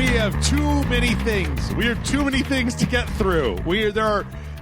we have too many things. We have too many things to get through.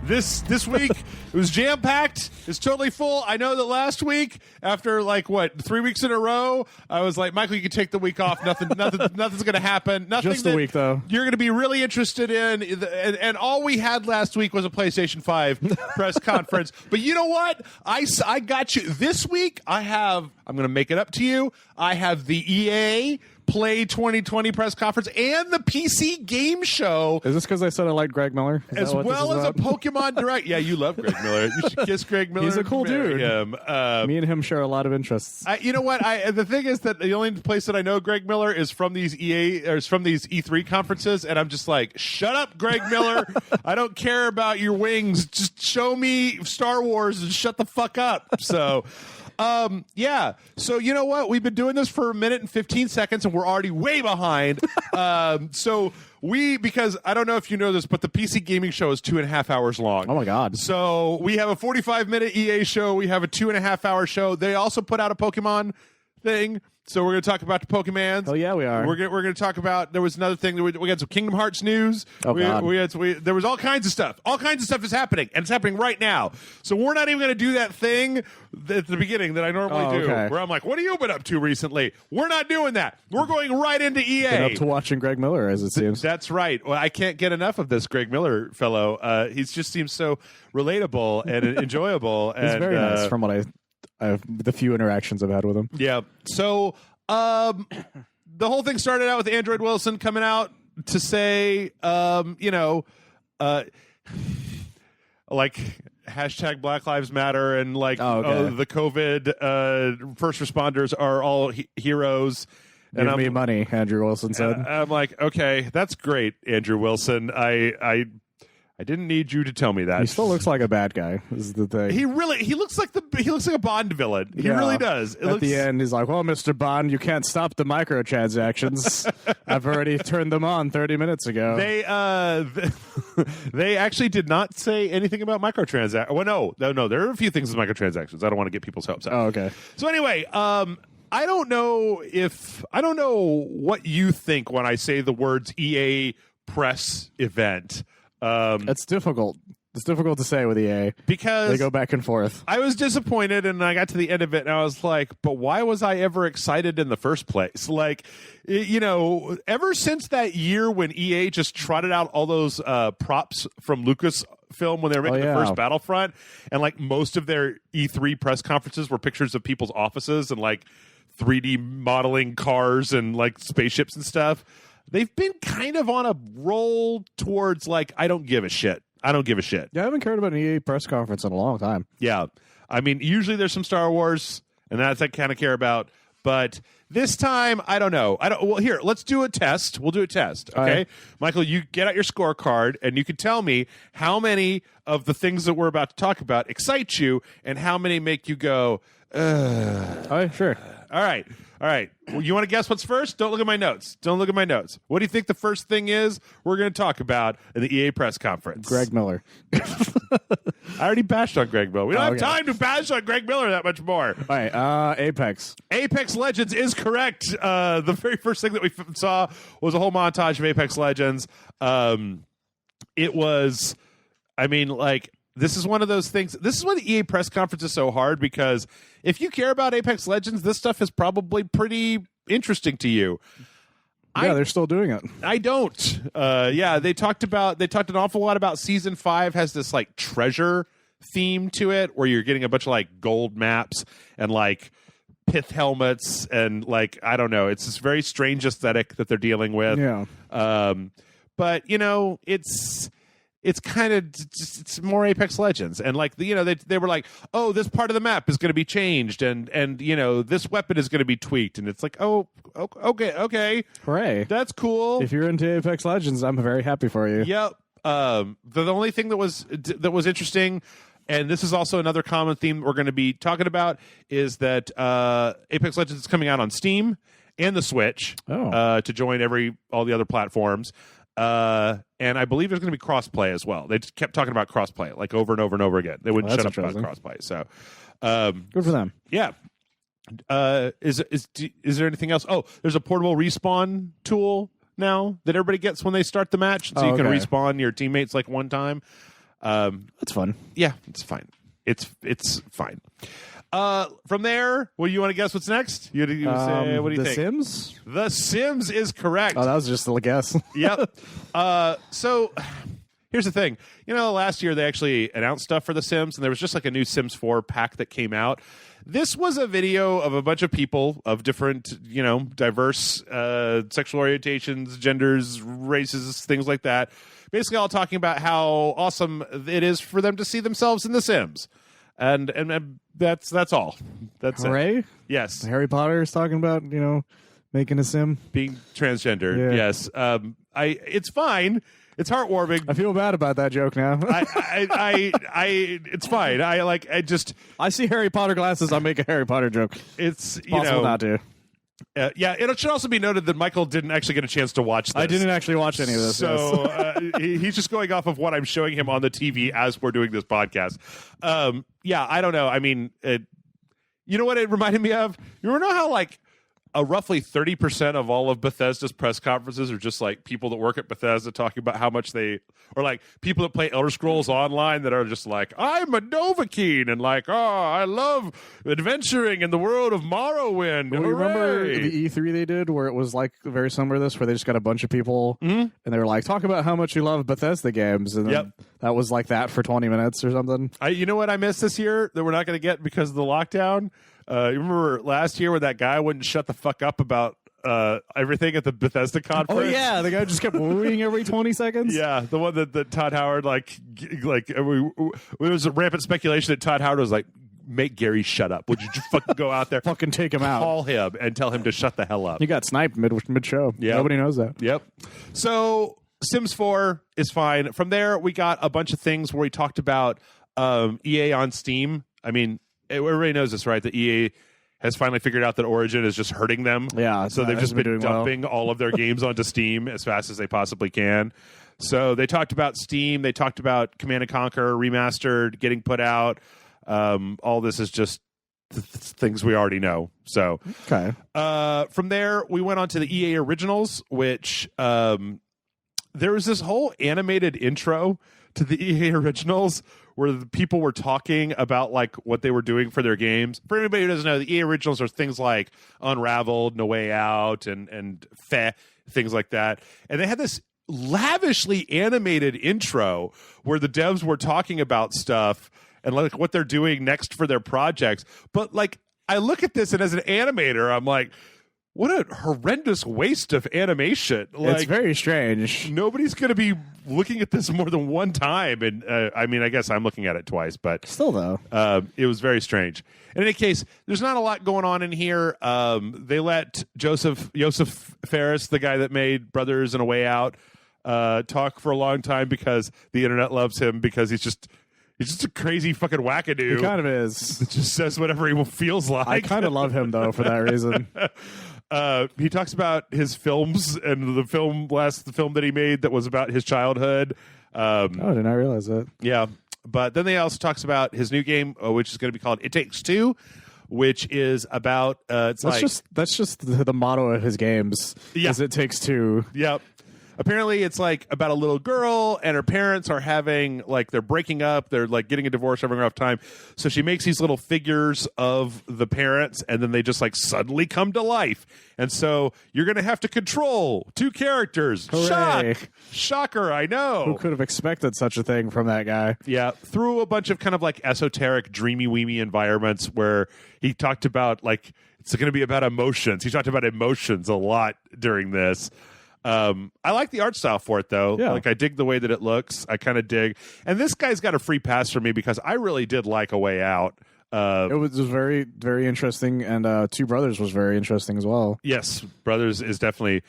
This week it was jam packed. It's totally full. I know that last week, after 3 weeks in a row, I was like, Michael, you can take the week off. Nothing's going to happen. Nothing. Just a week though. You're going to be really interested in, and all we had last week was a PlayStation 5 press conference. But you know what? I got you this week. I'm going to make it up to you. I have the EA Play 2020 press conference and the PC game show. Is this because I said I liked Greg Miller? As well as a Pokemon Direct. Yeah, you love Greg Miller. You should kiss Greg Miller. He's a cool dude. Me and him share a lot of interests. You know what? The thing is that the only place that I know Greg Miller is from these E3 conferences, and I'm just like, shut up, Greg Miller. I don't care about your wings. Just show me Star Wars and shut the fuck up. So. Yeah. So you know what? We've been doing this for 1 minute and 15 seconds, and we're already way behind. Because I don't know if you know this, but the PC gaming show is 2.5 hours long. Oh my God. So we have a 45-minute EA show. We have a 2.5-hour show. They also put out a Pokemon thing. So we're going to talk about the Pokemans. Oh yeah, we are. We're going to talk about. There was another thing. We had some Kingdom Hearts news. Oh God. There was all kinds of stuff. All kinds of stuff is happening, and it's happening right now. So we're not even going to do that thing at the beginning that I normally do, where I'm like, "What have you been up to recently?" We're not doing that. We're going right into EA. Been up to watching Greg Miller, as it seems. That's right. Well, I can't get enough of this Greg Miller fellow. He just seems so relatable and enjoyable. He's very nice, from what the few interactions I've had with him. Yeah. So the whole thing started out with Android Wilson coming out to say, hashtag Black Lives Matter and the COVID first responders are all heroes. Give me money, Andrew Wilson said. I'm like, okay, that's great, Andrew Wilson. I didn't need you to tell me that. He still looks like a bad guy. Is the thing. He looks like a Bond villain. He really does. At the end, he's like, "Well, Mr. Bond, you can't stop the microtransactions. I've already turned them on 30 minutes ago." They actually did not say anything about microtransactions. Well, no. There are a few things with microtransactions. I don't want to get people's hopes up. Oh, okay. So anyway, I don't know what you think when I say the words EA press event. It's difficult. It's difficult to say with EA because they go back and forth. I was disappointed, and I got to the end of it, and I was like, "But why was I ever excited in the first place?" Ever since that year when EA just trotted out all those props from Lucasfilm when they were making the first Battlefront, and most of their E3 press conferences were pictures of people's offices and 3D modeling cars and spaceships and stuff. They've been kind of on a roll towards I don't give a shit. I don't give a shit. Yeah, I haven't cared about an EA press conference in a long time. Yeah. I mean, usually there's some Star Wars, and that's I kind of care about. But this time, I don't know. Well, here, let's do a test. We'll do a test, okay? Right. Michael, you get out your scorecard, and you can tell me how many of the things that we're about to talk about excite you, and how many make you go, ugh. All right, sure. All right. Well, you want to guess what's first? Don't look at my notes. What do you think the first thing is we're going to talk about in the EA press conference? Greg Miller. I already bashed on Greg Miller. We don't have time to bash on Greg Miller that much more. All right, Apex. Apex Legends is correct. The very first thing that we saw was a whole montage of Apex Legends. It was, this is one of those things. This is why the EA press conference is so hard, because if you care about Apex Legends, this stuff is probably pretty interesting to you. Yeah, they're still doing it. I don't. They talked an awful lot about Season 5 has this treasure theme to it, where you're getting a bunch of gold maps and pith helmets and I don't know. It's this very strange aesthetic that they're dealing with. Yeah. But it's kind of it's more Apex Legends, and they were like, oh, this part of the map is going to be changed, and this weapon is going to be tweaked, and it's like, oh, okay, hooray, that's cool. If you're into Apex Legends, I'm very happy for you. Yep. The only thing that was interesting, and this is also another common theme we're going to be talking about, is that Apex Legends is coming out on Steam and the Switch to join all the other platforms. And I believe there's going to be crossplay as well. They just kept talking about crossplay over and over and over again. They wouldn't shut up about crossplay. So, good for them. Yeah. Is there anything else? Oh, there's a portable respawn tool now that everybody gets when they start the match, so you can respawn your teammates like one time. That's fun. Yeah, it's fine. It's fine. From there, what do you want to guess? What's next? You say, what do you think? The Sims? The Sims is correct. Oh, that was just a guess. Yep. So here's the thing. Last year they actually announced stuff for The Sims, and there was just like a new Sims 4 pack that came out. This was a video of a bunch of people of different, diverse sexual orientations, genders, races, things like that. Basically all talking about how awesome it is for them to see themselves in The Sims. And that's all. That's Hooray? it. Yes. Harry Potter is talking about, making a sim. Being transgender. Yeah. Yes. It's fine. It's heartwarming. I feel bad about that joke now. It's fine. I see Harry Potter glasses. I'll make a Harry Potter joke. It's possible not to. Yeah, it should also be noted that Michael didn't actually get a chance to watch this. I didn't actually watch any of this. So he's just going off of what I'm showing him on the TV as we're doing this podcast. Yeah, I don't know. I mean, you know what it reminded me of? You know how roughly 30% of all of Bethesda's press conferences are just like people that work at Bethesda talking about how much or like people that play Elder Scrolls Online that are just like, I'm a Dovahkiin, and like, I love adventuring in the world of Morrowind. Do you remember the E3 they did where it was like very similar to this, where they just got a bunch of people and they were like, talk about how much you love Bethesda games, and then that was like that for 20 minutes or something. You know what I missed this year that we're not going to get because of the lockdown? You remember last year when that guy wouldn't shut the fuck up about everything at the Bethesda conference? Oh yeah, the guy just kept wooing every 20 seconds. Yeah, the one that Todd Howard there was a rampant speculation that Todd Howard was like, make Gary shut up. Would you just fucking go out there, fucking take him out, call him, and tell him to shut the hell up? He got sniped mid show. Yeah, nobody knows that. Yep. So Sims 4 is fine. From there, we got a bunch of things where we talked about EA on Steam. I mean, everybody knows this, right? That EA has finally figured out that Origin is just hurting them. Yeah. So they've just been dumping all of their games onto Steam as fast as they possibly can. So they talked about Steam. They talked about Command & Conquer Remastered getting put out. All this is just things we already know. So okay. From there, we went on to the EA Originals, which there was this whole animated intro to the EA Originals where the people were talking about like what they were doing for their games. For anybody who doesn't know, the EA Originals are things like Unraveled, No Way Out, and Fae, things like that. And they had this lavishly animated intro where the devs were talking about stuff and like what they're doing next for their projects. But like, I look at this and as an animator, I'm like, what a horrendous waste of animation. It's very strange. Nobody's going to be looking at this more than one time. And I mean, I guess I'm looking at it twice, but still though, it was very strange. In any case, there's not a lot going on in here. They let Joseph Ferris, the guy that made Brothers and A Way Out, talk for a long time because the internet loves him because he's just a crazy fucking wackadoo. He kind of is. It just says whatever he feels like. I kind of love him though for that reason. He talks about his films and the film that he made that was about his childhood. I did not realize that. Yeah, but then they also talks about his new game, which is going to be called It Takes Two, which is about that's just the motto of his games. Yeah, is It Takes Two. Yep. Apparently, it's like about a little girl and her parents are having like they're breaking up. They're like getting a divorce, having a rough time. So she makes these little figures of the parents, and then they just like suddenly come to life. And so you're going to have to control two characters. Hooray. Shocker! I know. Who could have expected such a thing from that guy? Yeah, through a bunch of kind of like esoteric, dreamy-weemy environments where he talked about like it's going to be about emotions. He talked about emotions a lot during this. I like the art style for it though. Yeah. Like I dig the way that it looks. I kind of dig. And this guy's got a free pass for me because I really did like A Way Out. It was very, very interesting, and Two Brothers was very interesting as well. Yes, Brothers is one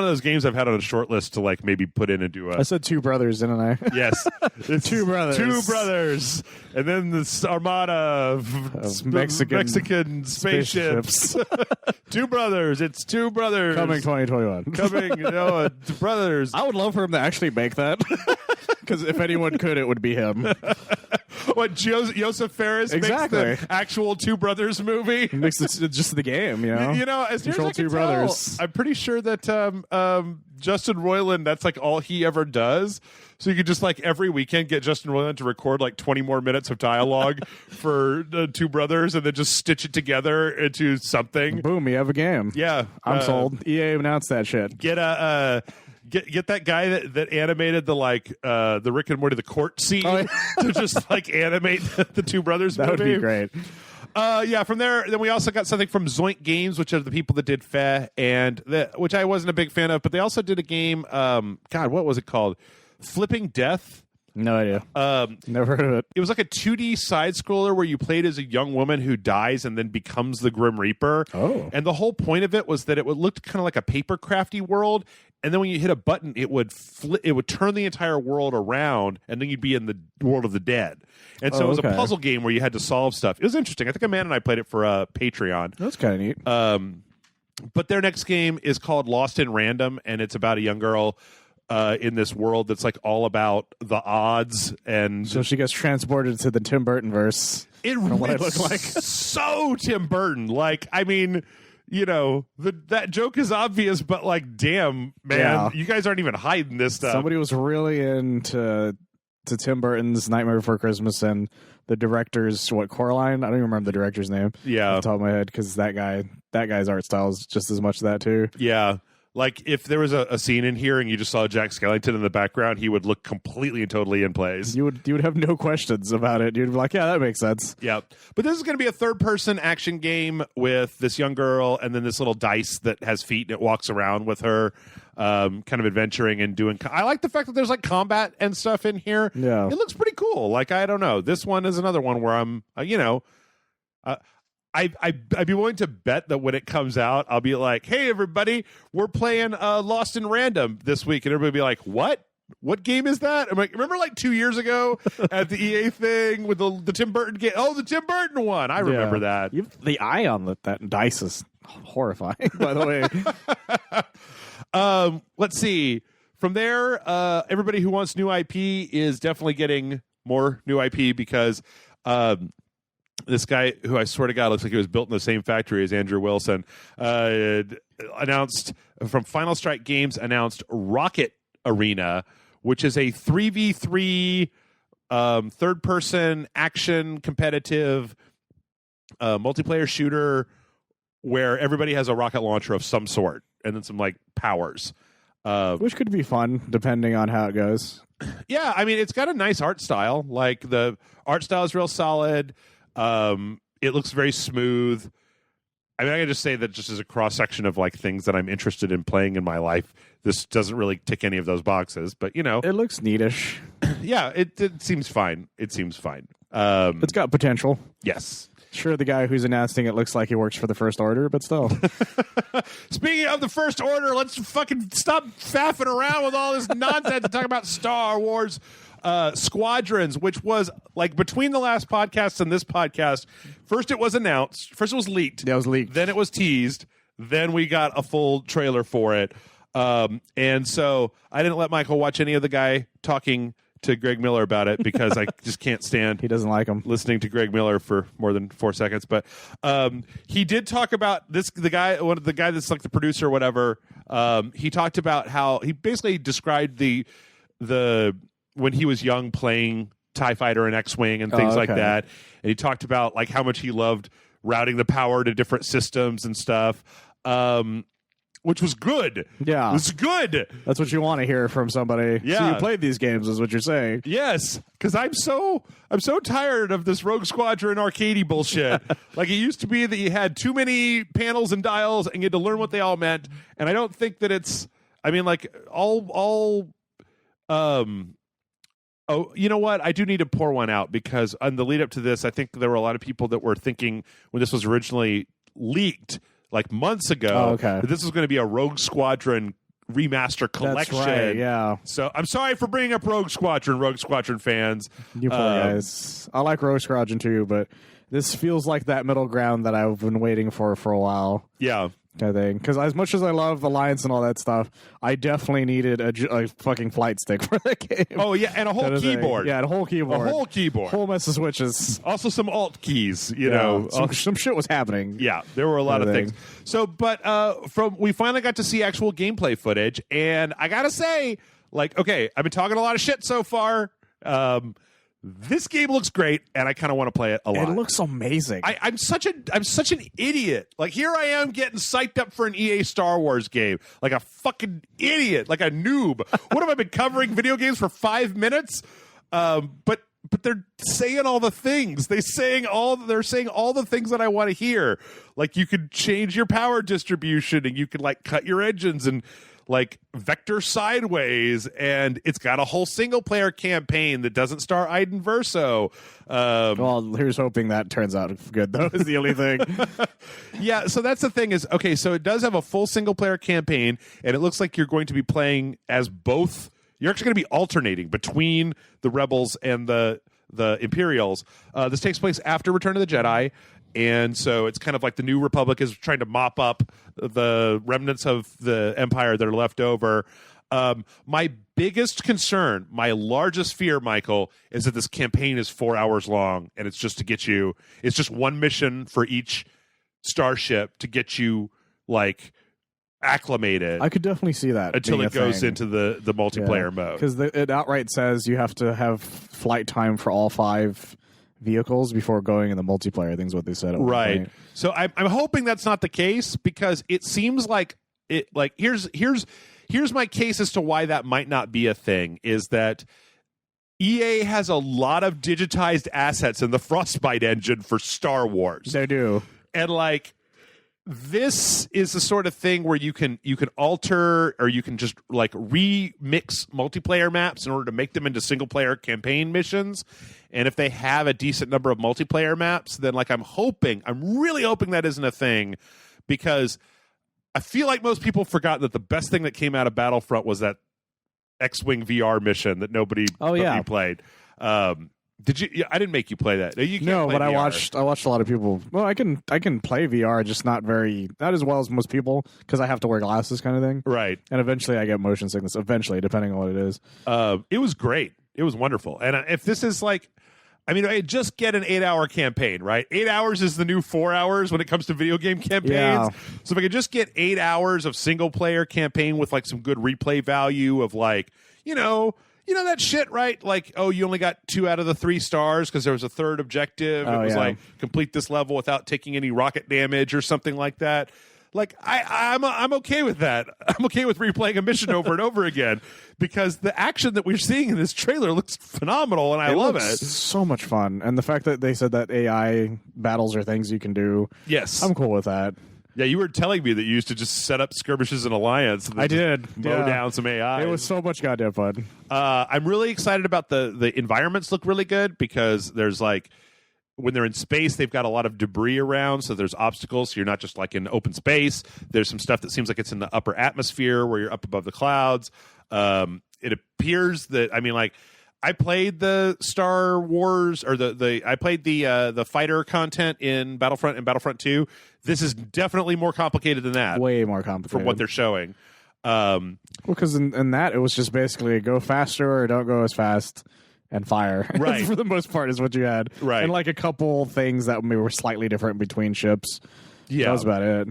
of those games I've had on a short list to like maybe put in and do I said Two Brothers, didn't I? Yes. It's Two Brothers. And then this armada of Mexican spaceships. Two Brothers. It's Two Brothers. Coming 2021. Two Brothers. I would love for him to actually make that. Because if anyone could, it would be him. Well, What Joseph Ferris Exactly. makes the actual Two Brothers movie? It makes it just the game, you know? You know, as near as Control I can Two tell, Brothers. I'm pretty sure that Justin Roiland, that's like all he ever does. So you could just like every weekend get Justin Roiland to record like 20 more minutes of dialogue for Two Brothers and then just stitch it together into something. Boom, you have a game. Yeah. I'm sold. EA announced that shit. Get that guy that animated the Rick and Morty the court scene to just like animate the Two Brothers That movie. would be great. Yeah, from there, then we also got something from Zoink Games, which are the people that did Fae, which I wasn't a big fan of, but they also did a game, God, what was it called? Flipping Death. No idea. Never heard of it. It was like a 2D side scroller where you played as a young woman who dies and then becomes the Grim Reaper. Oh. And the whole point of it was that it would look kind of like a paper crafty world, and then when you hit a button, it would turn the entire world around, and then you'd be in the world of the dead. And so it was a puzzle game where you had to solve stuff. It was interesting. I think Amanda and I played it for Patreon. That's kind of neat. But their next game is called Lost in Random, and it's about a young girl in this world that's like all about the odds. And So she gets transported to the Tim Burton verse. What it looked like. So Tim Burton. Like, I mean, you know, that joke is obvious, but like, damn, man, you guys aren't even hiding this stuff. Somebody was really into Tim Burton's Nightmare Before Christmas, and the director's Coraline. I don't even remember the director's name. Yeah, off the top of my head, because that guy's art style is just as much of that too. Yeah. Like, if there was a scene in here and you just saw Jack Skellington in the background, he would look completely and totally in place. You would have no questions about it. You'd be like, yeah, that makes sense. Yeah. But this is going to be a third-person action game with this young girl and then this little dice that has feet and it walks around with her, kind of adventuring and doing... I like the fact that there's, like, combat and stuff in here. Yeah. It looks pretty cool. Like, I don't know. This one is another one where I'm, I'd be willing to bet that when it comes out, I'll be like, hey, everybody, we're playing Lost in Random this week. And everybody will be like, what? What game is that? I'm like, remember like 2 years ago at the EA thing with the Tim Burton game? Oh, the Tim Burton one. I remember that. The eye on that dice is horrifying, by the way. Let's see. From there, everybody who wants new IP is definitely getting more new IP because... this guy, who I swear to God looks like he was built in the same factory as Andrew Wilson, announced from Final Strike Games, announced Rocket Arena, which is a 3v3 third-person action competitive multiplayer shooter where everybody has a rocket launcher of some sort and then some like powers. Which could be fun, depending on how it goes. Yeah, I mean, it's got a nice art style. Like, the art style is real solid. It looks very smooth. I mean, I can just say that just as a cross-section of like things that I'm interested in playing in my life, this doesn't really tick any of those boxes, but you know. It looks neatish. Yeah, it seems fine. It seems fine. It's got potential. Yes. Sure, the guy who's announcing it looks like he works for the First Order, but still. Speaking of the First Order, let's fucking stop faffing around with all this nonsense and talk about Star Wars Squadrons, which was like between the last podcast and this podcast. First it was announced. First it was leaked. Yeah, it was leaked. Then it was teased. Then we got a full trailer for it. And so I didn't let Michael watch any of the guy talking to Greg Miller about it because I just can't stand he doesn't like him listening to Greg Miller for more than 4 seconds. But he did talk about this. The guy that's like the producer or whatever. He talked about how he basically described the when he was young playing TIE Fighter and X-Wing and things like that. And he talked about like how much he loved routing the power to different systems and stuff. Which was good. Yeah. It was good. That's what you want to hear from somebody. Yeah. So you played these games is what you're saying. Yes. Because I'm so tired of this Rogue Squadron arcadey bullshit. Like, it used to be that you had too many panels and dials and you had to learn what they all meant. And I don't think that it's, I mean, like, oh, you know what? I do need to pour one out because on the lead up to this, I think there were a lot of people that were thinking when this was originally leaked, like months ago, that this was going to be a Rogue Squadron remaster collection. That's right, yeah. So I'm sorry for bringing up Rogue Squadron fans. You poor guys. I like Rogue Squadron too, but this feels like that middle ground that I've been waiting for a while. Yeah. kind of thing. Because as much as I love Alliance and all that stuff, I definitely needed a fucking flight stick for that game. Oh yeah, and a whole keyboard. Yeah, and a whole keyboard. A whole keyboard. Whole mess of switches. Also some alt keys. You know, some shit was happening. Yeah, there were a lot of things. So, but we finally got to see actual gameplay footage, and I gotta say, like, okay, I've been talking a lot of shit so far. This game looks great, and I kind of want to play it a lot. It looks amazing. I'm such an idiot. Like, here I am getting psyched up for an EA Star Wars game, like a fucking idiot, like a noob. What have I been covering video games for 5 minutes? But they're saying all the things. They're saying all the things that I want to hear. Like, you could change your power distribution, and you could like cut your engines and like vector sideways, and it's got a whole single player campaign that doesn't star Iden Verso. Well, here's hoping that turns out good, though, is the only thing. Yeah, so that's the thing is, okay, so it does have a full single player campaign, and it looks like you're going to be playing as both. You're actually going to be alternating between the Rebels and the Imperials. This takes place after Return of the Jedi. And so it's kind of like the New Republic is trying to mop up the remnants of the Empire that are left over. My biggest concern, my largest fear, Michael, is that this campaign is 4 hours long, and it's just to get you. It's just one mission for each starship to get you like acclimated. I could definitely see that until it goes into the multiplayer mode, because it outright says you have to have flight time for all 5 vehicles before going in the multiplayer. I think is what they said. Right. So I'm hoping that's not the case, because it seems like it. Like here's my case as to why that might not be a thing. Is that EA has a lot of digitized assets in the Frostbite engine for Star Wars. They do, and like. This is the sort of thing where you can alter, or you can just like remix multiplayer maps in order to make them into single player campaign missions. And if they have a decent number of multiplayer maps, then like I'm really hoping that isn't a thing, because I feel like most people forgot that the best thing that came out of Battlefront was that X-Wing VR mission that nobody played. Did you? Yeah, I didn't make you play that. You can't no, play but VR. I watched a lot of people. Well, I can play VR, just not as well as most people, because I have to wear glasses, kind of thing. Right. And eventually, I get motion sickness. Eventually, depending on what it is. It was great. It was wonderful. And if this is like, I mean, I just get an 8-hour campaign, right? 8 hours is the new 4 hours when it comes to video game campaigns. Yeah. So if I could just get 8 hours of single player campaign with like some good replay value of like, you know that shit, right? Like, oh, you only got 2 out of the 3 stars because there was a third objective. It was like complete this level without taking any rocket damage or something like that. Like, I'm okay with that. I'm okay with replaying a mission over and over again, because the action that we're seeing in this trailer looks phenomenal, and I love it. So much fun, and the fact that they said that AI battles are things you can do. Yes, I'm cool with that. Yeah, you were telling me that you used to just set up skirmishes in Alliance. And I did. Mow down some AI. It was so much goddamn fun. I'm really excited about the environments. Look really good, because there's like, when they're in space, they've got a lot of debris around, so there's obstacles. So you're not just like in open space. There's some stuff that seems like it's in the upper atmosphere where you're up above the clouds. It appears that, I mean, like, I played the Star Wars, or I played the fighter content in Battlefront and Battlefront 2. This is definitely more complicated than that. Way more complicated from what they're showing. Well, because in that, it was just basically go faster or don't go as fast and fire. Right. For the most part is what you had. Right. And like a couple things that maybe were slightly different between ships. Yeah. That was about it.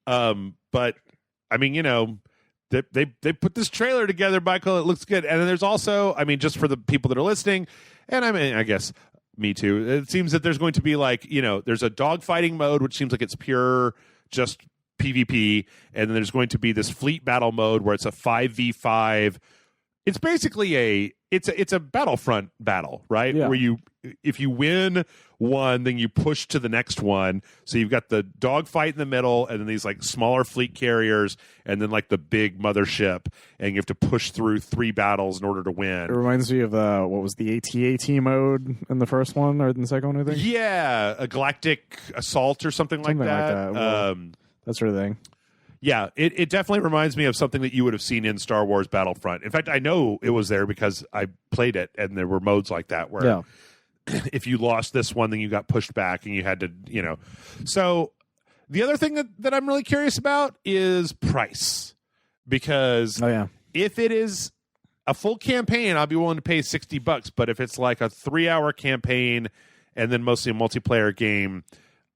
But, I mean, they put this trailer together, Michael. It looks good. And then there's also, I mean, just for the people that are listening, and I mean, I guess me too, it seems that there's going to be like, there's a dogfighting mode, which seems like it's pure just PvP. And then there's going to be this fleet battle mode where it's a 5v5. It's basically it's a Battlefront battle, right? Yeah. Where if you win one, then you push to the next one. So you've got the dogfight in the middle, and then these like smaller fleet carriers, and then like the big mothership, and you have to push through 3 battles in order to win. It reminds me of what was the AT-AT mode in the first one, or in the second one, I think? Yeah, a Galactic Assault or something like that. Well, that sort of thing. Yeah, it definitely reminds me of something that you would have seen in Star Wars Battlefront. In fact, I know it was there because I played it, and there were modes like that where if you lost this one, then you got pushed back and you had to, So The other thing that I'm really curious about is price. Because if it is a full campaign, I'll be willing to pay $60. But if it's like a 3-hour campaign and then mostly a multiplayer game,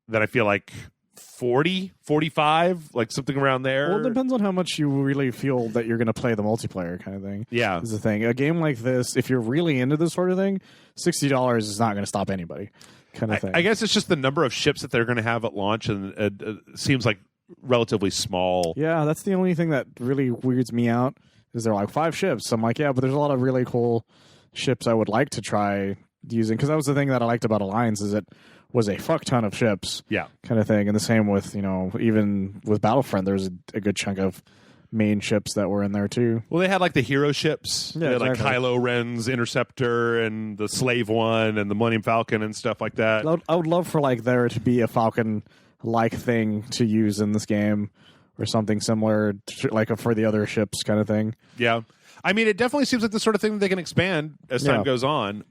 then I feel like 40, 45, like something around there. Well, it depends on how much you really feel that you're going to play the multiplayer kind of thing. Yeah. Is the thing. A game like this, if you're really into this sort of thing, $60 is not going to stop anybody kind of thing. I guess it's just the number of ships that they're going to have at launch, and it seems like relatively small. Yeah, that's the only thing that really weirds me out is they're like 5 ships. I'm like, yeah, but there's a lot of really cool ships I would like to try using, because that was the thing that I liked about Alliance is it was a fuck ton of ships, kind of thing. And the same with, even with Battlefront, there's a good chunk of main ships that were in there too. Well, they had like the hero ships, yeah, like Kylo Ren's Interceptor and the Slave One and the Millennium Falcon and stuff like that. I would love for like there to be a Falcon-like thing to use in this game, or something similar, like for the other ships kind of thing. Yeah, I mean, it definitely seems like the sort of thing that they can expand as time goes on.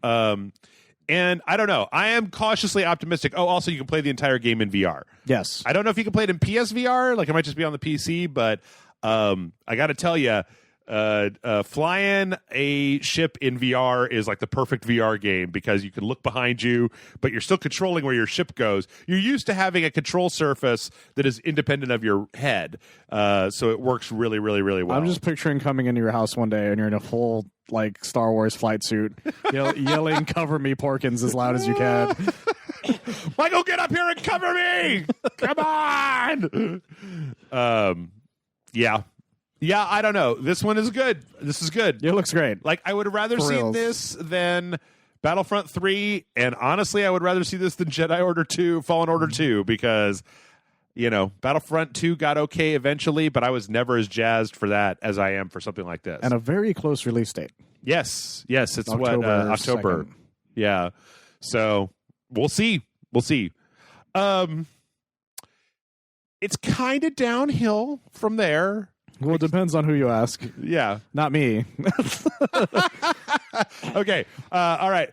And I don't know. I am cautiously optimistic. Oh, also, you can play the entire game in VR. Yes. I don't know if you can play it in PSVR. Like, it might just be on the PC. But I got to tell you, flying a ship in VR is like the perfect VR game because you can look behind you, but you're still controlling where your ship goes. You're used to having a control surface that is independent of your head. So it works really, really, really well. I'm just picturing coming into your house one day and you're in a full like Star Wars flight suit, yelling "Cover me, Porkins" as loud as you can. Michael, get up here and cover me! Come on! Yeah, I don't know. This one is good. This is good. It looks great. Like, I would have rather seen this than Battlefront 3, and honestly, I would rather see this than Jedi Order 2, Fallen Order 2, because, Battlefront 2 got okay eventually, but I was never as jazzed for that as I am for something like this. And a very close release date. Yes, it's October. 2nd. Yeah. So, we'll see. It's kind of downhill from there. Well, it depends on who you ask. Yeah. Not me. Okay. All right.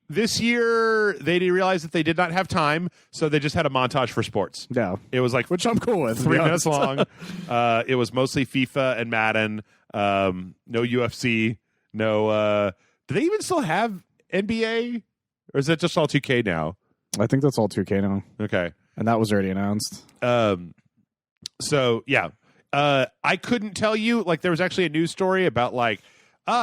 This year, they realized that they did not have time, so they just had a montage for sports. Yeah. It was like... Which I'm cool with. 3 minutes long. It was mostly FIFA and Madden. No UFC. No... do they even still have NBA? Or is that just all 2K now? I think that's all 2K now. Okay. And that was already announced. So, yeah. I couldn't tell you, like, there was actually a news story about, like,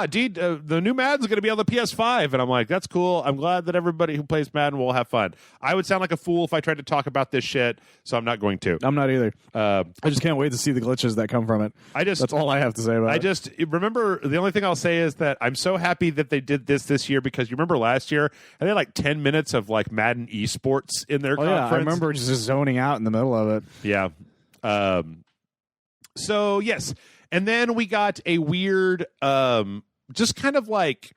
dude, the new Madden's going to be on the PS5. And I'm like, that's cool. I'm glad that everybody who plays Madden will have fun. I would sound like a fool if I tried to talk about this shit, so I'm not going to. I'm not either. I just can't wait to see the glitches that come from it. That's all I have to say about it. Remember, the only thing I'll say is that I'm so happy that they did this year, because you remember last year, and they had like 10 minutes of like Madden esports in their conference. Yeah, I remember just zoning out in the middle of it. Yeah. So, yes. And then we got a weird, just kind of like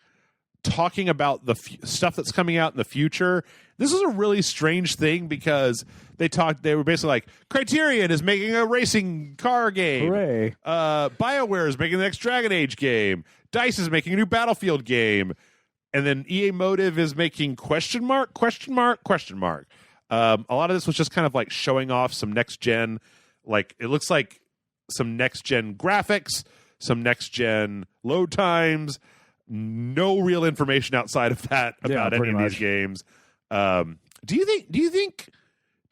talking about the stuff that's coming out in the future. This is a really strange thing because they were basically like, Criterion is making a racing car game. Hooray. BioWare is making the next Dragon Age game. DICE is making a new Battlefield game. And then EA Motive is making question mark. A lot of this was just kind of like showing off some next gen, like it looks like some next-gen graphics, some next-gen load times, no real information outside of that about any of these games. Do you think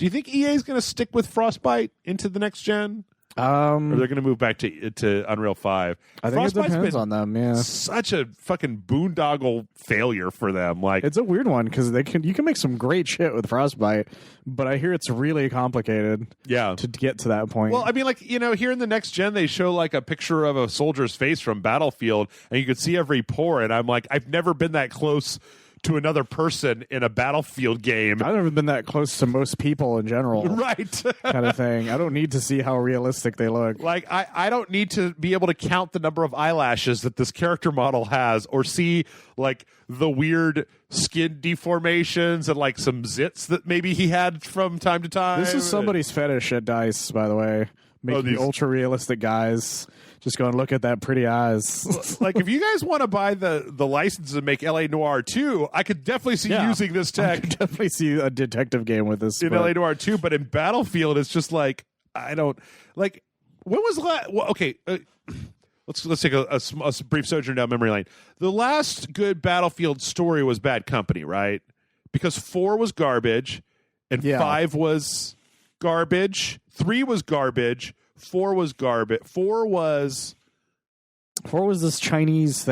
EA is going to stick with Frostbite into the next gen? Or they're going to move back to Unreal 5? I think it depends on them, yeah. Such a fucking boondoggle failure for them. Like, it's a weird one because you can make some great shit with Frostbite, but I hear it's really complicated to get to that point. Well, I mean, like, here in the next gen, they show like a picture of a soldier's face from Battlefield, and you could see every pore, and I'm like, I've never been that close to another person in a Battlefield game. I've never been that close to most people in general. Right. Kind of thing. I don't need to see how realistic they look. Like, I don't need to be able to count the number of eyelashes that this character model has, or see, like, the weird skin deformations and, like, some zits that maybe he had from time to time. This is somebody's fetish at DICE, by the way. Making ultra-realistic guys. Just going, look at that pretty eyes. Like, if you guys want to buy the license and make LA Noire 2, I could definitely see using this I tech. could definitely see a detective game with this. In LA Noire 2, but in Battlefield, it's just like, I don't, like, when was the last, well, okay, let's take a brief sojourn down memory lane. The last good Battlefield story was Bad Company, right? Because 4 was garbage, and 5 was garbage, 3 was garbage, 4 was garbage, 4 was this Chinese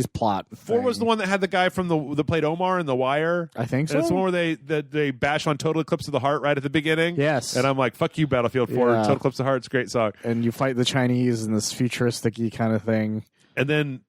plot. 4 was the one that had the guy from that played Omar in The Wire. I think so. It's the one where they bash on Total Eclipse of the Heart right at the beginning. Yes. And I'm like, fuck you, Battlefield 4. Yeah. Total Eclipse of the Heart's a great song. And you fight the Chinese in this futuristic-y kind of thing. And then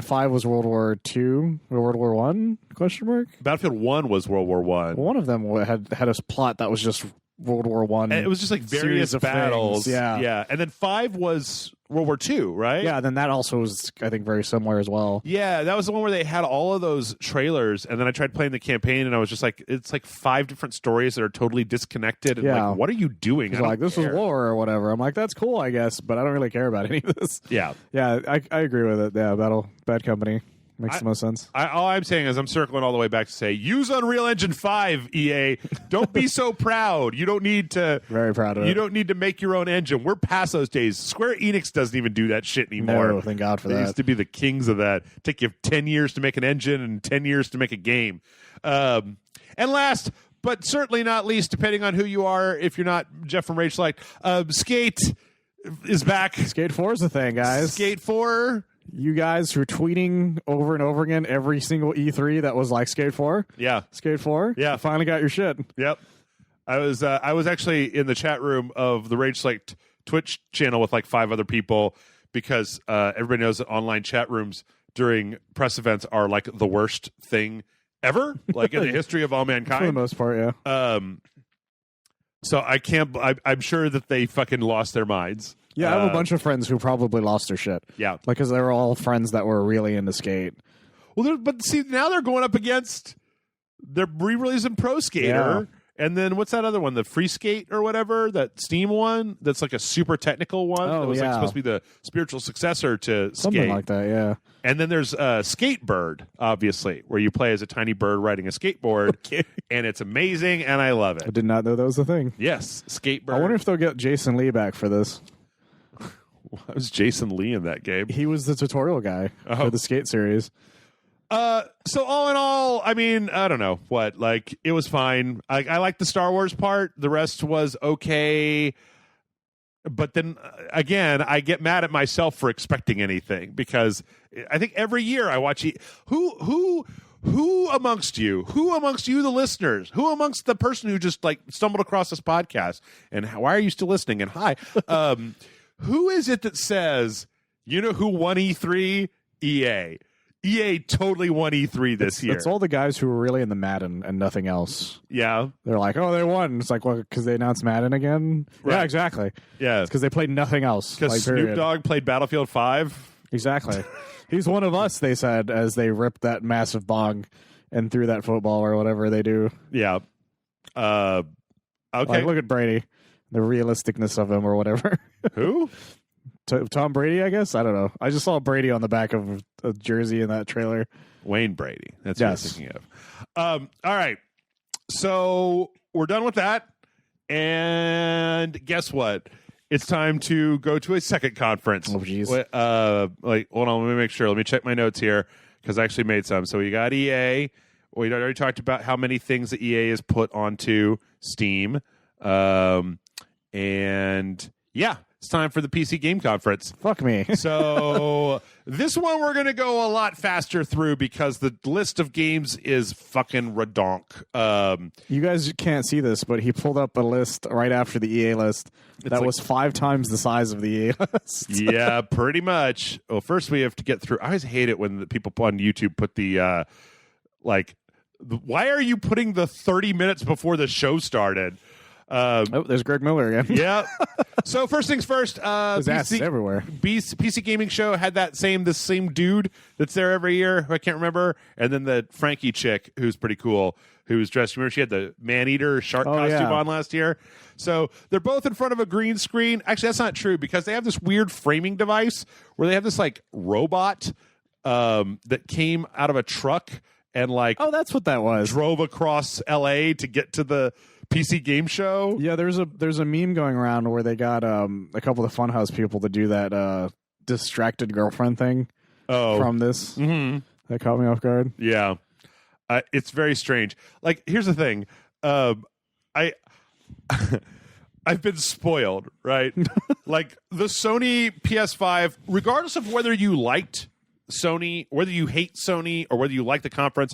5 was World War II or World War One? Question mark. Battlefield 1 was World War 1. One of them had a plot that was just World War One. And it was just like various battles. Things. Yeah. And then 5 was World War II, right? Yeah, then that also was, I think, very similar as well. Yeah, that was the one where they had all of those trailers, and then I tried playing the campaign, and I was just like, it's like 5 different stories that are totally disconnected. And like, what are you doing? I like, this was war or whatever. I'm like, that's cool, I guess, but I don't really care about any of this. Yeah. Yeah, I agree with it. Yeah, Bad Company. Makes the most sense. All I'm saying is I'm circling all the way back to say, use Unreal Engine 5, EA. Don't be so proud. You don't need to. Very proud of it. You don't need to make your own engine. We're past those days. Square Enix doesn't even do that shit anymore. No, thank God for They that. used to be the kings of that. Take you 10 years to make an engine and 10 years to make a game. And last, but certainly not least, depending on who you are, if you're not Jeff from Rage Select, Skate is back. Skate 4 is a thing, guys. Skate 4. You guys who are tweeting over and over again every single E3 that was like Skate 4. Yeah. Skate 4. Yeah. You finally got your shit. Yep. I was actually in the chat room of the Rage Select Twitch channel with like 5 other people because everybody knows that online chat rooms during press events are like the worst thing ever, like in the history of all mankind. For the most part, yeah. So I'm sure that they fucking lost their minds. Yeah, I have a bunch of friends who probably lost their shit. Yeah. Like, because they were all friends that were really into skate. Well, but see, now they're going up against, they're re-releasing Pro Skater. And then what's that other one? The Free Skate or whatever? That Steam one? That's like a super technical one? Oh, that was like yeah. supposed to be the spiritual successor to Something Skate. like that, yeah. And then there's Skatebird, obviously, where you play as a tiny bird riding a skateboard. Okay. And it's amazing, and I love I it. did not know that was a thing. Yes, Skatebird. I wonder if they'll get Jason Lee back for this. Why was Jason Lee in that game? He was the tutorial guy for the skate series. So all in all, I mean, I don't know what, like, it was fine. I liked the Star Wars part. The rest was okay. But then again, I get mad at myself for expecting anything because I think every year I watch who amongst you, the listeners, who amongst the person who just like stumbled across this podcast and why are you still listening? And hi, who is it that says, you know who won E3? EA. EA totally won E3 this year. It's all the guys who were really in the Madden and nothing else. Yeah. They're like, oh, they won. It's like, well, because they announced Madden again? Right. Yeah, exactly. Yeah. It's because they played nothing else. Because like, Snoop Dogg played Battlefield 5. Exactly. He's one of us, they said, as they ripped that massive bong and threw that football or whatever they do. Yeah. Okay. Like, look at Brady. The realisticness of him or whatever. Who? Tom Brady, I guess? I don't know. I just saw Brady on the back of a jersey in that trailer. Wayne Brady. That's what I'm thinking of. All right. So we're done with that. And guess what? It's time to go to a second conference. Oh, jeez. Hold on. Let me make sure. Let me check my notes here because I actually made some. So we got EA. We already talked about how many things that EA has put onto Steam. And yeah, it's time for the PC Game Conference. Fuck me. So this one we're going to go a lot faster through because the list of games is fucking redonk. You guys can't see this, but he pulled up a list right after the EA list that was 5 times the size of the EA list. Yeah, pretty much. Well, first we have to get through. I always hate it when the people on YouTube put the why are you putting the 30 minutes before the show started? There's Greg Miller again. Yeah. So first things first, His ass is everywhere. PC Gaming Show had the same dude that's there every year, who I can't remember, and then the Frankie chick who's pretty cool, who was dressed. Remember, she had the man-eater shark costume on last year. So they're both in front of a green screen. Actually, that's not true, because they have this weird framing device where they have this like robot that came out of a truck and like that's what that was. Drove across LA to get to the PC game show. Yeah, there's a meme going around where they got a couple of the Funhouse people to do that distracted girlfriend thing from this. Mm-hmm. That caught me off guard. Yeah. It's very strange. Like, here's the thing. I've been spoiled, right? Like, the Sony PS5, regardless of whether you liked Sony, whether you hate Sony, or whether you like the conference,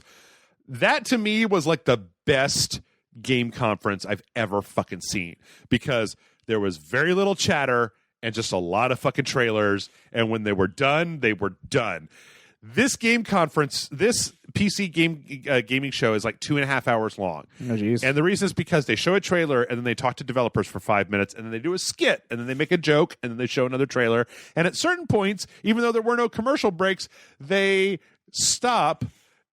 that to me was like the best game conference I've ever fucking seen, because there was very little chatter and just a lot of fucking trailers, and when they were done, they were done. This game conference, this PC gaming show is like 2.5 hours long. Oh, geez. And the reason is because they show a trailer and then they talk to developers for 5 minutes and then they do a skit and then they make a joke and then they show another trailer. And at certain points, even though there were no commercial breaks, they stop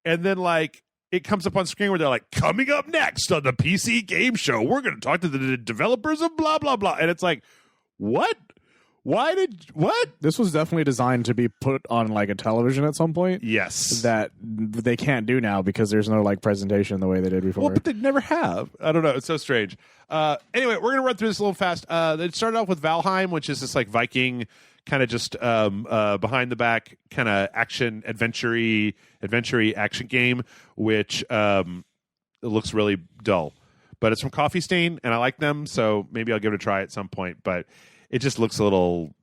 and then like it comes up on screen where they're like, coming up next on the PC game show, we're going to talk to the developers of blah, blah, blah. And it's like, what? What? This was definitely designed to be put on like a television at some point. Yes. That they can't do now because there's no like presentation the way they did before. Well, but they never have. I don't know. It's so strange. Anyway, we're going to run through this a little fast. It started off with Val Hime, which is this like Viking kind of just behind the back kind of action adventure-y action game, which it looks really dull. But it's from Coffee Stain, and I like them, so maybe I'll give it a try at some point. But it just looks a little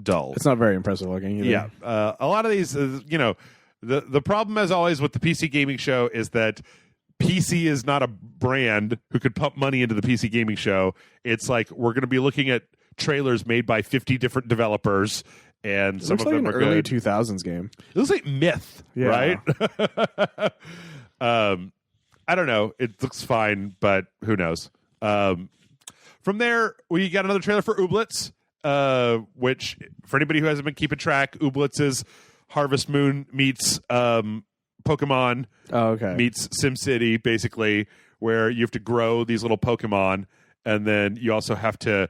dull. It's not very impressive looking either. Yeah. A lot of these, the problem, as always, with the PC gaming show is that PC is not a brand who could pump money into the PC gaming show. It's like we're going to be looking at trailers made by 50 different developers, and some of them like are an early good. 2000s game. It looks like Myth, right? I don't know. It looks fine, but who knows? From there, we got another trailer for Ooblets, which, for anybody who hasn't been keeping track, Ooblets is Harvest Moon meets Pokemon meets SimCity, basically, where you have to grow these little Pokemon, and then you also have to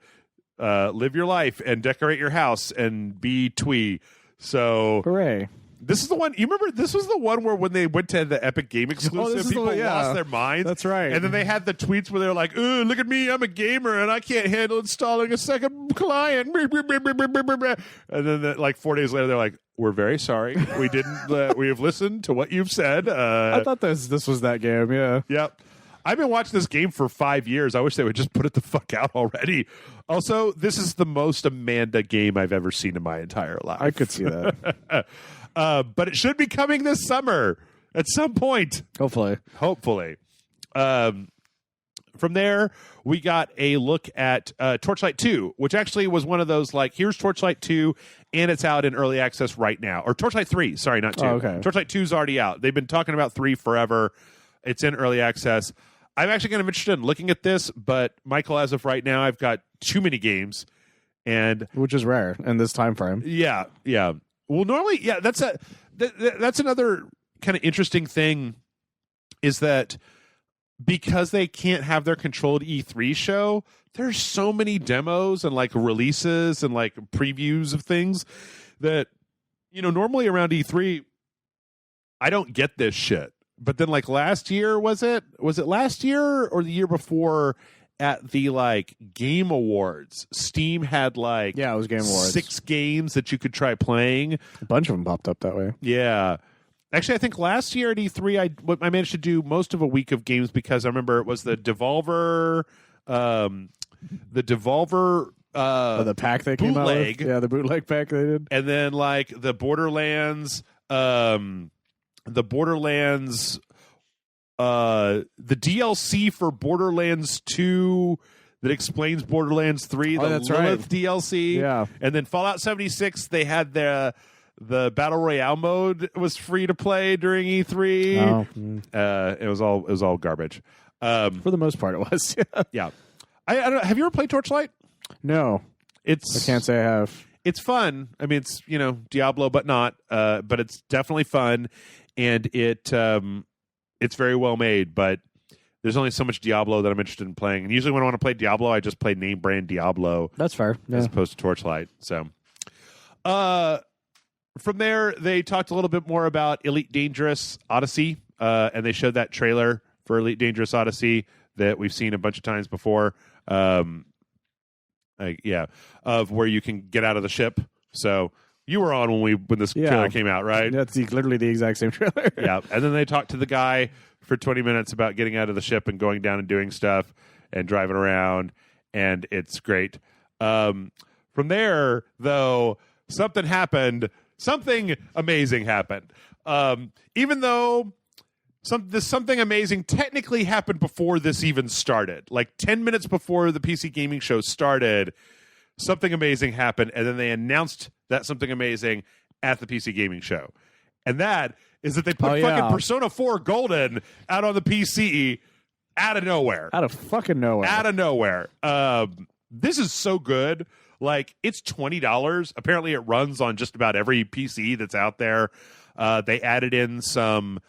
live your life and decorate your house and be twee. So, hooray. This is the one. You remember? This was the one where when they went to the Epic Game exclusive, people lost their minds. That's right. And then they had the tweets where they're like, "Ooh, look at me! I'm a gamer and I can't handle installing a second client." And then, like 4 days later, they're like, "We're very sorry. We didn't. We have listened to what you've said." I thought this was that game. Yeah. Yep. I've been watching this game for 5 years. I wish they would just put it the fuck out already. Also, this is the most Amanda game I've ever seen in my entire life. I could see that. But it should be coming this summer at some point. Hopefully. From there, we got a look at Torchlight 2, which actually was one of those, like, here's Torchlight 2, and it's out in early access right now. Or Torchlight 3, sorry, not 2. Oh, okay. Torchlight 2 is already out. They've been talking about 3 forever. It's in early access. I'm actually kind of interested in looking at this, but Michael, as of right now, I've got too many games. Which is rare in this time frame. Yeah. Well, normally, yeah, that's another kind of interesting thing, is that because they can't have their controlled E3 show, there's so many demos and like releases and like previews of things that, normally around E3, I don't get this shit. But then like last year, was it last year or the year before, at the like Game Awards, Steam had like it was Game Awards. 6 games that you could try playing. A bunch of them popped up that way. Yeah. Actually, I think last year at E3, I managed to do most of a week of games, because I remember it was the Devolver, the pack they came out with. Yeah, the bootleg pack they did. And then like the Borderlands, the DLC for Borderlands 2 that explains Borderlands 3, the that's Lilith right. DLC. Yeah. And then Fallout 76, they had the Battle Royale mode was free to play during E3. Oh. It was all garbage. For the most part, it was. Yeah. I don't, have you ever played Torchlight? No, I can't say I have. It's fun. I mean, it's Diablo, but not. But it's definitely fun, and it's very well made. But there's only so much Diablo that I'm interested in playing. And usually when I want to play Diablo, I just play name brand Diablo. That's fair. As opposed to Torchlight. So, from there, they talked a little bit more about Elite Dangerous Odyssey, and they showed that trailer for Elite Dangerous Odyssey that we've seen a bunch of times before. Of where you can get out of the ship. So you were on when this trailer came out, right? That's literally the exact same trailer. Yeah, and then they talked to the guy for 20 minutes about getting out of the ship and going down and doing stuff and driving around, and it's great. From there, though, something happened. Something amazing happened. Even though something amazing technically happened before this even started. Like 10 minutes before the PC Gaming Show started, something amazing happened, and then they announced that something amazing at the PC Gaming Show. And that is that they put fucking Persona 4 Golden out on the PC out of nowhere. Out of fucking nowhere. Out of nowhere. This is so good. Like, it's $20. Apparently it runs on just about every PC that's out there. They added in some...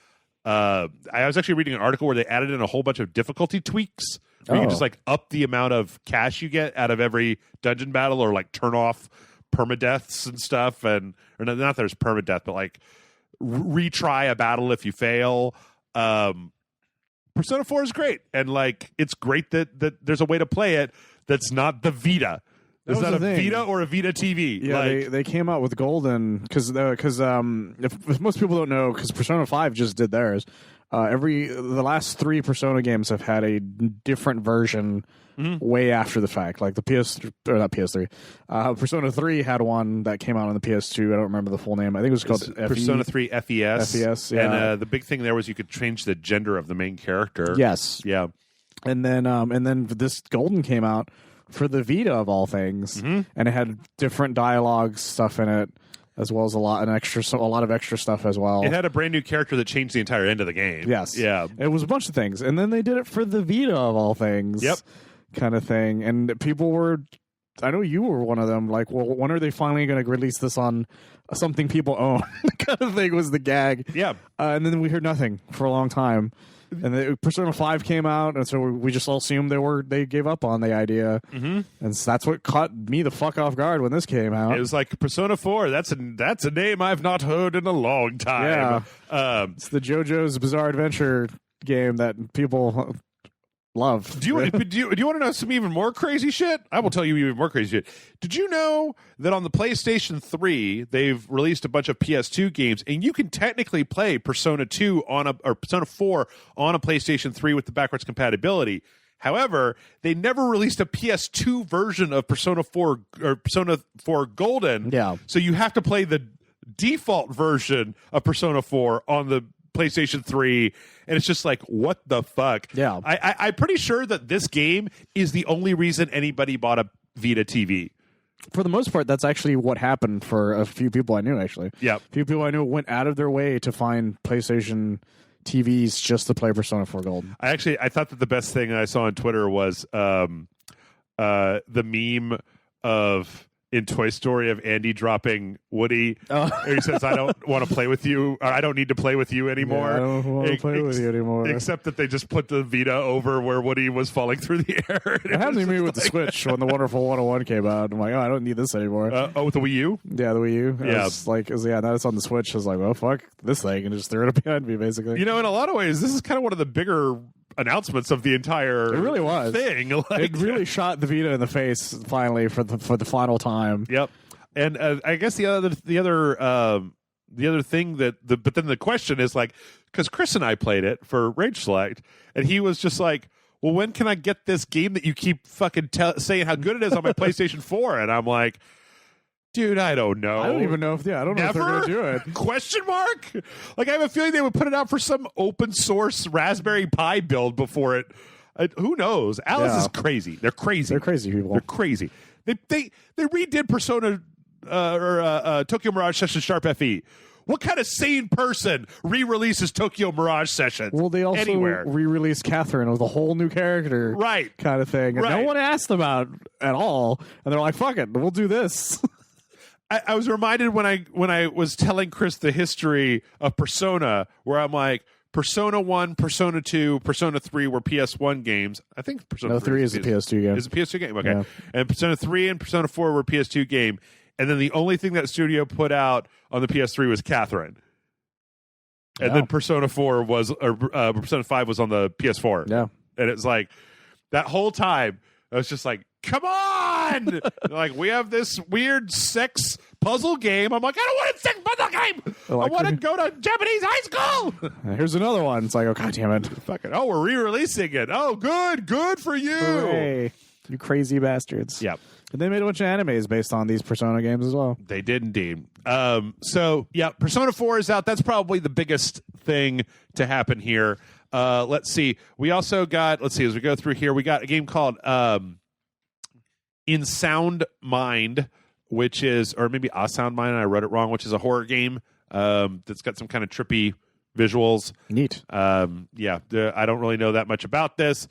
I was actually reading an article where they added in a whole bunch of difficulty tweaks where you can just like up the amount of cash you get out of every dungeon battle, or like turn off permadeaths and stuff, or not there's permadeath, but like retry a battle if you fail. Persona 4 is great, and like it's great that there's a way to play it that's not the Vita. Is that a Vita or a Vita TV? Yeah, they came out with Golden because if most people don't know, because Persona 5 just did theirs. The last 3 Persona games have had a different version way after the fact. Like the not PS3. Persona 3 had one that came out on the PS2. I don't remember the full name. I think it was called Persona 3 FES. FES, yeah. And the big thing there was you could change the gender of the main character. Yes. Yeah. And then this Golden came out for the Vita of all things, and it had different dialogue stuff in it, as well as a lot of extra stuff as well. It had a brand new character that changed the entire end of the game. Yes, yeah, it was a bunch of things, and then they did it for the Vita of all things. Yep, kind of thing. And people were, I know you were one of them. Like, well, when are they finally going to release this on something people own? Kind of thing was the gag. Yeah, and then we heard nothing for a long time. And the Persona 5 came out, and so we just all assumed they gave up on the idea. And so that's what caught me the fuck off guard when this came out. It was like Persona 4. That's a name I've not heard in a long time. Yeah, it's the JoJo's Bizarre Adventure game that people love. Do you want to know some even more crazy shit? I will tell you even more crazy shit. Did you know that on the PlayStation 3 they've released a bunch of PS2 games, and you can technically play Persona 2 or Persona 4 on a PlayStation 3 with the backwards compatibility? However, they never released a PS2 version of Persona 4 or Persona 4 Golden. Yeah. So you have to play the default version of Persona 4 on the PlayStation 3, and it's just like, what the fuck? Yeah. I'm pretty sure that this game is the only reason anybody bought a Vita TV. For the most part, that's actually what happened for a few people I knew, actually. Yeah. A few people I knew went out of their way to find PlayStation TVs just to play Persona 4 Golden. I thought that the best thing I saw on Twitter was the meme of in Toy Story of Andy dropping Woody. He says, I don't want to play with you. Or, I don't need to play with you anymore. Yeah, I don't want to play with you anymore. Except that they just put the Vita over where Woody was falling through the air. It happened to me with the Switch when the Wonderful 101 came out. I'm like, I don't need this anymore. With the Wii U? Yeah, the Wii U. Yeah. Now it's on the Switch. I was like, well, fuck this thing, and just threw it behind me, basically. In a lot of ways, this is kind of one of the bigger announcements of the entire it really was thing. It really shot the Vita in the face finally for the final time. Yep. And I guess the other thing but then the question is like, because Chris and I played it for Rage Select, and he was just like, well, when can I get this game that you keep fucking saying how good it is on my PlayStation 4? And I'm like, dude, I don't know. I don't even know if they're going to do it. Question mark? Like, I have a feeling they would put it out for some open source Raspberry Pi build before it. Who knows? Alice is crazy. They're crazy. They're crazy people. They're crazy. They redid Persona or Tokyo Mirage Session Sharp FE, What kind of sane person re-releases Tokyo Mirage Sessions? Well, they also anywhere? re-released Catherine with a whole new character, Right. kind of thing. And Right. no one asked about at all. And they're like, fuck it, we'll do this. I was reminded when I was telling Chris the history of Persona, where I'm like, Persona 1, Persona 2, Persona 3 were PS1 games. I think Persona 3 is a PS2 game. Is a PS2 game? Okay. Yeah. And Persona 3 and Persona 4 were PS2 game. And then the only thing that studio put out on the PS3 was Catherine. And then Persona 4 was, or Persona 5 was on the PS4. Yeah. And it's like, that whole time, I was just like, come on! Like, we have this weird sex puzzle game. I'm like, I don't want a sex puzzle game! Like, I want to go to Japanese high school! Here's another one. It's like, oh, God damn it. Fucking, oh, we're re-releasing it. Oh, good for you! Hooray. You crazy bastards. Yep. And they made a bunch of animes based on these Persona games as well. They did indeed. So, yeah, Persona 4 is out. That's probably the biggest thing to happen here. Let's see. We also got, as we go through here, we got a game called In Sound Mind, which is, or maybe A Sound Mind, and I wrote it wrong, which is a horror game that's got some kind of trippy visuals. Neat. Yeah, I don't really know that much about this.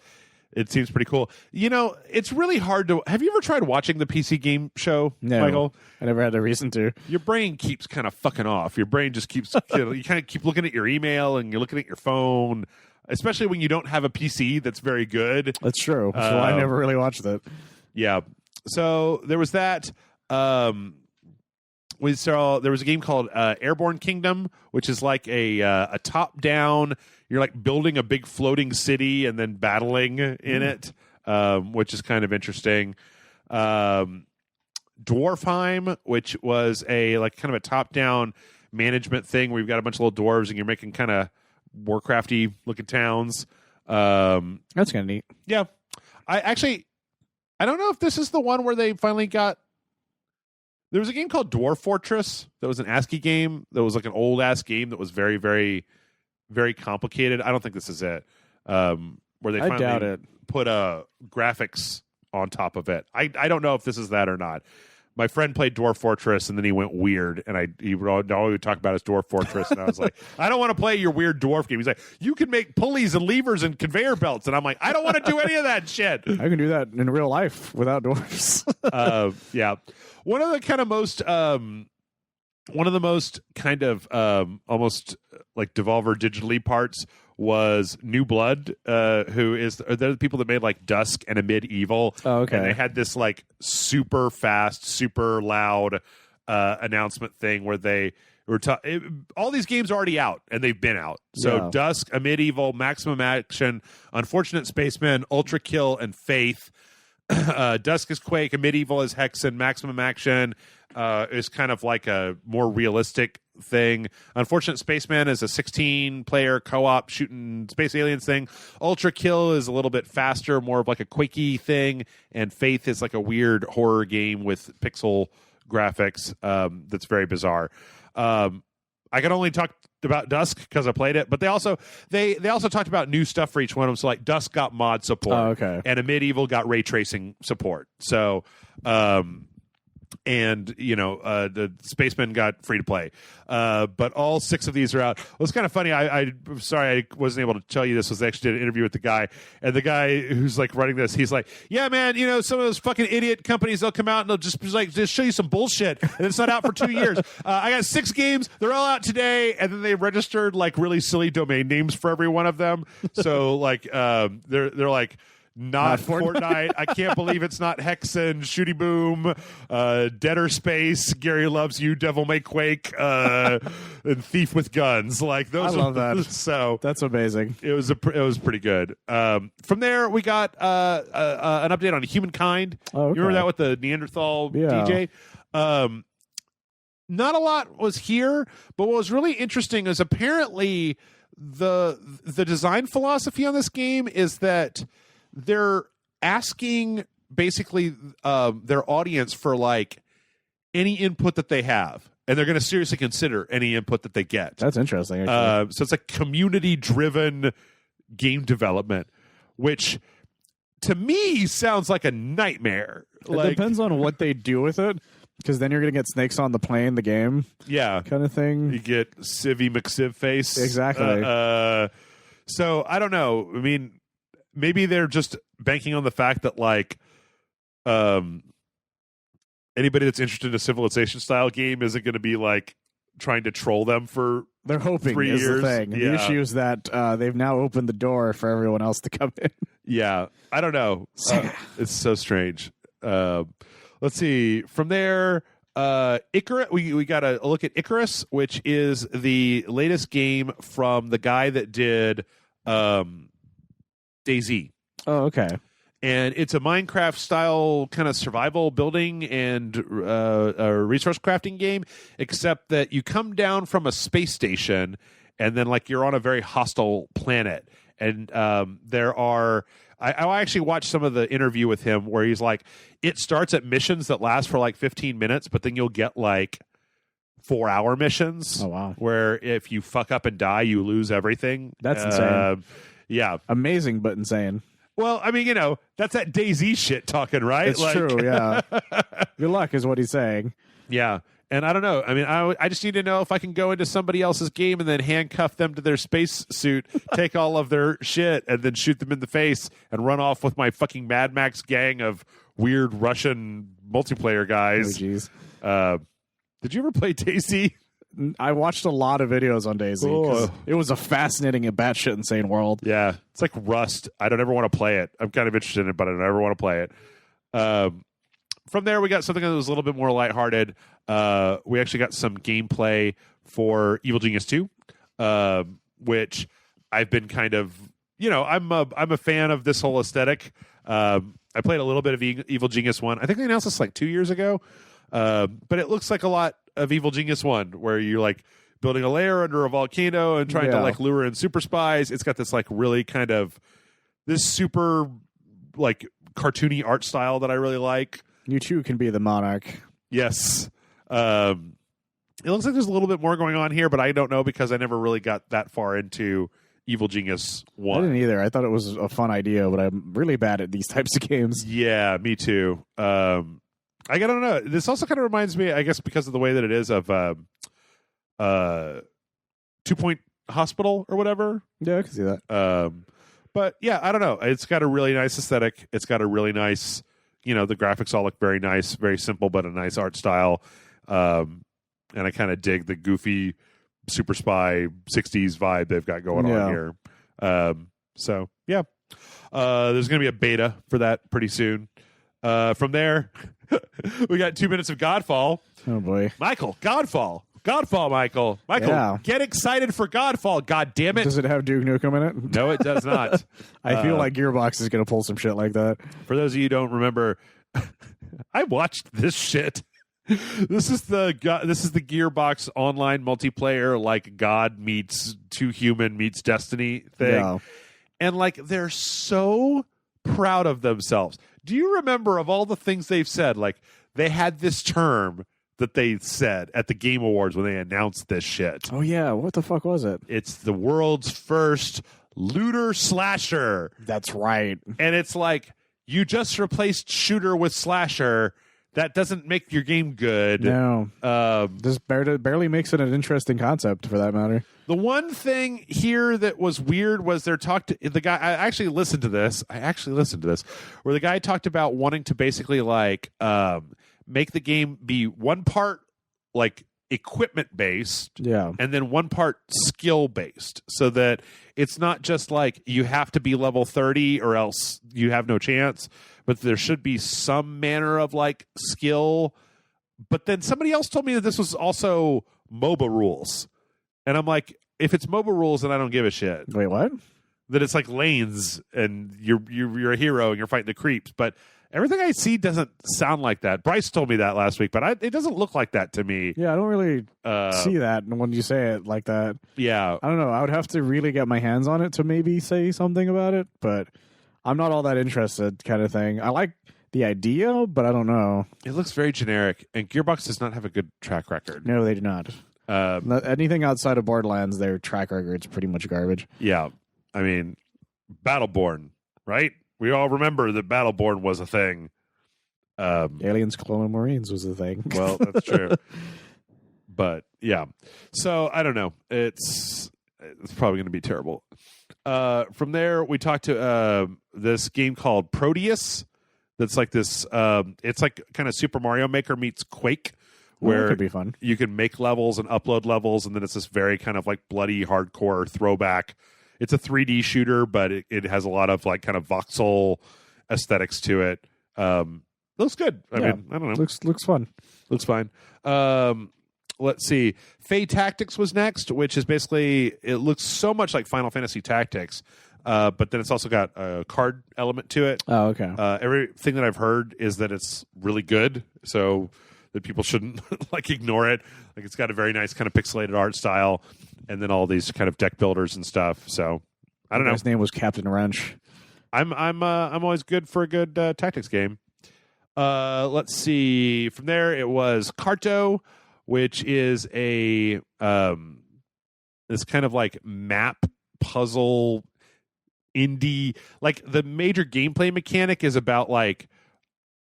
It seems pretty cool. You know, it's really hard to... Have you ever tried watching the PC game show, No, Michael? I never had a reason to. Your brain keeps kind of fucking off. Your brain just keeps... you kind of keep looking at your email and you're looking at your phone, especially when you don't have a PC that's very good. That's true. So I never really watched it. Yeah. So there was that. We saw there was a game called Airborne Kingdom, which is like a top-down. You're like building a big floating city and then battling in it, which is kind of interesting. Dwarf Hime, which was a like kind of a top-down management thing where you've got a bunch of little dwarves and you're making kind of Warcrafty looking towns. That's kind of neat. Yeah, I don't know if this is the one where they finally got. There was a game called Dwarf Fortress that was an ASCII game that was like an old ass game that was very, very, very complicated. I don't think this is it. Where they I doubt finally it. put graphics on top of it. I don't know if this is that or not. My friend played Dwarf Fortress and then he went weird, and all we would talk about is Dwarf Fortress, and I was like, I don't want to play your weird dwarf game. He's like, you can make pulleys and levers and conveyor belts, and I'm like, I don't want to do any of that shit. I can do that in real life without dwarves. Yeah. One of the most kind of almost like Devolver Digitally parts was New Blood, they're the people that made like Dusk and Amid Evil. Oh, okay. And they had this like super fast, super loud announcement thing where they were all these games are already out and they've been out. So Yeah. Dusk, Amid Evil, Maximum Action, Unfortunate Spacemen, Ultra Kill, and Faith. Dusk is Quake, Amid Evil is Hexen, Maximum Action is kind of like a more realistic thing. Unfortunate Spaceman is a 16-player co-op shooting space aliens thing. Ultra Kill is a little bit faster, more of like a Quakey thing, and Faith is like a weird horror game with pixel graphics that's very bizarre. I can only talk about Dusk because I played it, but they also talked about new stuff for each one of them. So like Dusk got mod support, okay. and Amid Evil got ray tracing support. So and the Spacemen got free to play, but all 6 of these are out. Well, it's kind of funny. I'm sorry I wasn't able to tell you this. Was I actually did an interview with the guy, and the guy who's like running this, he's like, yeah, man, some of those fucking idiot companies, they'll come out and they'll just show you some bullshit, and it's not out for 2 years. I got 6 games, they're all out today, and then they registered like really silly domain names for every one of them. So like they're like. Not Fortnite. I can't believe it's not Hexen, Shooty Boom, Deader Space, Gary Loves You, Devil May Quake, and Thief with Guns. Like those. I love that. So that's amazing. It was pretty good. From there, we got an update on Humankind. Oh, okay. You remember that with the Neanderthal DJ? Not a lot was here, but what was really interesting is apparently the design philosophy on this game is that they're asking basically their audience for like any input that they have, and they're going to seriously consider any input that they get. That's interesting. So it's like community-driven game development, which to me sounds like a nightmare. It depends on what they do with it. Because then you're going to get snakes on the plane, the game Yeah. kind of thing. You get Civvy McCiv face. Exactly. So I don't know. I mean, maybe they're just banking on the fact that like anybody that's interested in a Civilization style game isn't going to be like trying to troll them for They're hoping 3 is years. the thing. Yeah. The issue is that they've now opened the door for everyone else to come in. Yeah, I don't know. It's so strange. Let's see. From there, Icarus. We got a look at Icarus, which is the latest game from the guy that did DayZ. Oh, okay. And it's a Minecraft style kind of survival building and a resource crafting game, except that you come down from a space station and then like you're on a very hostile planet. And there are, I actually watched some of the interview with him where he's like, it starts at missions that last for like 15 minutes, but then you'll get like 4-hour missions. Oh, wow. Where if you fuck up and die, you lose everything. That's insane. Yeah. Amazing, but insane. Well, I mean, you know, that's that DayZ shit talking, right? It's true, yeah. Good luck is what he's saying. Yeah. And I don't know. I mean, I just need to know if I can go into somebody else's game and then handcuff them to their space suit, take all of their shit, and then shoot them in the face and run off with my fucking Mad Max gang of weird Russian multiplayer guys. Oh, jeez. Did you ever play DayZ? I watched a lot of videos on DayZ. Oh. It was a fascinating and batshit insane world. Yeah. It's like Rust. I don't ever want to play it. I'm kind of interested in it, but I don't ever want to play it. From there, we got something that was a little bit more lighthearted. We actually got some gameplay for Evil Genius 2, which I've been kind of, you know, I'm a fan of this whole aesthetic. I played a little bit of Evil Genius 1. I think they announced this like 2 years ago. But it looks like a lot of Evil Genius 1, where you're like building a lair under a volcano and trying to like lure in super spies. It's got this like really kind of this super like cartoony art style that I really like. You too can be the monarch. Yes. It looks like there's a little bit more going on here, but I don't know because I never really got that far into Evil Genius 1. I didn't either. I thought it was a fun idea, but I'm really bad at these types of games. Yeah, me too. I don't know. This also kind of reminds me, I guess, because of the way that it is of 2 Point Hospital or whatever. Yeah, I can see that. But yeah, I don't know. It's got a really nice aesthetic. It's got a really nice, you know, the graphics all look very nice, very simple, but a nice art style. And I kind of dig the goofy super spy 60s vibe they've got going on here. So yeah, there's going to be a beta for that pretty soon. From there, we got 2 minutes of Godfall. Oh boy, Michael, Godfall, Michael, Yeah. Get excited for Godfall. God damn it! Does it have Duke Nukem in it? No, it does not. I feel like Gearbox is going to pull some shit like that. For those of you who don't remember, I watched this shit. This is the Gearbox online multiplayer, like God meets Too Human meets Destiny thing, Yeah. and like they're so proud of themselves. Do you remember of all the things they've said? Like they had this term that they said at the Game Awards when they announced this shit. Oh yeah, what the fuck was it? It's the world's first looter slasher. That's right. And it's like, you just replaced shooter with slasher. That doesn't make your game good. No. This barely makes it an interesting concept, for that matter. The one thing here that was weird was the guy. I actually listened to this. Where the guy talked about wanting to basically like make the game be one part like equipment based, Yeah. and then one part skill based, so that it's not just like you have to be level 30 or else you have no chance, but there should be some manner of like skill. But then somebody else told me that this was also MOBA rules, and I'm like, if it's MOBA rules, then I don't give a shit. Wait, what? That it's like lanes and you're a hero and you're fighting the creeps, but everything I see doesn't sound like that. Bryce told me that last week, but it doesn't look like that to me. Yeah, I don't really see that when you say it like that. Yeah. I don't know. I would have to really get my hands on it to maybe say something about it, but I'm not all that interested, kind of thing. I like the idea, but I don't know. It looks very generic, and Gearbox does not have a good track record. No, they do not. Anything outside of Borderlands, their track record's pretty much garbage. Yeah. I mean, Battleborn, right? We all remember that Battleborn was a thing. Aliens cloning Marines was the thing. Well, that's true. But yeah, so I don't know. It's probably going to be terrible. From there, we talked to this game called Proteus. That's like this. It's like kind of Super Mario Maker meets Quake, where that could be fun. you can make levels and upload levels, and then it's this very kind of like bloody hardcore throwback. It's a 3D shooter, but it has a lot of like kind of voxel aesthetics to it. Looks good. I mean, I don't know. Looks fun. Looks fine. Let's see. Fae Tactics was next, which is basically, it looks so much like Final Fantasy Tactics, but then it's also got a card element to it. Oh, okay. Everything that I've heard is that it's really good, so that people shouldn't like ignore it. Like it's got a very nice kind of pixelated art style, and then all these kind of deck builders and stuff. So I don't know. His name was Captain Wrench. I'm always good for a good tactics game. Let's see. From there, it was Carto, which is a this kind of like map puzzle indie. Like the major gameplay mechanic is about like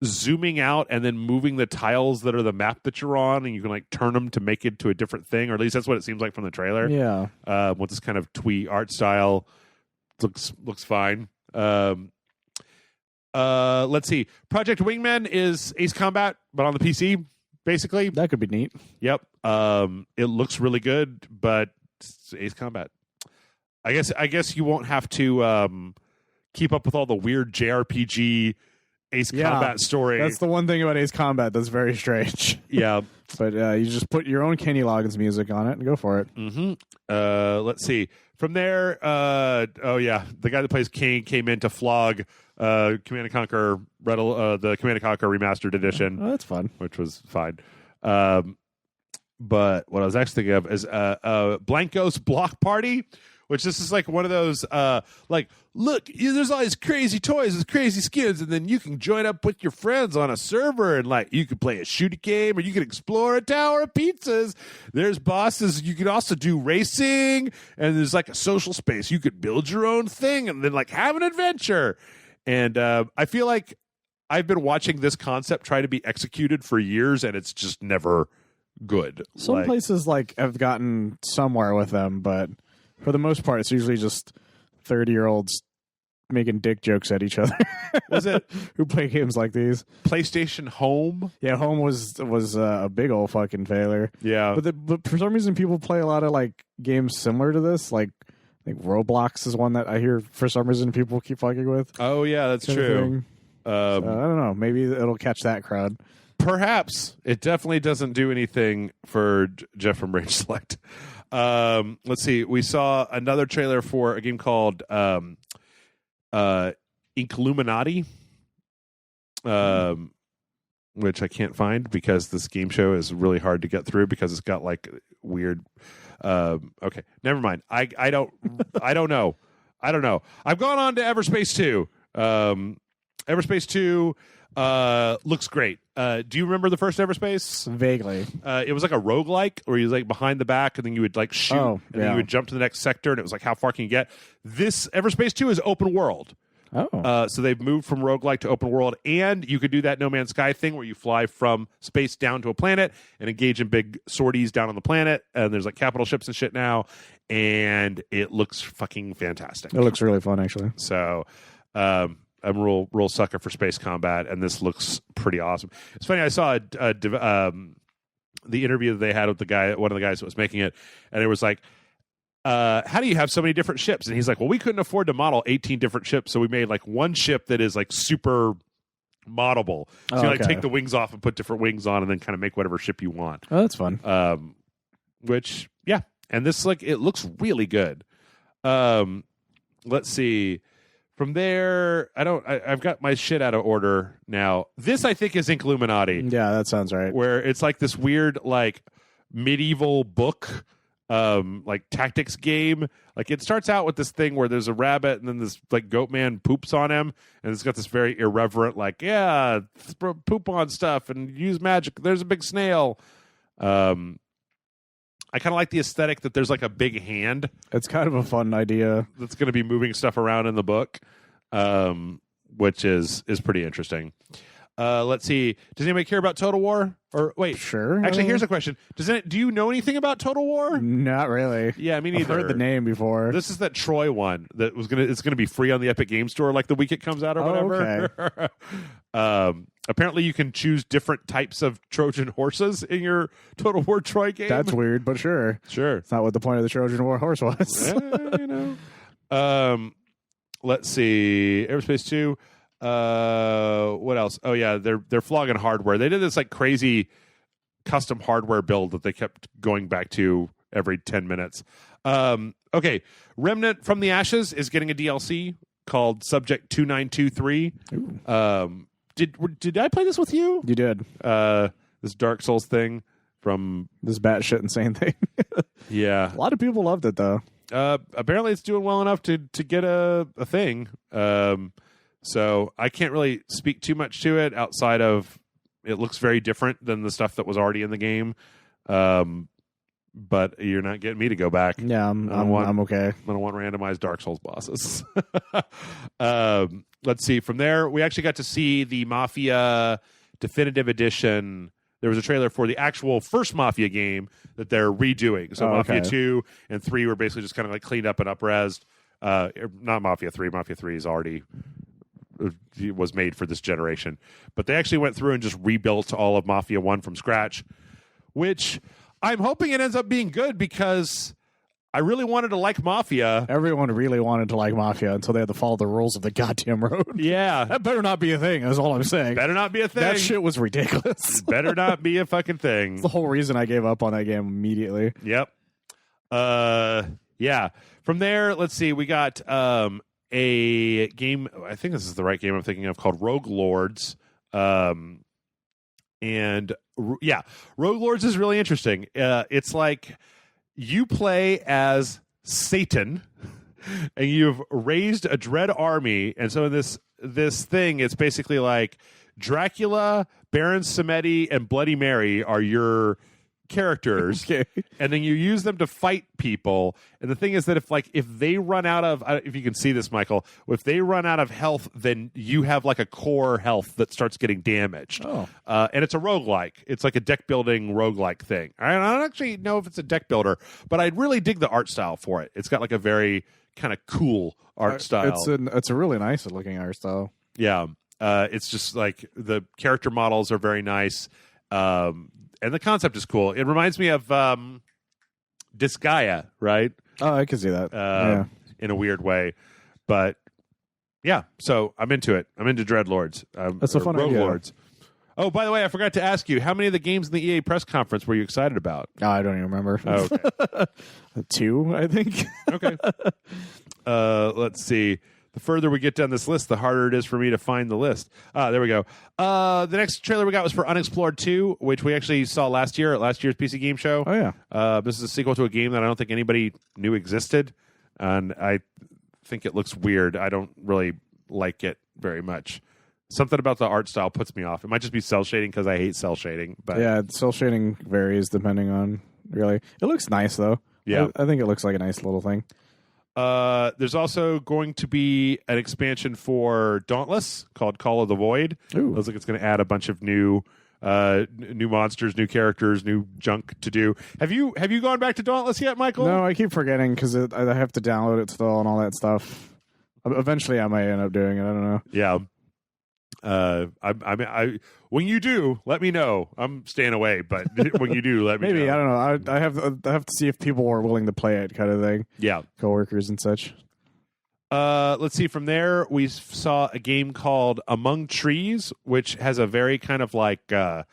zooming out and then moving the tiles that are the map that you're on, and you can like turn them to make it to a different thing, or at least that's what it seems like from the trailer. Yeah. With this kind of twee art style, looks fine. Let's see. Project Wingman is Ace Combat, but on the PC, basically. That could be neat. Yep. It looks really good, but it's Ace Combat. I guess you won't have to keep up with all the weird JRPG Ace Combat story. That's the one thing about Ace Combat that's very strange. Yeah. But you just put your own Kenny Loggins music on it and go for it. Mm-hmm. Let's see. From there, the guy that plays King came in to flog Command & Conquer the Command & Conquer Remastered Edition. Oh, that's fun. Which was fine. But what I was actually thinking of is Blanco's Block Party, which this is like one of those like, look, there's all these crazy toys with crazy skins, and then you can join up with your friends on a server, and like you could play a shooting game, or you can explore a tower of pizzas. There's bosses. You can also do racing, and there's like a social space. You could build your own thing, and then like have an adventure. And I feel like I've been watching this concept try to be executed for years, and it's just never good. Some places like have gotten somewhere with them, but for the most part, it's usually just 30-year-olds making dick jokes at each other. Was it who play games like these? PlayStation Home? Yeah, Home was a big old fucking failure. Yeah, but for some reason, people play a lot of like games similar to this. Like I think Roblox is one that I hear for some reason people keep fucking with. Oh yeah, that's true. So, I don't know. Maybe it'll catch that crowd. Perhaps. It definitely doesn't do anything for Jeff from Rage Select. Let's see. We saw another trailer for a game called Illuminati, which I can't find because this game show is really hard to get through because it's got like weird. Okay, never mind. I don't know. I've gone on to Everspace 2. Everspace 2 looks great. Do you remember the first Everspace? Vaguely. It was like a roguelike where you was like behind the back and then you would like shoot and then you would jump to the next sector, and it was like how far can you get? This Everspace 2 is open world. Oh. So they've moved from roguelike to open world, and you could do that No Man's Sky thing where you fly from space down to a planet and engage in big sorties down on the planet, and there's like capital ships and shit now, and it looks fucking fantastic. It looks really fun, actually. So I'm a real sucker for space combat, and this looks pretty awesome. It's funny, I saw the interview that they had with one of the guys that was making it, and it was like, how do you have so many different ships? And he's like, well, we couldn't afford to model 18 different ships, so we made like one ship that is like super moddable. So you like take the wings off and put different wings on, and then kind of make whatever ship you want. Oh, that's fun. Which, yeah, and this like it looks really good. Let's see. From there, I've got my shit out of order now. This, I think, is Illuminati. Yeah, that sounds right. Where it's like this weird, like, medieval book, like, tactics game. Like, it starts out with this thing where there's a rabbit and then this, like, goat man poops on him. And it's got this very irreverent, like, yeah, poop on stuff and use magic. There's a big snail. I kind of like the aesthetic that there's like a big hand. It's kind of a fun idea. That's going to be moving stuff around in the book, which is pretty interesting. Let's see. Does anybody care about Total War? Or wait, Sure. Actually, here's a question. Do you know anything about Total War? Not really. Yeah, me neither. I've heard the name before. This is that Troy one that it's gonna be free on the Epic Game Store like the week it comes out or whatever. Okay. Apparently, you can choose different types of Trojan horses in your Total War Troy game. That's weird, but sure. Sure. It's not what the point of the Trojan War horse was. You know. Let's see. Aerospace 2. What else? Oh yeah, they're flogging hardware. They did this like crazy custom hardware build that they kept going back to every 10 minutes. Okay, Remnant from the Ashes is getting a DLC called Subject 2923. Did I play this with you? You did. This Dark Souls thing from this batshit insane thing. Yeah, a lot of people loved it though. Apparently, it's doing well enough to get a thing. So I can't really speak too much to it outside of it looks very different than the stuff that was already in the game. But you're not getting me to go back. Yeah, I'm okay. I don't want randomized Dark Souls bosses. Let's see. From there, we actually got to see the Mafia Definitive Edition. There was a trailer for the actual first Mafia game that they're redoing. So Mafia 2 and 3 were basically just kind of like cleaned up and up-resed. Not Mafia 3. Mafia 3 is already was made for this generation. But they actually went through and just rebuilt all of Mafia 1 from scratch, which I'm hoping it ends up being good because I really wanted to like Mafia. Everyone really wanted to like Mafia until they had to follow the rules of the goddamn road. Yeah. That better not be a thing, is all I'm saying. Better not be a thing. That shit was ridiculous. Better not be a fucking thing. That's the whole reason I gave up on that game immediately. Yep. Yeah. From there, let's see. We got a game. I think this is the right game I'm thinking of, called Rogue Lords. And yeah, Rogue Lords is really interesting. It's like you play as Satan, and you've raised a dread army, and so in this thing, it's basically like Dracula, Baron Samedi, and Bloody Mary are your characters, okay. And then you use them to fight people. And the thing is that if they run out of, if you can see this, Michael, if they run out of health, then you have like a core health that starts getting damaged. And it's a roguelike. It's like a deck building roguelike thing. I don't actually know if it's a deck builder, but I really dig the art style for it. It's got like a very kind of cool art style. It's a really nice looking art style. Yeah. It's just like the character models are very nice. And the concept is cool. It reminds me of Disgaea, right? Oh, I can see that. In a weird way. But yeah, so I'm into it. I'm into Dreadlords. That's a fun Rogue idea. Lords. Oh, by the way, I forgot to ask you, how many of the games in the EA press conference were you excited about? Oh, I don't even remember. Oh, okay. 2, I think. Okay. Let's see. The further we get down this list, the harder it is for me to find the list. There we go. The next trailer we got was for Unexplored 2, which we actually saw last year at last year's PC Game Show. Oh, yeah. This is a sequel to a game that I don't think anybody knew existed, and I think it looks weird. I don't really like it very much. Something about the art style puts me off. It might just be cell shading because I hate cell shading. But yeah, cell shading varies depending on, really. It looks nice, though. Yeah. I think it looks like a nice little thing. There's also going to be an expansion for Dauntless called Call of the Void. Ooh. Looks like it's going to add a bunch of new monsters, new characters, new junk to do. Have you gone back to Dauntless yet, Michael? No, I keep forgetting because I have to download it still and all that stuff. Eventually, I might end up doing it. I don't know. Yeah. I when you do, let me know. I'm staying away, but when you do, let me Maybe, know. I don't know. I have to see if people are willing to play it, kind of thing. Yeah. Coworkers and such. Let's see. From there, we saw a game called Among Trees, which has a very kind of like a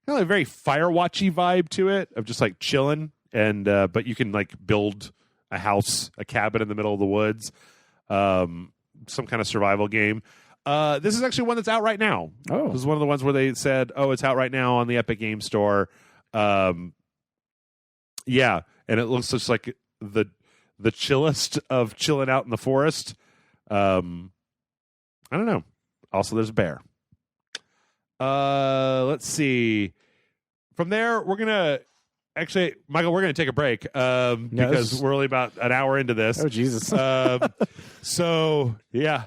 very Firewatchy vibe to it, of just like chilling, and but you can like build a house, a cabin in the middle of the woods, some kind of survival game. This is actually one that's out right now. Oh. This is one of the ones where they said, "Oh, it's out right now on the Epic Game Store." Yeah, and it looks just like the chillest of chilling out in the forest. I don't know. Also, there's a bear. Let's see. From there, we're gonna Michael, we're gonna take a break because we're only about an hour into this. Oh, Jesus. So yeah.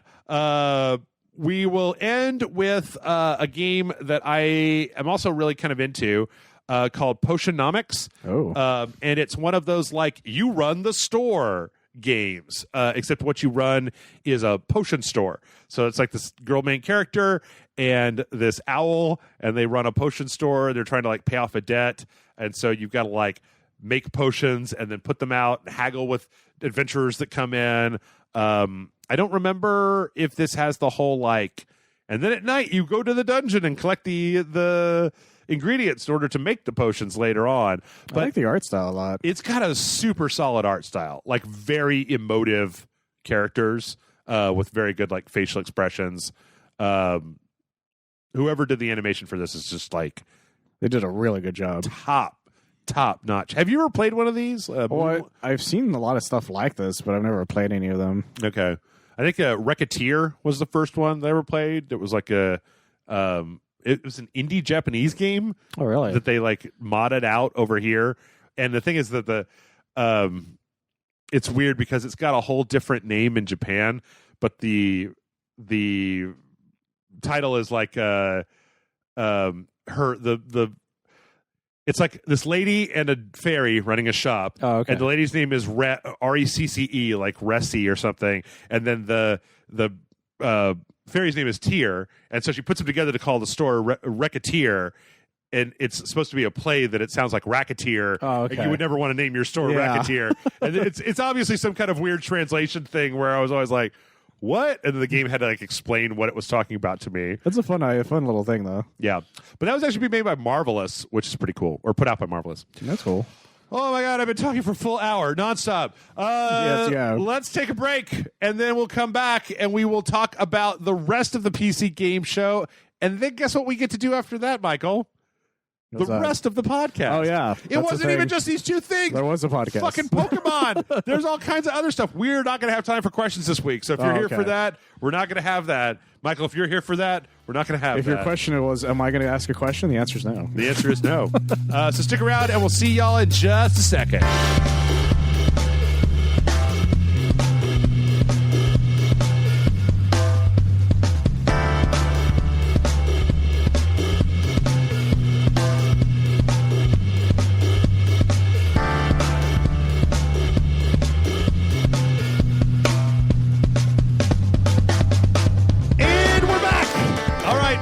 we will end with a game that I am also really kind of into called Potionomics. And it's one of those like you run the store games, except what you run is a potion store. So it's like this girl main character and this owl, and they run a potion store. They're trying to like pay off a debt, and so you've got to like make potions and then put them out, haggle with adventurers that come in. I don't remember if this has the whole like, and then at night you go to the dungeon and collect the ingredients in order to make the potions later on. But I like the art style a lot. It's got a super solid art style, like very emotive characters with very good like facial expressions. Whoever did the animation for this is just like they did a really good job. Top notch. Have you ever played one of these? I've seen a lot of stuff like this, but I've never played any of them. Okay. I think Racketeer was the first one that I ever played. It was like it was an indie Japanese game. Oh, really? That they like modded out over here. And the thing is that it's weird because it's got a whole different name in Japan, but the title is like it's like this lady and a fairy running a shop. Oh, okay. And the lady's name is Recce, like Ressie or something. And then the fairy's name is Tear. And so she puts them together to call the store Racketeer. And it's supposed to be a play that it sounds like racketeer. Oh, okay. And you would never want to name your store Racketeer. And it's obviously some kind of weird translation thing where I was always like, what? And then the game had to like explain what it was talking about to me. That's a fun little thing, though. Yeah. But that was actually made by Marvelous, which is pretty cool. Or put out by Marvelous. That's cool. Oh, my God. I've been talking for a full hour, nonstop. Yes, yeah. Let's take a break, and then we'll come back, and we will talk about the rest of the PC game show. And then guess what we get to do after that, Michael? What's that? Rest of the podcast. Oh, yeah. It wasn't even just these two things. There was a podcast. Fucking Pokemon. There's all kinds of other stuff. We're not going to have time for questions this week. So if you're here for that, we're not going to have that. Michael, if you're here for that, we're not going to have that. If your question was, am I going to ask a question? The answer is no. The answer is no. So stick around, and we'll see y'all in just a second.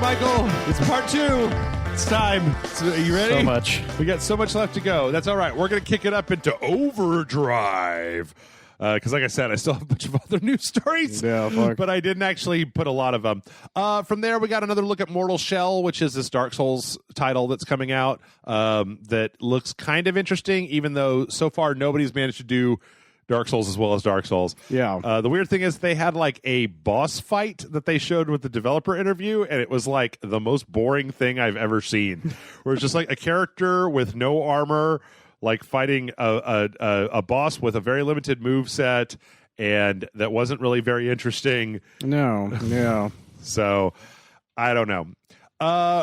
Michael, it's part 2. It's time. So, are you ready? So much. We got so much left to go. That's all right. We're going to kick it up into overdrive. Because like I said, I still have a bunch of other news stories. Yeah, fuck. But I didn't actually put a lot of them. From there, we got another look at Mortal Shell, which is this Dark Souls title that's coming out that looks kind of interesting, even though so far nobody's managed to do Dark Souls as well as Dark Souls. Yeah. The weird thing is they had like a boss fight that they showed with the developer interview, and it was like the most boring thing I've ever seen. Where it's just like a character with no armor, like fighting a boss with a very limited move set, and that wasn't really very interesting. No. Yeah. So I don't know.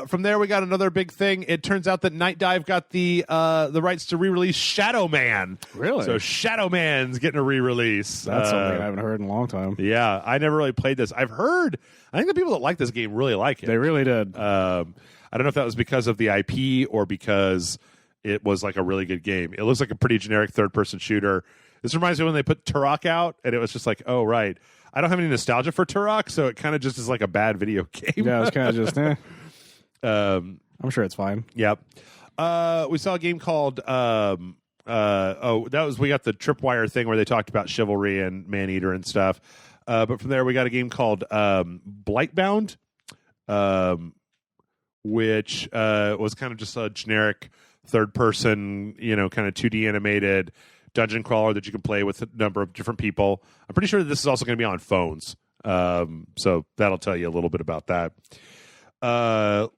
From there, we got another big thing. It turns out that Night Dive got the rights to re-release Shadow Man. Really? So Shadow Man's getting a re-release. That's something I haven't heard in a long time. Yeah, I never really played this. I think the people that like this game really like it. They really did. I don't know if that was because of the IP or because it was like a really good game. It looks like a pretty generic third-person shooter. This reminds me when they put Turok out, and it was just like, oh, right. I don't have any nostalgia for Turok, so it kind of just is like a bad video game. Yeah, it's kind of just, I'm sure it's fine. Yep. We saw a game called we got the Tripwire thing where they talked about Chivalry and Maneater and stuff. But from there we got a game called Blight Bound, which was kind of just a generic third person, kind of 2D animated dungeon crawler that you can play with a number of different people. I'm pretty sure that this is also going to be on phones. So that'll tell you a little bit about that.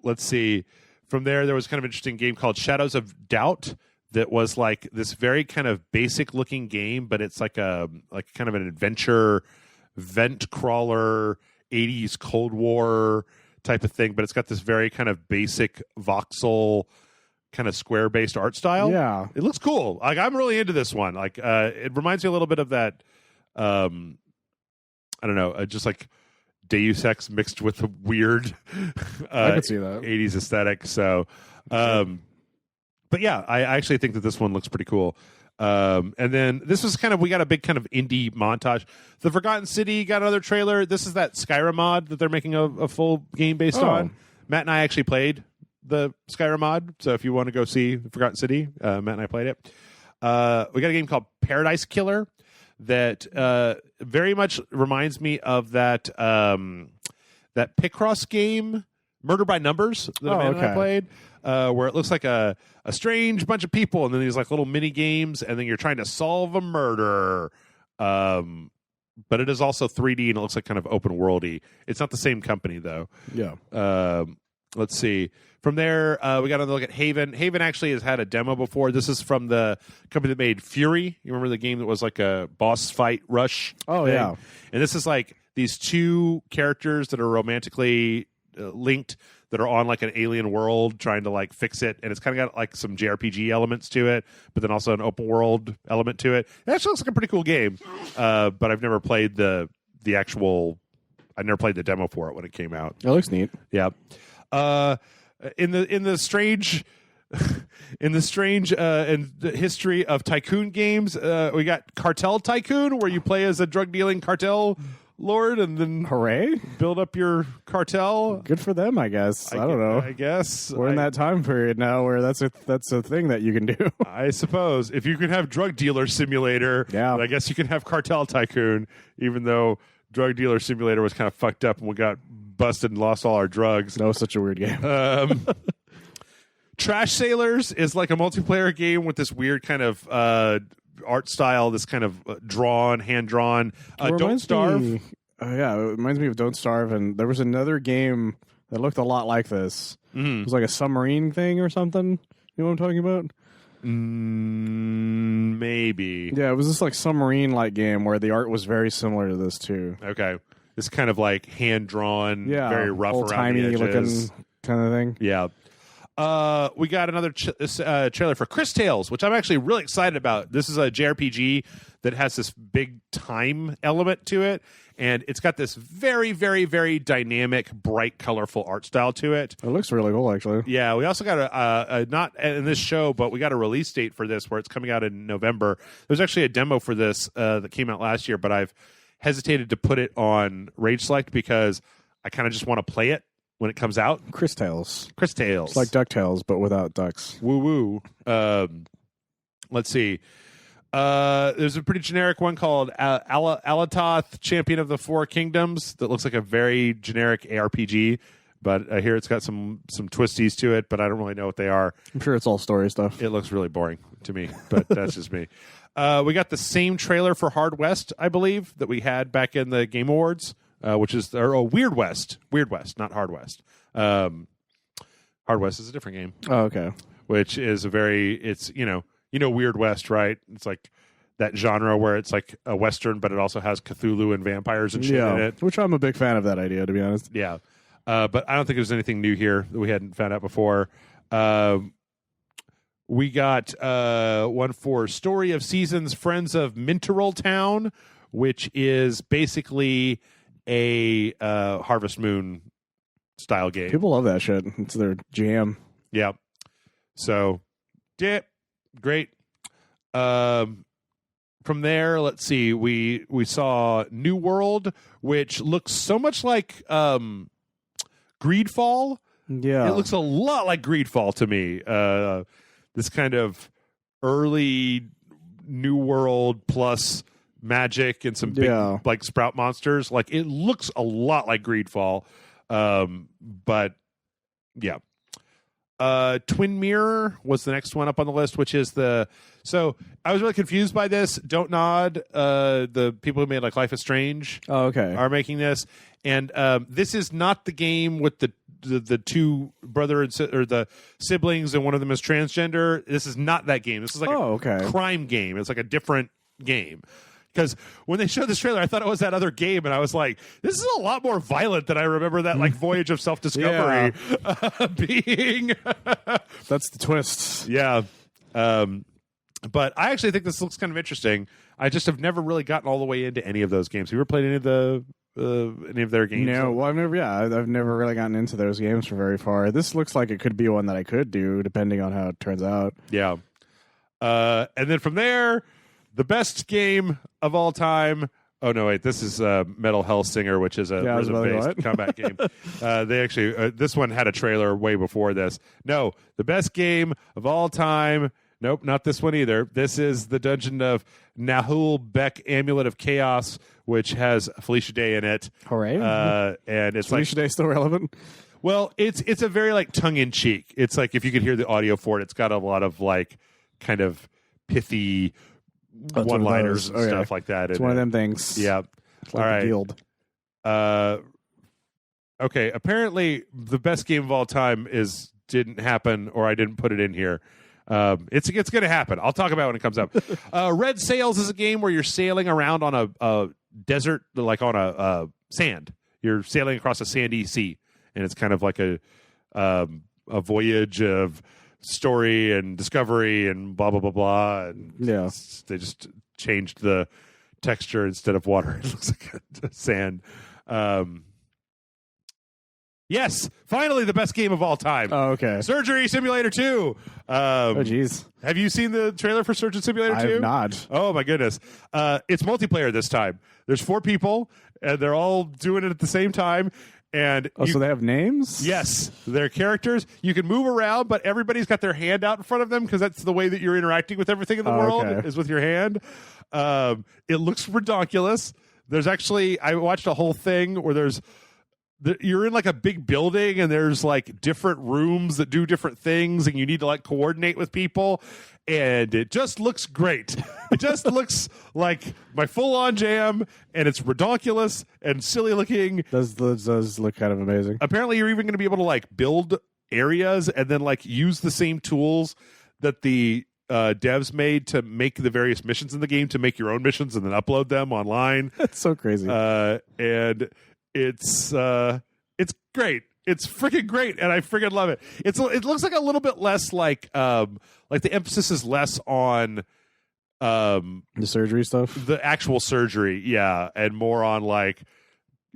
Let's see. From there was kind of an interesting game called Shadows of Doubt that was like this very kind of basic looking game, but it's like kind of an adventure vent crawler 80s Cold War type of thing, but it's got this very kind of basic voxel kind of square based art style. Yeah. It looks cool. Like I'm really into this one. Like it reminds me a little bit of that I don't know, just like Deus Ex mixed with a weird I could see that 80s aesthetic. So, but yeah, I actually think that this one looks pretty cool. And then this was we got a big kind of indie montage. The Forgotten City got another trailer. This is that Skyrim mod that they're making a full game based on. Matt and I actually played the Skyrim mod, so if you want to go see the Forgotten City, Matt and I played it. We got a game called Paradise Killer that very much reminds me of that Picross game, Murder by Numbers, that Matt and I played, where it looks like a strange bunch of people, and then these like little mini games, and then you're trying to solve a murder. But it is also 3D, and it looks like kind of open worldy. It's not the same company though. Yeah. Let's see. From there, we got another look at Haven. Haven actually has had a demo before. This is from the company that made Fury. You remember the game that was like a boss fight rush? Oh, thing? yeah. And this is like these two characters that are romantically linked that are on like an alien world trying to like fix it. And it's kind of got like some JRPG elements to it, but then also an open world element to it. It actually looks like a pretty cool game. But I've never played the actual... I never played the demo for it when it came out. It looks neat. Yeah. In the strange and the history of tycoon games, we got Cartel Tycoon, where you play as a drug dealing cartel lord and then Hooray! build up your cartel. Good for them, I guess. I don't know. I guess we're in that time period now where that's a thing that you can do. I suppose if you can have drug dealer simulator, yeah, I guess you can have Cartel Tycoon, even though Drug Dealer Simulator was kind of fucked up and we got busted and lost all our drugs. That was such a weird game. Trash Sailors is like a multiplayer game with this weird kind of art style, this kind of hand-drawn. Don't Starve. Yeah, it reminds me of Don't Starve, and there was another game that looked a lot like this. Mm-hmm. It was like a submarine thing or something. You know what I'm talking about? Maybe. Yeah, it was this like submarine-like game where the art was very similar to this too. Okay. This kind of like hand-drawn, very rough around the edges. Looking kind of thing. Yeah. We got another trailer for Chris Tales, which I'm actually really excited about. This is a JRPG that has this big time element to it, and it's got this very, very, very dynamic, bright, colorful art style to it. It looks really cool, actually. Yeah, we also got a not in this show, but we got a release date for this where it's coming out in November. There's actually a demo for this that came out last year, but I've hesitated to put it on Rage Select because I kind of just want to play it when it comes out. Chris Tales. It's like DuckTales, but without ducks. Woo woo. Let's see. There's a pretty generic one called Alatoth, Champion of the Four Kingdoms, that looks like a very generic ARPG, but I hear it's got some twisties to it, but I don't really know what they are. I'm sure it's all story stuff. It looks really boring to me, but that's just me. We got the same trailer for Hard West, I believe, that we had back in the Game Awards, which is Weird West, not Hard West. Hard West is a different game. Oh, okay. Which is Weird West, right? It's like that genre where it's like a Western, but it also has Cthulhu and vampires and shit in it. Which I'm a big fan of that idea, to be honest. Yeah. But I don't think there's anything new here that we hadn't found out before. We got one for Story of Seasons, Friends of Minteril Town, which is basically a Harvest Moon style game. People love that shit. It's their jam. Yeah. So, yeah, great. From there, let's see. We saw New World, which looks so much like Greedfall. Yeah, it looks a lot like Greedfall to me. This kind of early New World plus magic and some big like sprout monsters. Like it looks a lot like Greedfall, but yeah. Twin Mirror was the next one up on the list, which is so I was really confused by this. Don't Nod, the people who made like Life is Strange, are making this, and this is not the game with the two brother and or the siblings, and one of them is transgender. This is not that game. This is like a crime game. It's like a different game. Because when they showed this trailer, I thought it was that other game, and I was like, this is a lot more violent than I remember that like Voyage of Self-Discovery being. That's the twists. Yeah. But I actually think this looks kind of interesting. I just have never really gotten all the way into any of those games. Have you ever played any of the any of their games? No, well, I've never really gotten into those games for very far. This looks like it could be one that I could do, depending on how it turns out. Yeah. And then from there, the best game of all time. Oh, no, wait. This is Metal Hellsinger, which is a rhythm-based combat game. They actually, this one had a trailer way before this. No, the best game of all time. Nope, not this one either. This is the Dungeon of Nahul Beck Amulet of Chaos, which has Felicia Day in it. Hooray. And it's Felicia Day still relevant? Well, it's a very like tongue-in-cheek. It's like if you could hear the audio for it, it's got a lot of like kind of pithy one-liners and stuff like that. It's one of them things. Yeah. It's like all right. Guild. Okay. Apparently, the best game of all time didn't happen, or I didn't put it in here. It's going to happen. I'll talk about it when it comes up. Red Sails is a game where you're sailing around on a desert, like on a sand. You're sailing across a sandy sea, and it's kind of like a voyage of story and discovery and blah blah blah blah. And yeah, they just changed the texture. Instead of water, it looks like sand. Yes, finally the best game of all time. Oh, okay. Surgery Simulator 2. Oh, jeez. Have you seen the trailer for Surgery Simulator 2? I have not. Oh, my goodness. It's multiplayer this time. There's 4 people, and they're all doing it at the same time. And so they have names? Yes. They're characters. You can move around, but everybody's got their hand out in front of them because that's the way that you're interacting with everything in the world is with your hand. It looks ridiculous. There's actually, I watched a whole thing where you're in like a big building and there's like different rooms that do different things and you need to like coordinate with people, and it just looks great. It just looks like my full-on jam, and it's ridiculous and silly looking. Does look kind of amazing. Apparently you're even going to be able to like build areas and then like use the same tools that the devs made to make the various missions in the game to make your own missions and then upload them online. That's so crazy. And it's great. It's freaking great, and I freaking love it. It looks like a little bit less like the emphasis is less on the surgery stuff, the actual surgery, yeah, and more on like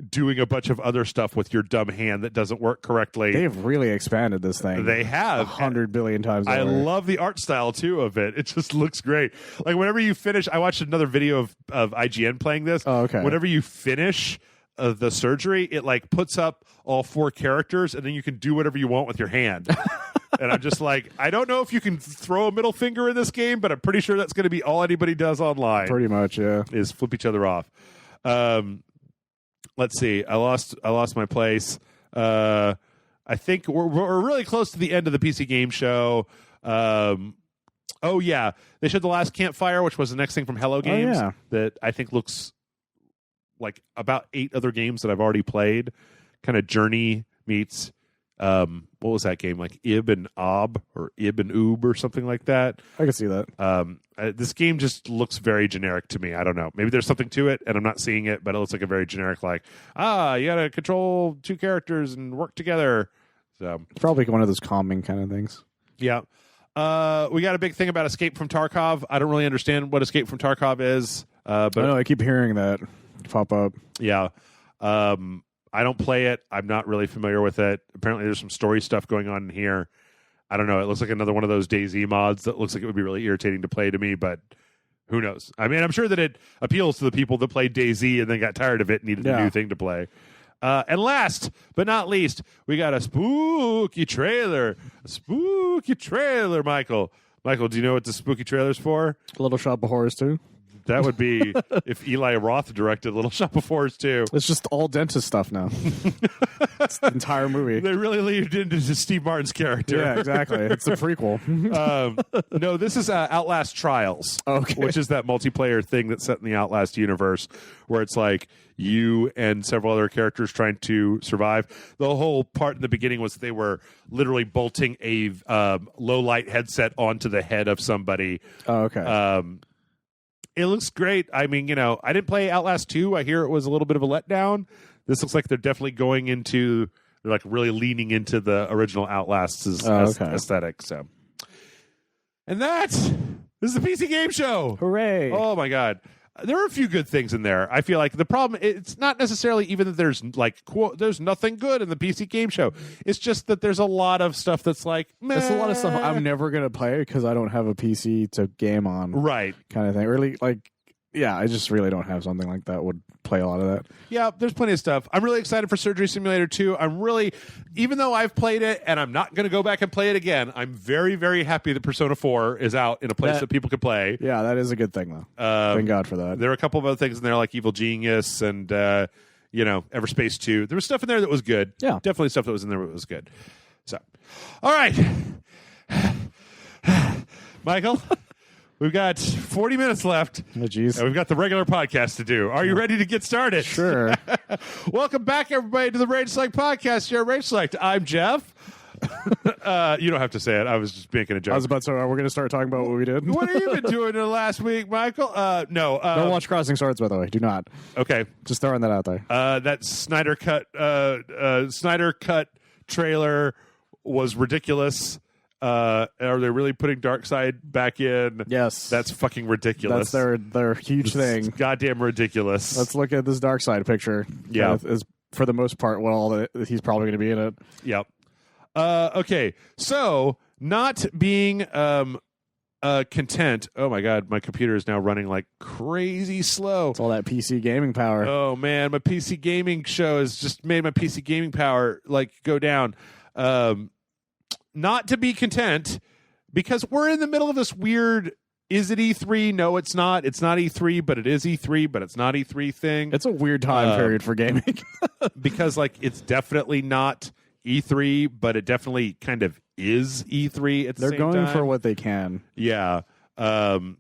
doing a bunch of other stuff with your dumb hand that doesn't work correctly. They've really expanded this thing. They have 100 billion times. I love the art style too of it. It just looks great. Like whenever you finish, I watched another video of IGN playing this. Oh, okay. Whenever you finish the surgery, it like puts up all 4 characters, and then you can do whatever you want with your hand. And I'm just like, I don't know if you can throw a middle finger in this game, but I'm pretty sure that's going to be all anybody does online. Pretty much, yeah. Is flip each other off. Let's see. I lost my place. I think we're really close to the end of the PC game show. Oh yeah, they showed the Last Campfire, which was the next thing from Hello Games that I think looks like about 8 other games that I've already played. Kind of Journey meets what was that game, like Ib and Ob or Ib and Oob or something like that. I can see that. This game just looks very generic to me. I don't know. Maybe there's something to it and I'm not seeing it, but it looks like a very generic, like, you gotta control 2 characters and work together. So it's probably one of those calming kind of things. Yeah. We got a big thing about Escape from Tarkov. I don't really understand what Escape from Tarkov is. But I know, I keep hearing that pop up. Yeah. I don't play it. I'm not really familiar with it. Apparently there's some story stuff going on in here. I don't know. It looks like another one of those DayZ mods that looks like it would be really irritating to play to me, but who knows? I mean, I'm sure that it appeals to the people that played DayZ and then got tired of it and needed a new thing to play. And last but not least, we got a spooky trailer. Michael. Michael, do you know what the spooky trailer's for? Little Shop of Horrors 2. That would be if Eli Roth directed Little Shop of Horrors 2. It's just all dentist stuff now. It's the entire movie. They really leaned into Steve Martin's character. Yeah, exactly. It's the prequel. No, this is Outlast Trials, which is that multiplayer thing that's set in the Outlast universe where it's like you and several other characters trying to survive. The whole part in the beginning was they were literally bolting a low-light headset onto the head of somebody. Oh, okay. It looks great. I mean, I didn't play Outlast 2. I hear it was a little bit of a letdown. This looks like they're definitely they're like really leaning into the original Outlast's aesthetic. So, and this is the PC Game Show. Hooray. Oh my God. there are a few good things in there. I feel like the problem, it's not necessarily even that there's like, quote, there's nothing good in the PC game show. It's just that there's a lot of stuff that's like, meh. There's a lot of stuff I'm never going to play because I don't have a PC to game on. Right. Kind of thing. Really, like, yeah, I just really don't have something like that would play a lot of that. Yeah, there's plenty of stuff. I'm really excited for Surgery Simulator 2. I'm really, even though I've played it and I'm not going to go back and play it again, I'm very, very happy that Persona 4 is out in a place that people can play. Yeah, that is a good thing, though. Thank God for that. There are a couple of other things in there like Evil Genius and, Everspace 2. There was stuff in there that was good. Yeah. Definitely stuff that was in there that was good. So, all right. Michael, we've got 40 minutes left. Oh, jeez. And we've got the regular podcast to do. Are you ready to get started? Sure. Welcome back, everybody, to the Rage Select podcast. You're Rage Select. I'm Jeff. You don't have to say it. I was just making a joke. I was about to say, we're going to start talking about what we did. What have you been doing in the last week, Michael? No. Don't watch Crossing Swords, by the way. Do not. Okay. Just throwing that out there. That Snyder cut trailer was ridiculous. Are they really putting Darkseid back in? Yes. That's fucking ridiculous. That's their huge thing. It's goddamn ridiculous. Let's look at this Darkseid picture. Yeah. That is, for the most part, what all that he's probably going to be in it. Yep. Okay. So, not being content. Oh my God, my computer is now running like crazy slow. It's all that PC gaming power. Oh man, my PC gaming show has just made my PC gaming power like go down. Not to be content, because we're in the middle of this weird, is it E3? No, it's not. It's not E3, but it is E3, but it's not E3 thing. It's a weird time period for gaming. Because like it's definitely not E3, but it definitely kind of is E3 at the They're same going time. for what they can. Yeah. Let's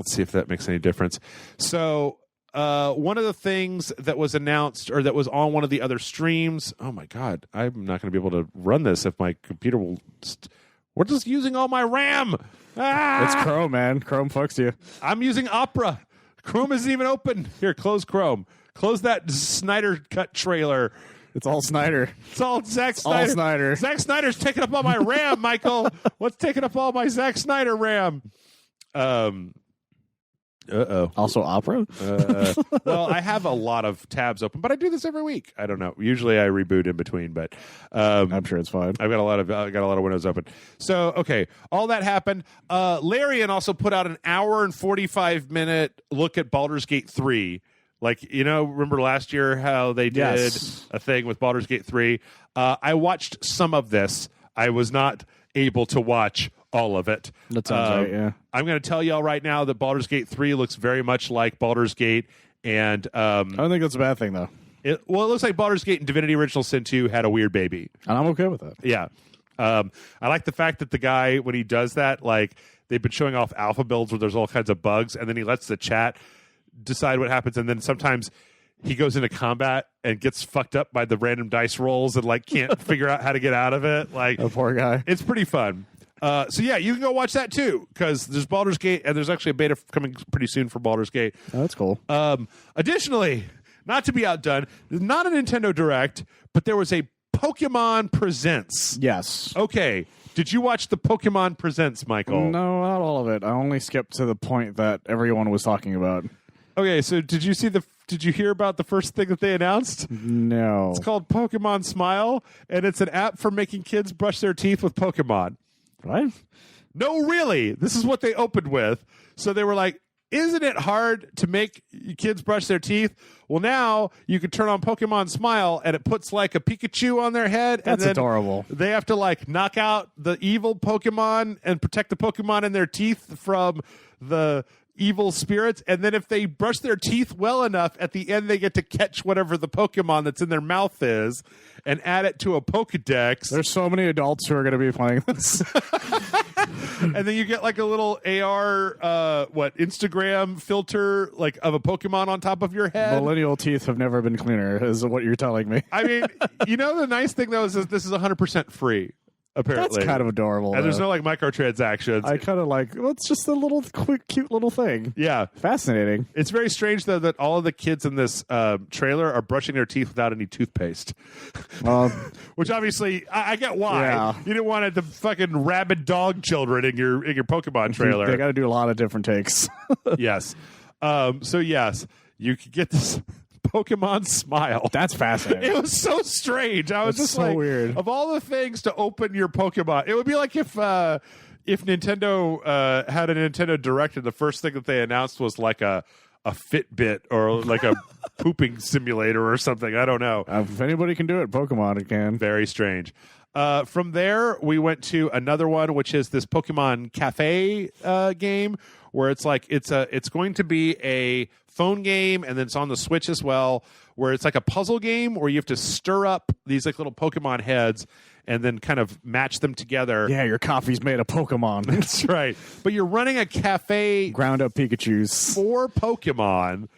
see if that makes any difference. So one of the things that was announced or that was on one of the other streams, oh my God, I'm not going to be able to run this if my computer will. We're just using all my RAM. It's Chrome, man. Chrome fucks you. I'm using Opera. Chrome isn't even open. Here, close Chrome. Close that Snyder cut trailer. It's all Snyder. It's all Zack Snyder. All Snyder. Zack Snyder's taking up all my RAM, Michael. What's taking up all my Zack Snyder RAM? Also Opera? Well, I have a lot of tabs open, but I do this every week. I don't know. Usually I reboot in between, but I'm sure it's fine. I got a lot of windows open. So, okay, all that happened. Larian also put out an hour and 45-minute look at Baldur's Gate 3. Like, remember last year how they did a thing with Baldur's Gate 3? I watched some of this. I was not able to watch all of it. That sounds right, yeah. I'm going to tell y'all right now that Baldur's Gate 3 looks very much like Baldur's Gate. And I don't think that's a bad thing, though. It looks like Baldur's Gate and Divinity Original Sin 2 had a weird baby. And I'm okay with that. Yeah. I like the fact that the guy, when he does that, like, they've been showing off alpha builds where there's all kinds of bugs, and then he lets the chat decide what happens, and then sometimes he goes into combat and gets fucked up by the random dice rolls and like can't figure out how to get out of it. Like, Oh, poor guy. it's pretty fun. So yeah, you can go watch that too, because there's Baldur's Gate, and there's actually a beta coming pretty soon for Baldur's Gate. Oh, that's cool. Additionally, not to be outdone, not a Nintendo Direct, but there was a Pokemon Presents. Yes. Okay, did you watch the Pokemon Presents, Michael? No, not all of it. I only skipped to the point that everyone was talking about. Okay, so did you hear about the first thing that they announced? No. It's called Pokemon Smile, and it's an app for making kids brush their teeth with Pokemon. What? No, really. This is what they opened with. So they were like, isn't it hard to make kids brush their teeth? Well, now you can turn on Pokemon Smile, and it puts like a Pikachu on their head. That's and then adorable. They have to like knock out the evil Pokemon and protect the Pokemon in their teeth from the evil spirits, and then if they brush their teeth well enough, at the end they get to catch whatever the Pokemon that's in their mouth is and add it to a Pokedex. There's so many adults who are going to be playing this. And then you get like a little AR Instagram filter like of a Pokemon on top of your head. Millennial teeth have never been cleaner, is what you're telling me. I mean, the nice thing though is this is 100% free. Apparently, that's kind of adorable. And there's no like microtransactions. I kind of like. Well, it's just a little quick, cute little thing. Yeah, fascinating. It's very strange though that all of the kids in this trailer are brushing their teeth without any toothpaste. Which obviously I get why. Yeah. You didn't want the fucking rabid dog children in your Pokemon trailer. They got to do a lot of different takes. Yes. So yes, you could get this Pokemon Smile. That's fascinating. It was so strange. I was That's just so like, weird. of all the things to open your Pokemon, it would be like if Nintendo had a Nintendo Direct and the first thing that they announced was like a Fitbit or like a pooping simulator or something. I don't know. If anybody can do it, Pokemon it can. Very strange. From there, we went to another one, which is this Pokemon Cafe game, where it's like it's going to be a phone game, and then it's on the Switch as well, where it's like a puzzle game where you have to stir up these like little Pokemon heads and then kind of match them together. Yeah, your coffee's made of Pokemon. That's right. But you're running a cafe Ground up Pikachus. for Pokemon.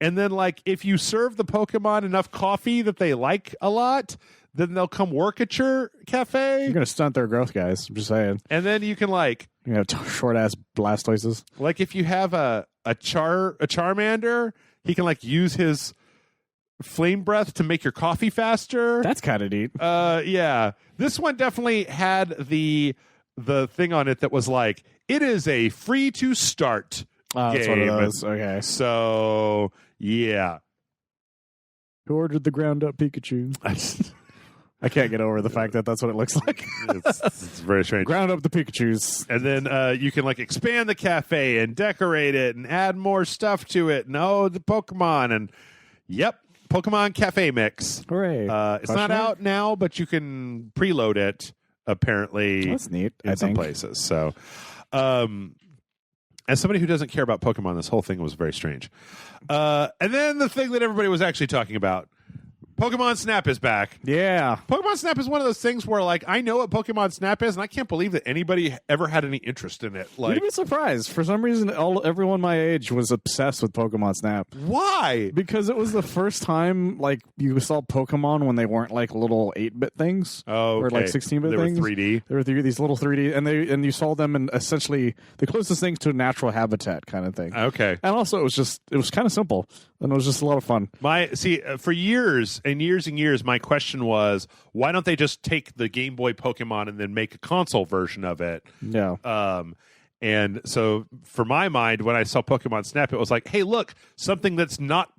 And then, like, if you serve the Pokemon enough coffee that they like a lot, then they'll come work at your cafe. You're going to stunt their growth, guys. I'm just saying. And then you can, like, You have short-ass Blastoises. like if you have a Charmander, he can, like, use his flame breath to make your coffee faster. That's kind of neat. Yeah. This one definitely had the thing on it that was like, it is a free to start Oh, game. that's one of those. Okay. So, yeah. Who ordered the ground up Pikachu? I can't get over the fact that that's what it looks like. It's very strange. Ground up the Pikachus. And then you can like expand the cafe and decorate it and add more stuff to it. No, the Pokemon and yep, Pokemon Cafe Mix. Hooray. It's not out now, but you can preload it apparently That's neat, in I some think. places. So, as somebody who doesn't care about Pokemon, this whole thing was very strange. And then the thing that everybody was actually talking about, Pokemon Snap is back. Yeah. Pokemon Snap is one of those things where, like, I know what Pokemon Snap is, and I can't believe that anybody ever had any interest in it. Like, You'd be surprised. For some reason, everyone my age was obsessed with Pokemon Snap. why? Because it was the first time, like, you saw Pokemon when they weren't, like, little 8-bit things. Oh, Or, like, 16-bit they things. were 3D. They were these little 3D, and you saw them in essentially the closest things to a natural habitat kind of thing. Okay. And also, it was kind of simple, and it was just a lot of fun. For years and years and years, my question was, why don't they just take the Game Boy Pokemon and then make a console version of it? Yeah. And so, for my mind, when I saw Pokemon Snap, it was like, hey, look, something that's not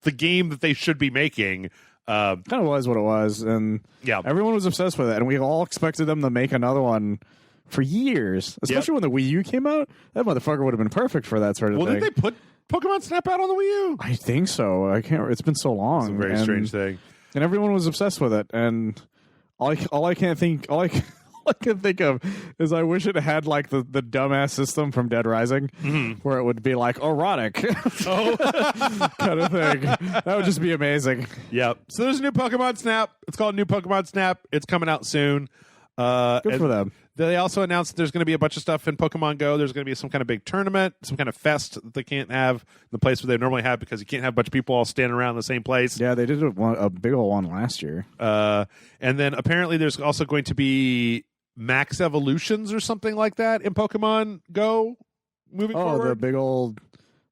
the game that they should be making. Kind of was what it was, and Yeah. everyone was obsessed with it, and we all expected them to make another one for years, especially when the Wii U came out. That motherfucker would have been perfect for that sort of Well, thing. did they put Pokemon Snap out on the Wii U? I think so. I can't. It's been so long. It's a very and, strange thing. and everyone was obsessed with it. And all I can think of is I wish it had like the dumbass system from Dead Rising, where it would be like erotic, kind of thing. That would just be amazing. Yep. So there's a new Pokemon Snap. It's called New Pokemon Snap. It's coming out soon. Good for them. They also announced that there's going to be a bunch of stuff in Pokemon Go. There's going to be some kind of big tournament, some kind of fest that they can't have the place where they normally have because you can't have a bunch of people all standing around in the same place. Yeah, they did a big old one last year. And then apparently there's also going to be max evolutions or something like that in Pokemon Go moving forward. The big old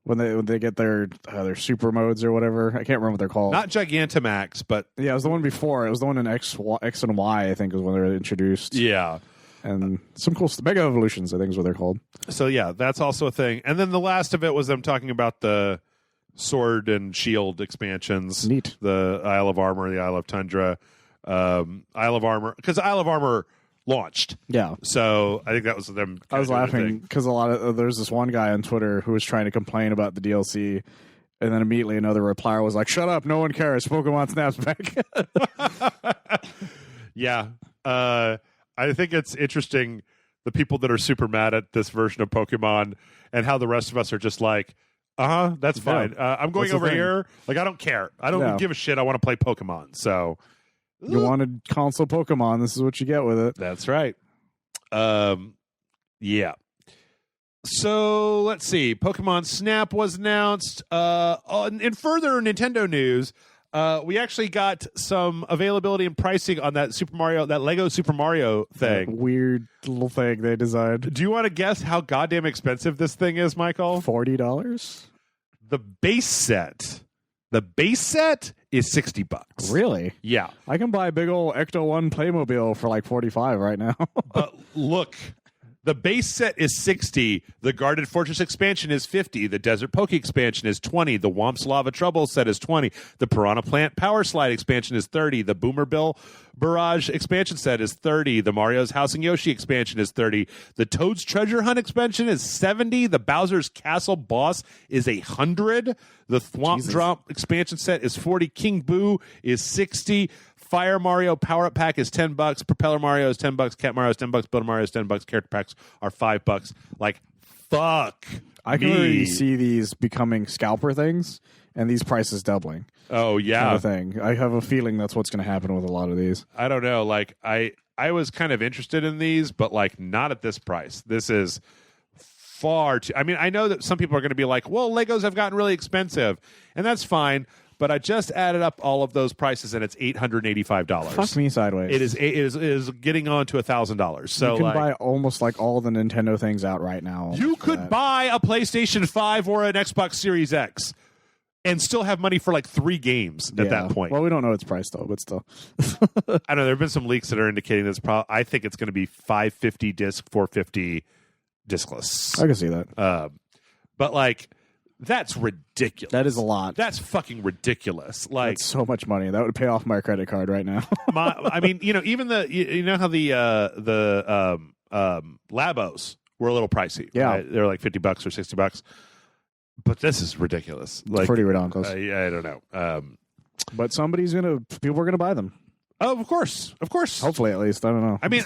when they get their super modes or whatever. I can't remember what they're called. Not Gigantamax, but Yeah, it was the one before. It was the one in X and Y, I think, was when they were introduced. yeah. And some cool Mega Evolutions, I think is what they're called. So yeah, that's also a thing. And then the last of it was them talking about the Sword and Shield expansions. Neat. The Isle of Armor, the Isle of Tundra, Isle of Armor, because Isle of Armor launched. Yeah. So I think that was them. I was doing their laughing thing. because there's this one guy on Twitter who was trying to complain about the DLC, and then immediately another replier was like, "Shut up, no one cares. Pokemon Snap's back." Yeah. I think it's interesting the people that are super mad at this version of Pokemon and how the rest of us are just like, that's fine. I'm going What's the over thing? here. Like, I don't care. I don't No. give a shit. I want to play Pokemon. So You wanted console Pokemon. This is what you get with it. that's right. Yeah. So let's see. Pokemon Snap was announced. In further Nintendo news, we actually got some availability and pricing on that Lego Super Mario thing. That weird little thing they designed. Do you want to guess how goddamn expensive this thing is, Michael? $40? The base set is $60. Really? Yeah. I can buy a big old Ecto 1 Playmobil for like $45 right now. Look, The base set is $60. The Guarded Fortress expansion is $50. The Desert Poke expansion is $20. The Whomp's Lava Trouble set is $20. The Piranha Plant Power Slide expansion is $30. The Boomer Bill Barrage expansion set is $30. The Mario's Housing Yoshi expansion is $30. The Toad's Treasure Hunt expansion is $70. The Bowser's Castle Boss is $100. The Thwomp Drop expansion set is $40. King Boo is $60. Fire Mario Power Up Pack is $10. Propeller Mario is $10. Cat Mario is $10. Builder Mario is $10. Character packs are $5. Like, fuck. I can already see these becoming scalper things and these prices doubling. Oh yeah, kind of thing. I have a feeling that's what's going to happen with a lot of these. I don't know. Like I was kind of interested in these, but like not at this price. This is far too. I mean, I know that some people are going to be like, "Well, Legos have gotten really expensive," and that's fine. But I just added up all of those prices, and it's $885. Fuck me sideways. It is getting on to $1,000. So you can buy almost like all the Nintendo things out right now. You could buy a PlayStation 5 or an Xbox Series X and still have money for like 3 games at that point. Well, we don't know its price though, but still. I know there have been some leaks that are indicating this. I think it's going to be $550 disc, $450 discless. I can see that. But like. That's ridiculous. That is a lot. That's fucking ridiculous. Like that's so much money. That would pay off my credit card right now. I mean, even how the Labos were a little pricey. Yeah, right? They're like $50 or $60. But this is ridiculous. Like it's pretty ridiculous. I don't know. But people are gonna buy them. Oh, of course. Hopefully, at least. I don't know. I mean,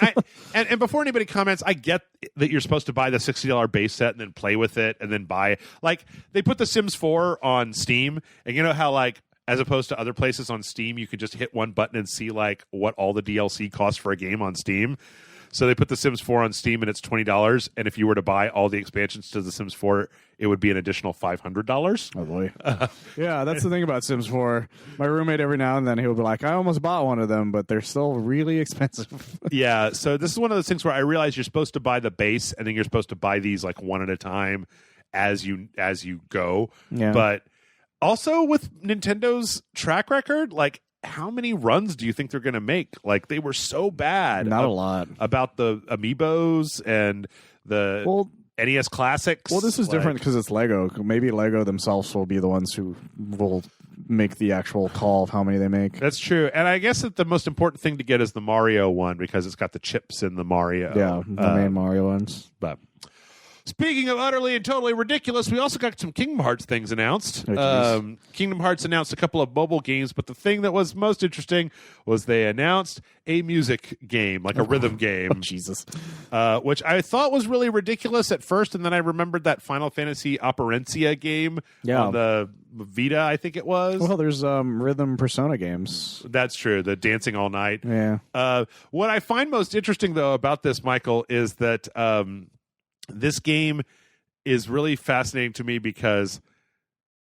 and before anybody comments, I get that you're supposed to buy the $60 base set and then play with it and then buy. Like, they put The Sims 4 on Steam, and you know how, like, as opposed to other places on Steam, you can just hit one button and see, like, what all the DLC costs for a game on Steam? So they put The Sims 4 on Steam, and it's $20, and if you were to buy all the expansions to The Sims 4, it would be an additional $500. Oh, boy. Yeah, that's the thing about Sims 4. My roommate, every now and then, he'll be like, I almost bought one of them, but they're still really expensive. Yeah, so this is one of those things where I realize you're supposed to buy the base, and then you're supposed to buy these, like, one at a time as you go. Yeah. But also with Nintendo's track record, like, how many runs do you think they're going to make? Like, they were so bad. Not a lot. About the Amiibos and the NES Classics. Well, this is different because it's Lego. Maybe Lego themselves will be the ones who will make the actual call of how many they make. That's true. And I guess that the most important thing to get is the Mario one because it's got the chips in the Mario. Yeah, the main Mario ones. But speaking of utterly and totally ridiculous, we also got some Kingdom Hearts things announced. Kingdom Hearts announced a couple of mobile games, but the thing that was most interesting was they announced a music game, like a rhythm game. Oh, Jesus. Which I thought was really ridiculous at first, and then I remembered that Final Fantasy Operencia game on the Vita, I think it was. Well, there's rhythm Persona games. That's true, the Dancing All Night. Yeah. What I find most interesting, though, about this, Michael, is that this game is really fascinating to me because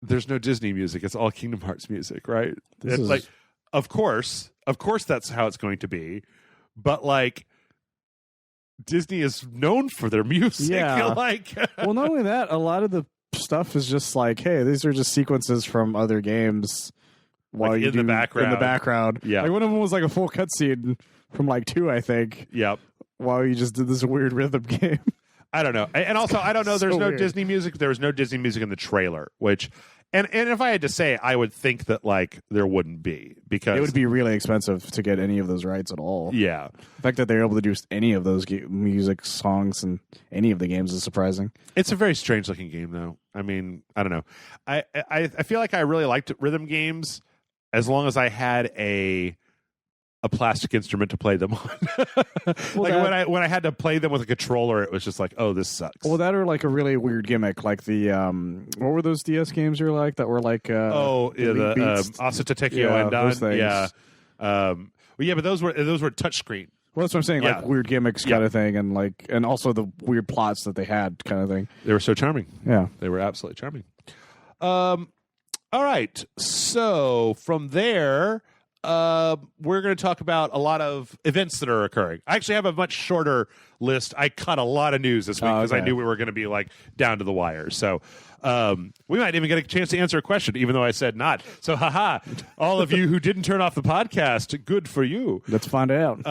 there's no Disney music. It's all Kingdom Hearts music, right? It's like, of course, that's how it's going to be. But like, Disney is known for their music. Yeah. Like, well, not only that, a lot of the stuff is just like, hey, these are just sequences from other games. While like you in the background. Yeah. Like one of them was like a full cutscene from like 2, I think. Yep. While you just did this weird rhythm game. I don't know. And also, I don't know. There's no weird. Disney music. There was no Disney music in the trailer, which, and if I had to say, I would think that like there wouldn't be because it would be really expensive to get any of those rights at all. Yeah. The fact that they're able to do any of those music songs in any of the games is surprising. It's a very strange looking game, though. I mean, I don't know. I feel like I really liked rhythm games as long as I had a plastic instrument to play them on. Like when I had to play them with a controller, it was just like, oh, this sucks. Well, that or like a really weird gimmick, like the what were those DS games you were like that were like the Asata Tekio Endan. Yeah. Well, yeah, but those were touchscreen. Well, that's what I'm saying, like weird gimmicks kind of thing, and also the weird plots that they had kind of thing. They were so charming. Yeah. They were absolutely charming. All right. So from there, we're going to talk about a lot of events that are occurring. I actually have a much shorter list. I cut a lot of news this week because I knew we were going to be like down to the wire. So we might even get a chance to answer a question, even though I said not. So, all of you who didn't turn off the podcast, good for you. Let's find out.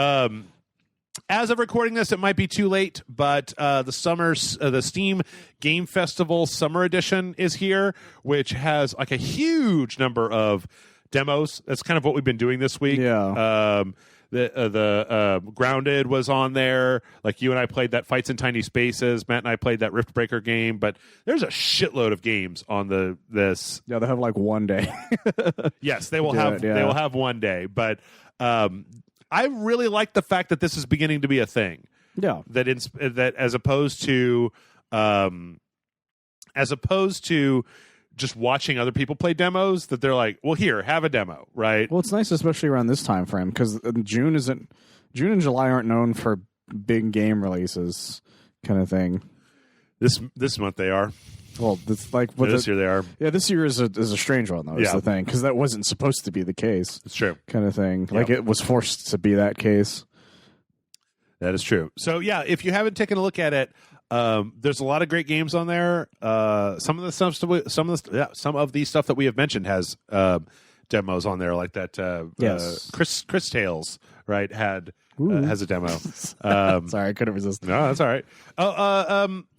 As of recording this, it might be too late, but the Steam Game Festival Summer Edition is here, which has like a huge number of demos. That's kind of what we've been doing this week. Yeah. The Grounded was on there. Like you and I played that Fights in Tiny Spaces. Matt and I played that Riftbreaker game. But there's a shitload of games on this. Yeah, they have like one day. Yes, they will have. They will have one day. But I really like the fact that this is beginning to be a thing. Yeah. That as opposed to just watching other people play demos, that they're like, well, here, have a demo, right? Well, it's nice, especially around this time frame, because June and July aren't known for big game releases, kind of thing. This month they are. Well, it's like this year they are. Yeah, this year is a strange one though. Is the thing, because that wasn't supposed to be the case. It's true, kind of thing. Like it was forced to be that case. That is true. So yeah, if you haven't taken a look at it, there's a lot of great games on there. Some of the stuff that we have mentioned has demos on there, like that. Yes, Chris Tales, right, has a demo. Sorry, I couldn't resist. No, that's all right.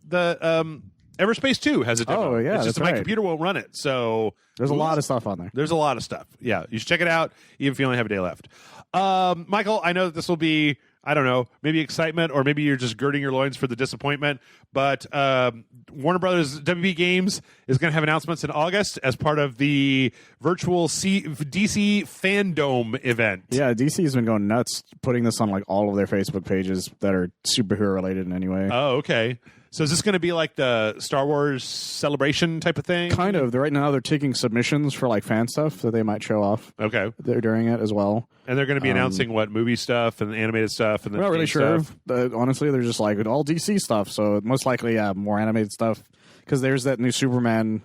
The Everspace 2 has a demo. Oh yeah, it's just that's my right. computer won't run it. So there's a lot of stuff on there. There's a lot of stuff. Yeah, you should check it out, even if you only have a day left. Michael, I know that this will be, I don't know, maybe excitement, or maybe you're just girding your loins for the disappointment. But Warner Brothers WB Games is going to have announcements in August as part of the virtual DC Fandom event. Yeah, DC has been going nuts, putting this on like all of their Facebook pages that are superhero related in any way. Oh, okay. So is this going to be like the Star Wars celebration type of thing? Kind of. Right now they're taking submissions for like fan stuff that they might show off. Okay. They're doing it as well. And they're going to be announcing what movie stuff and animated stuff and we're not really sure. Stuff. Honestly, they're just like all DC stuff. So most likely, more animated stuff. Because there's that new Superman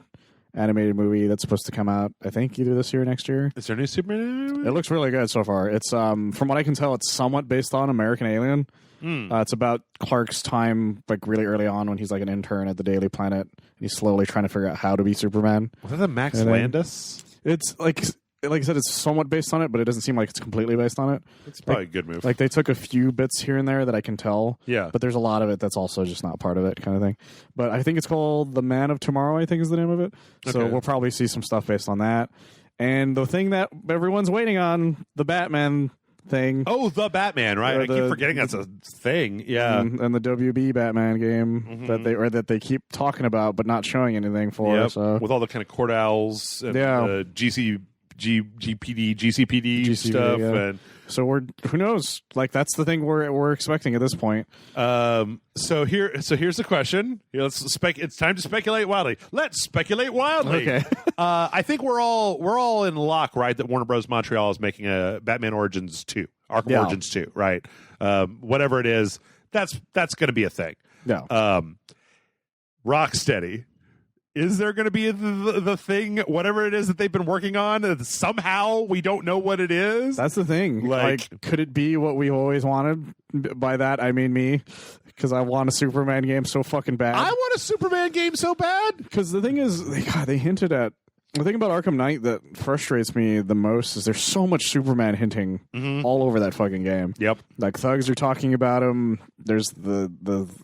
animated movie that's supposed to come out, I think, either this year or next year. Is there a new Superman movie? It looks really good so far. It's from what I can tell, it's somewhat based on American Alien. It's about Clark's time, like really early on, when he's like an intern at the Daily Planet, and he's slowly trying to figure out how to be Superman. Was that the Max Landis? It's like I said, it's somewhat based on it, but it doesn't seem like it's completely based on it. It's probably a good move. Like they took a few bits here and there that I can tell. Yeah. But there's a lot of it that's also just not part of it, kind of thing. But I think it's called The Man of Tomorrow, I think is the name of it. So Okay. we'll probably see some stuff based on that. And the thing that everyone's waiting on, the Batman thing. Oh, the Batman, right? I keep forgetting that's a thing. Yeah. And the WB Batman game that they keep talking about but not showing anything for. Yep. So. With all the kind of Cordals and the GCPD stuff. Yeah. And so who knows? Like that's the thing we're expecting at this point. So here's the question. It's time to speculate wildly. Let's speculate wildly. Okay. I think we're all in lock, right? That Warner Bros. Montreal is making a Batman Origins 2, Arkham Origins 2, right? Whatever it is, that's going to be a thing. Yeah. Rocksteady. Is there going to be the thing, whatever it is that they've been working on? Somehow we don't know what it is. That's the thing. Like, could it be what we've always wanted? By that, I mean me, because I want a Superman game so fucking bad. I want a Superman game so bad. Because the thing is, they hinted at. The thing about Arkham Knight that frustrates me the most is there's so much Superman hinting all over that fucking game. Yep. Like thugs are talking about him. There's the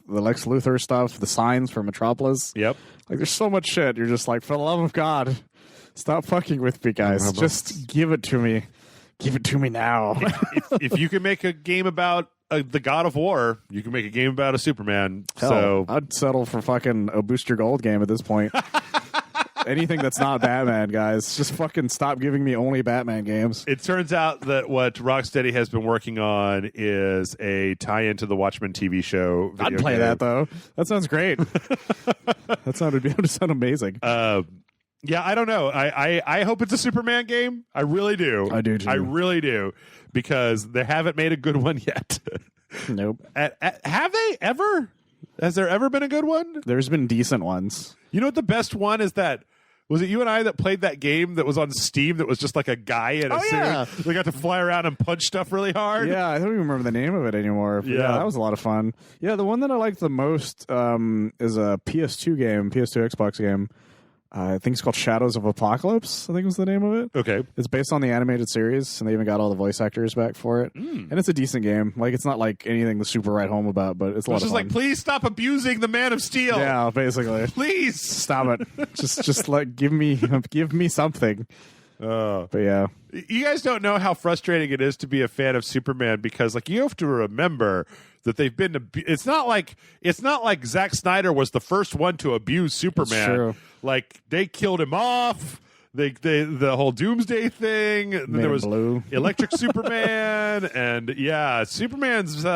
Lex Luthor stuff, the signs for Metropolis. Yep. Like there's so much shit. You're just like, for the love of God, stop fucking with me, guys. Just give it to me. Give it to me now. if you can make a game about the God of War, you can make a game about a Superman. Hell, so I'd settle for fucking a Booster Gold game at this point. Anything that's not Batman, guys. Just fucking stop giving me only Batman games. It turns out that what Rocksteady has been working on is a tie-in to the Watchmen TV show. I'd play that, though. That sounds great. That sound amazing. Yeah, I don't know. I hope it's a Superman game. I really do. I do, too. I really do. Because they haven't made a good one yet. Nope. Have they ever? Has there ever been a good one? There's been decent ones. You know what the best one is? That was it you and I that played that game that was on Steam that was just like a guy in a suit? Yeah. They got to fly around and punch stuff really hard. Yeah, I don't even remember the name of it anymore. Yeah, that was a lot of fun. Yeah, the one that I liked the most is a PS2 game, PS2 Xbox game. I think it's called Shadows of Apocalypse, I think was the name of it. Okay. It's based on the animated series, and they even got all the voice actors back for it. And it's a decent game. Like, it's not like anything to super write home about, but it's a lot of just fun. like, please stop abusing the Man of Steel. Yeah, basically. Please. Stop it. just like, give me something. But yeah. You guys don't know how frustrating it is to be a fan of Superman because, like, you have to remember that they've been. It's not like Zack Snyder was the first one to abuse Superman. True. Like, they killed him off. The whole Doomsday thing. And then there was blue. Electric Superman, and yeah, Superman's. There's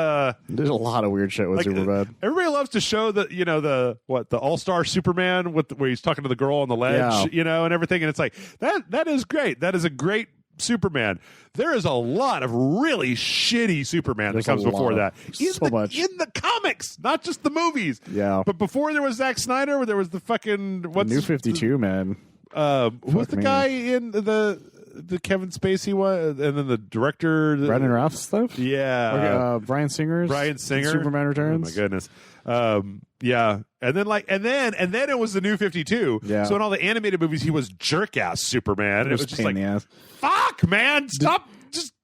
a lot of weird shit with Superman. Everybody loves to show that the All-Star Superman where he's talking to the girl on the ledge, and everything, and it's like that is great. That is a great Superman. There is a lot of really shitty Superman that comes before that. So much in the comics, not just the movies. Yeah, but before there was Zack Snyder, there was the fucking New 52 man. Who's the guy in the Kevin Spacey one, and then the director, Brandon Routh stuff? Yeah. Bryan Singer. Superman Returns. Oh my goodness. Yeah. And then it was the New 52. Yeah. So in all the animated movies, he was jerk ass Superman. And it was just pain like, in the ass. Fuck, man, stop.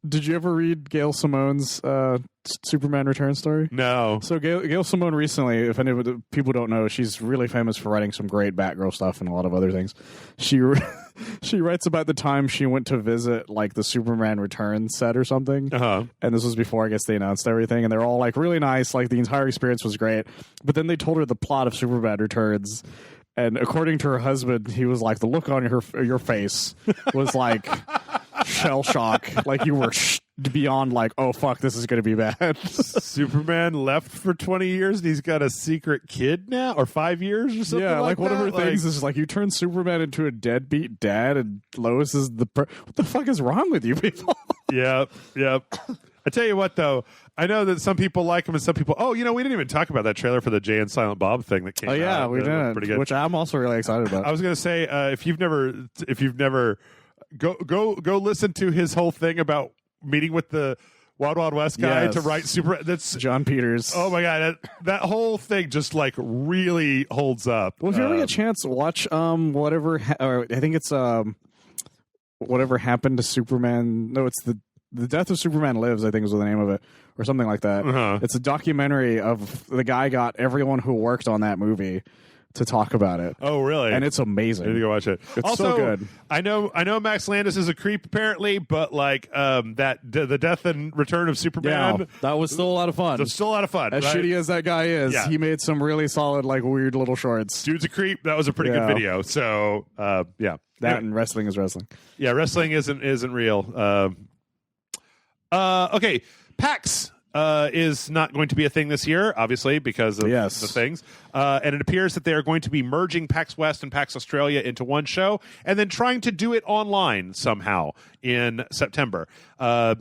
Did you ever read Gail Simone's Superman Return story? No. So Gail Simone recently, if any of the people don't know, she's really famous for writing some great Batgirl stuff and a lot of other things. She writes about the time she went to visit like the Superman Return set or something. Uh-huh. And this was before I guess they announced everything, and they're all like really nice. Like the entire experience was great. But then they told her the plot of Superman Returns. And according to her husband, he was like, the look on your face was like shell shock. Like you were beyond like, oh, fuck, this is going to be bad. Superman left for 20 years and he's got a secret kid now, or 5 years or something. Yeah, like one that? of her things is like, you turn Superman into a deadbeat dad and Lois is what the fuck is wrong with you people? Yep. I tell you what, though, I know that some people like him and some people, we didn't even talk about that trailer for the Jay and Silent Bob thing that came out. Oh, yeah, we did. Pretty good. Which I'm also really excited about. I was going to say, if you've never go listen to his whole thing about meeting with the Wild Wild West guy to write that's John Peters. Oh my god, that whole thing just like really holds up. Well, if you ever get a chance, watch whatever I think it's whatever happened to Superman. No, it's the Death of Superman Lives, I think is the name of it, or something like that. Uh-huh. It's a documentary of the guy got everyone who worked on that movie to talk about it. Oh, really? And it's amazing. I need to go watch it. It's also, so good. I know Max Landis is a creep apparently, but like the Death and Return of Superman, yeah, that was still a lot of fun. It's still a lot of fun. As right? shitty as that guy is, he made some really solid, like weird little shorts. Dude's a creep. That was a pretty good video. So yeah, that and wrestling is wrestling. Yeah, wrestling isn't real. Okay, PAX is not going to be a thing this year, obviously, because of the things. And it appears that they are going to be merging PAX West and PAX Australia into one show and then trying to do it online somehow in September.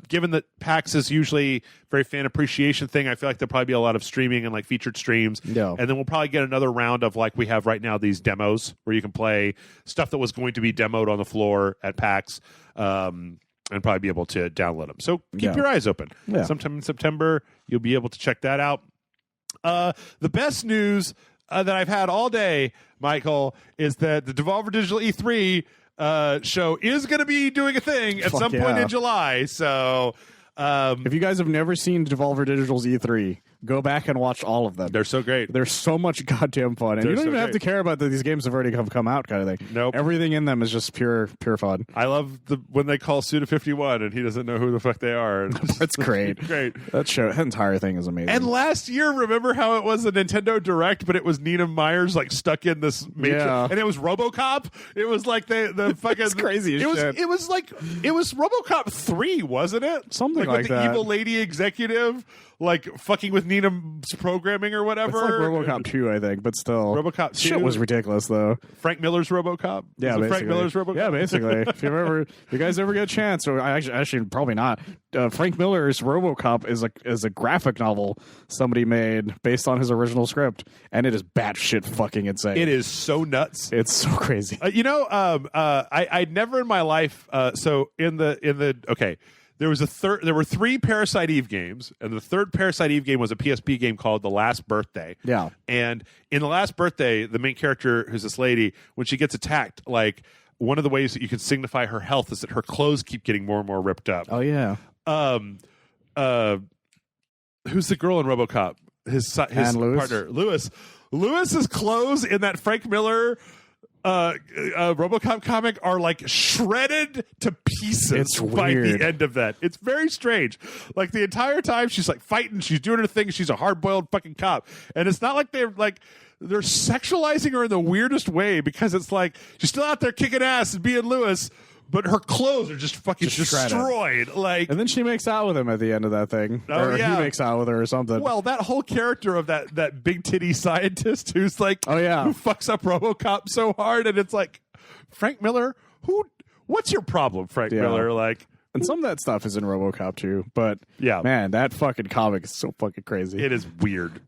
Given that PAX is usually very fan appreciation thing, I feel like there'll probably be a lot of streaming and like featured streams. Yeah. And then we'll probably get another round of like we have right now, these demos where you can play stuff that was going to be demoed on the floor at PAX. And probably be able to download them. So keep your eyes open. Yeah. Sometime in September, you'll be able to check that out. The best news that I've had all day, Michael, is that the Devolver Digital E3 show is going to be doing a thing at some point in July. So if you guys have never seen Devolver Digital's E3, go back and watch all of them. They're so great. They're so much goddamn fun. And you don't even have to care about that these games have already come out kind of thing. Nope. Everything in them is just pure fun. I love when they call Suda51 and he doesn't know who the fuck they are. That's great. Great. That entire thing is amazing. And last year, remember how it was a Nintendo Direct, but it was Nina Myers like stuck in this matrix, and it was Robocop. It was like the fucking it's crazy as shit. It was Robocop 3, wasn't it? Something like with that. The evil lady executive like fucking with Nina's programming or whatever. It's like RoboCop 2, I think, but still. RoboCop 2 shit was ridiculous though. Frank Miller's RoboCop. Yeah, basically. Frank Miller's RoboCop. Yeah, basically. If you guys ever get a chance, or actually probably not. Frank Miller's RoboCop is a graphic novel somebody made based on his original script, and it is batshit fucking insane. It is so nuts. It's so crazy. I'd never in my life. So in the there were 3 Parasite Eve games, and the third Parasite Eve game was a PSP game called The Last Birthday. Yeah. And in The Last Birthday, the main character, who's this lady, when she gets attacked, like, one of the ways that you can signify her health is that her clothes keep getting more and more ripped up. Oh yeah. Who's the girl in RoboCop? His partner, Lewis. Lewis's clothes in that Frank Miller RoboCop comic are like shredded to pieces by the end of that. It's very strange. Like the entire time she's like fighting, she's doing her thing, she's a hard-boiled fucking cop. And it's not like they're sexualizing her in the weirdest way, because it's like she's still out there kicking ass and being Lewis, but her clothes are just fucking destroyed. Like, and then she makes out with him at the end of that thing. Oh, or yeah. He makes out with her or something. Well, that whole character of that big titty scientist who's like, oh yeah, who fucks up RoboCop so hard, and it's like, Frank Miller, what's your problem, Frank Miller? Like, and some of that stuff is in RoboCop too, but yeah, man, that fucking comic is so fucking crazy. It is weird.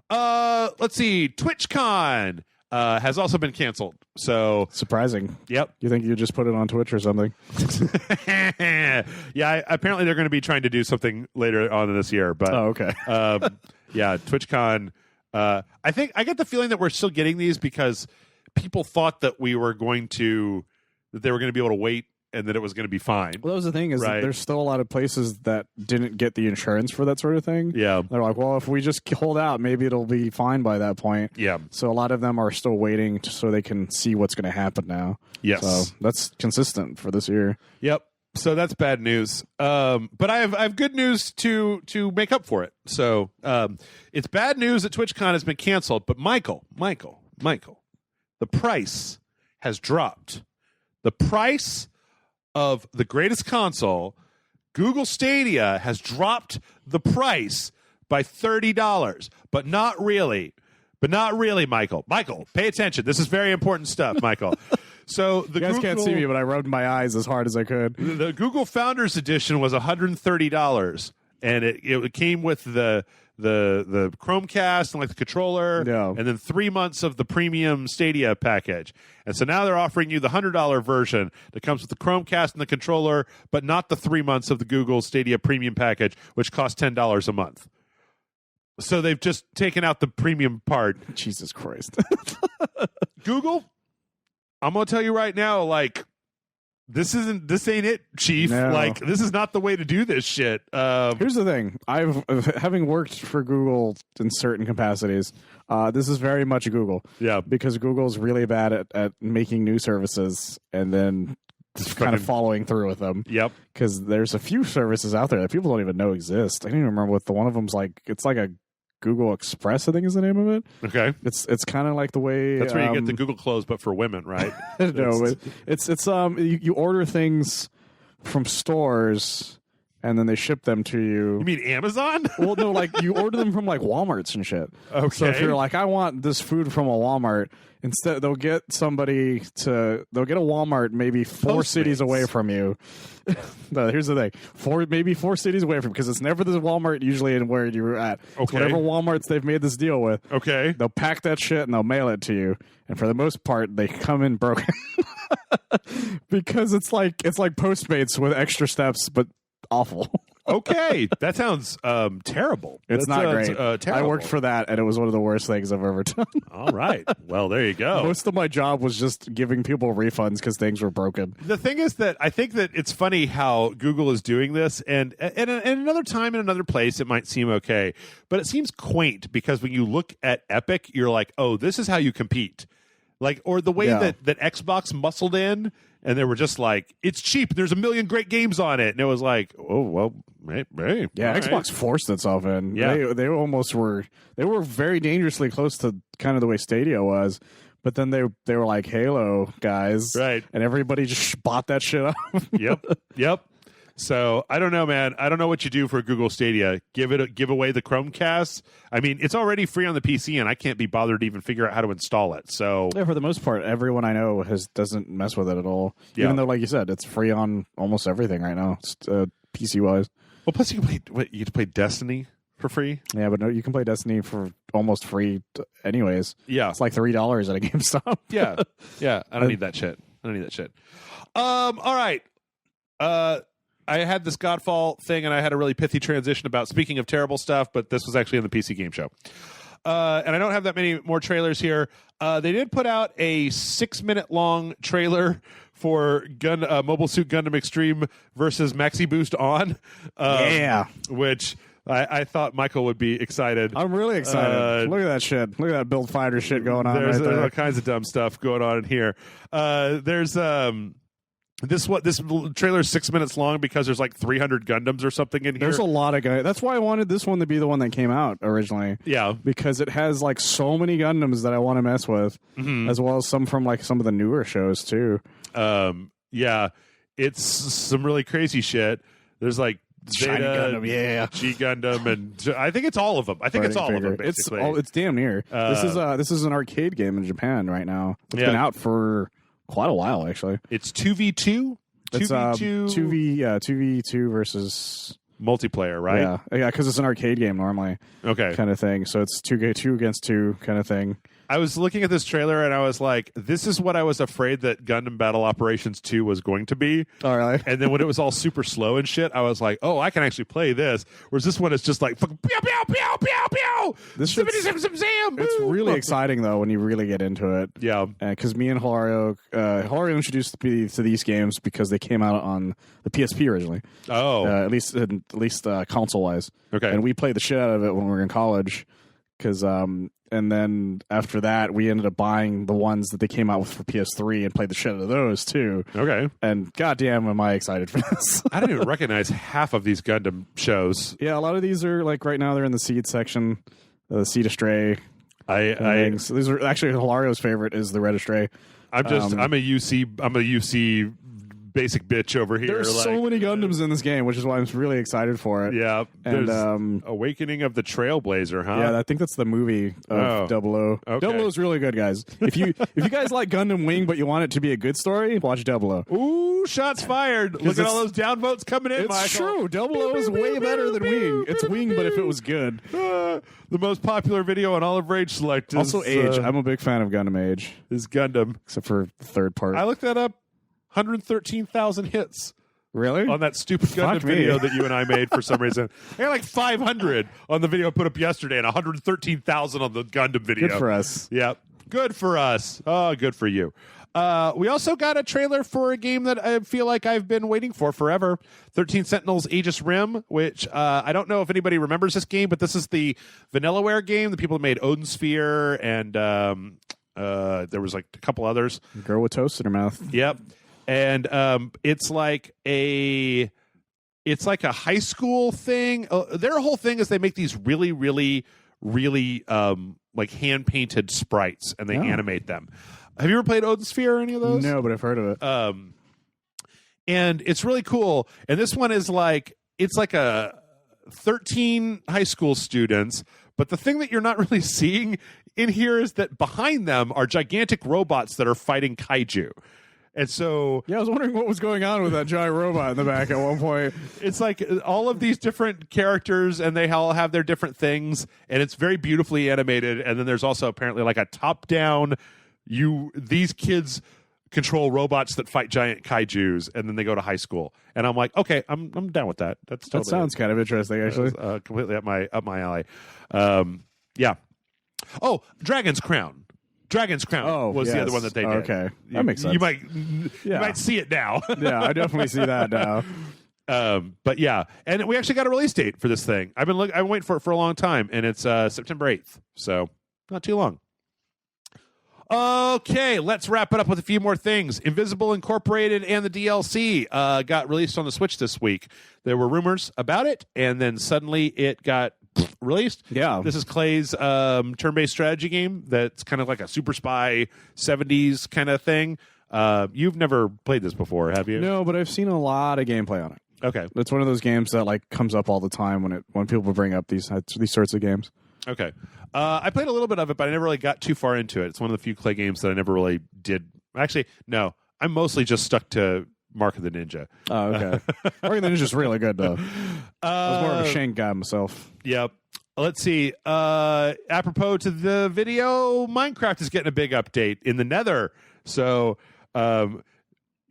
Let's see, TwitchCon has also been canceled. So surprising. Yep. You think you just put it on Twitch or something? Yeah. Apparently, they're going to be trying to do something later on in this year. But okay. Yeah, TwitchCon. I think I get the feeling that we're still getting these because people thought that they were going to be able to wait and that it was going to be fine. Well, that was the thing, is that there's still a lot of places that didn't get the insurance for that sort of thing. Yeah. They're like, well, if we just hold out, maybe it'll be fine by that point. Yeah. So a lot of them are still waiting so they can see what's going to happen now. Yes. So that's consistent for this year. Yep. So that's bad news. But I have good news to make up for it. So it's bad news that TwitchCon has been canceled, but Michael, the price has dropped. The price of the greatest console, Google Stadia, has dropped the price by $30, but not really. Michael. Michael, pay attention. This is very important stuff, Michael. So you guys can't see me, but I rubbed my eyes as hard as I could. The Google Founders Edition was $130, and it came with the Chromecast and like the controller, and then 3 months of the premium Stadia package. And so now they're offering you the $100 version that comes with the Chromecast and the controller, but not the 3 months of the Google Stadia premium package, which costs $10 a month. So they've just taken out the premium part. Jesus Christ. Google, I'm going to tell you right now, like, this ain't it, Chief. No. Like, this is not the way to do this shit. Here's the thing. Having worked for Google in certain capacities, this is very much Google. Yeah. Because Google's really bad at making new services and then kind of following through with them. Yep. Because there's a few services out there that people don't even know exist. I don't even remember what the one of them's like. It's like a Google Express, I think is the name of it. Okay. It's kind of like the way that's where you get the Google clothes, but for women, right? No, it's you order things from stores and then they ship them to you. You mean Amazon? Well, no, like you order them from like Walmarts and shit. Okay. So if you're like, I want this food from a Walmart, instead they'll get a Walmart maybe 4 cities away from you. No, here's the thing: 4 cities away from, because it's never the Walmart usually in where you're at. Okay. It's whatever Walmarts they've made this deal with. Okay. They'll pack that shit and they'll mail it to you. And for the most part, they come in broken because it's like Postmates with extra steps, but awful. Okay, that sounds terrible. It's not great. Terrible. I worked for that, and it was one of the worst things I've ever done. All right. Well, there you go. Most of my job was just giving people refunds because things were broken. The thing is that I think that it's funny how Google is doing this, and another time in another place it might seem okay, but it seems quaint because when you look at Epic, you're like, oh, this is how you compete. Like, or the way that Xbox muscled in, and they were just like, it's cheap. There's a million great games on it. And it was like, oh, well, hey. Yeah, Xbox forced itself in. Yeah. They almost were, they were very dangerously close to kind of the way Stadia was. But then they were like Halo guys. Right. And everybody just bought that shit up. Yep. So I don't know, man. I don't know what you do for Google Stadia. Give away the Chromecast. I mean, it's already free on the PC, and I can't be bothered to even figure out how to install it. So yeah, for the most part, everyone I know doesn't mess with it at all. Yeah. Even though, like you said, it's free on almost everything right now, PC wise. Well, plus you can play Destiny for free. Yeah, but no, you can play Destiny for almost free, anyways. Yeah, it's like $3 at a GameStop. yeah. I don't need that shit. All right. I had this Godfall thing, and I had a really pithy transition about speaking of terrible stuff, but this was actually in the PC Game Show. And I don't have that many more trailers here. They did put out a 6-minute long trailer for Mobile Suit Gundam Extreme versus Maxi Boost On. Which I thought Michael would be excited. I'm really excited. Look at that shit. Look at that build fighter shit going on there's there. all kinds of dumb stuff going on in here. There's this trailer is 6 minutes long because there's like 300 Gundams or something in here. There's a lot of guys. That's why I wanted this one to be the one that came out originally. Yeah, because it has like so many Gundams that I want to mess with, as well as some from like some of the newer shows too. Yeah, it's some really crazy shit. There's like Shiny Gundam, G Gundam, and I think it's all of them. I think it's all of them. Basically, it's damn near. This is an arcade game in Japan right now. It's been out for quite a while, actually. It's 2v2? It's 2v2 versus multiplayer, right? Yeah, because it's an arcade game normally. Okay. Kind of thing. So it's 2 against 2 kind of thing. I was looking at this trailer and I was like, this is what I was afraid that Gundam Battle Operations 2 was going to be. Oh, really? And then when it was all super slow and shit, I was like, oh, I can actually play this. Whereas this one is just like, fucking pew, pew, pew, pew, pew. It's really exciting, though, when you really get into it. Yeah. Because me and Hilario introduced me to these games because they came out on the PSP originally. Oh. At least console-wise. Okay. And we played the shit out of it when we were in college. Because and then after that, we ended up buying the ones that they came out with for PS3 and played the shit out of those too. Okay. And goddamn, am I excited for this? I don't even recognize half of these Gundam shows. Yeah, a lot of these are like right now they're in the Seed section, the Seed Astray. So these are actually Hilario's favorite is the Red Astray. I'm a UC basic bitch over here. There's so many Gundams in this game, which is why I'm really excited for it. Yeah, and Awakening of the Trailblazer, huh? Yeah, I think that's the movie of 00. Okay. 00 is really good, guys. If you guys like Gundam Wing, but you want it to be a good story, watch 00. Ooh, shots fired! Look at all those downvotes coming in. It's Michael. true. 00 is way better than Wing. It's Wing, but if it was good. The most popular video on all of Rage Select is also Age. I'm a big fan of Gundam Age. Is Gundam, except for the third part. I looked that up. 113,000 hits. Really? On that stupid Gundam video that you and I made for some reason. I got like 500 on the video I put up yesterday and 113,000 on the Gundam video. Good for us. Yeah. Good for us. Oh, good for you. We also got a trailer for a game that I feel like I've been waiting for forever. 13 Sentinels Aegis Rim, which I don't know if anybody remembers this game, but this is the Vanillaware game. The people that made Odin Sphere and there was like a couple others. Girl with toast in her mouth. Yep. And it's like a high school thing. Their whole thing is they make these really, really, really like hand painted sprites and they animate them. Have you ever played Odin Sphere or any of those? No, but I've heard of it. And it's really cool. And this one is like it's like a 13 high school students. But the thing that you're not really seeing in here is that behind them are gigantic robots that are fighting kaiju. And so... Yeah, I was wondering what was going on with that giant robot in the back at one point. It's like all of these different characters, and they all have their different things, and it's very beautifully animated. And then there's also apparently like a top-down... These kids control robots that fight giant kaijus, and then they go to high school. And I'm like, okay, I'm down with that. That sounds kind of interesting, actually. Completely up my alley. Yeah. Oh, Dragon's Crown. Was the other one that they did. Okay, that makes sense. You might see it now. Yeah, I definitely see that now. But yeah, and we actually got a release date for this thing. I've been waiting for it for a long time, and it's September 8th, so not too long. Okay, let's wrap it up with a few more things. Invisible Incorporated and the DLC got released on the Switch this week. There were rumors about it, and then suddenly it got released. Yeah. This is Clay's turn-based strategy game that's kind of like a Super Spy 70s kind of thing. You've never played this before, have you? No, but I've seen a lot of gameplay on it. Okay. It's one of those games that like comes up all the time when people bring up these sorts of games. Okay. I played a little bit of it, but I never really got too far into it. It's one of the few Clay games that I never really did. Actually, no. I'm mostly just stuck to Mark of the Ninja. Oh, okay. Mark of the Ninja's really good, though. I was more of a Shank guy myself. Yep. Let's see. Apropos to the video, Minecraft is getting a big update in the Nether. So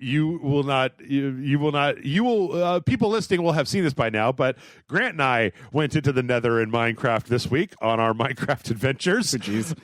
you will not. You will not. You will. People listening will have seen this by now. But Grant and I went into the Nether in Minecraft this week on our Minecraft adventures. Jeez.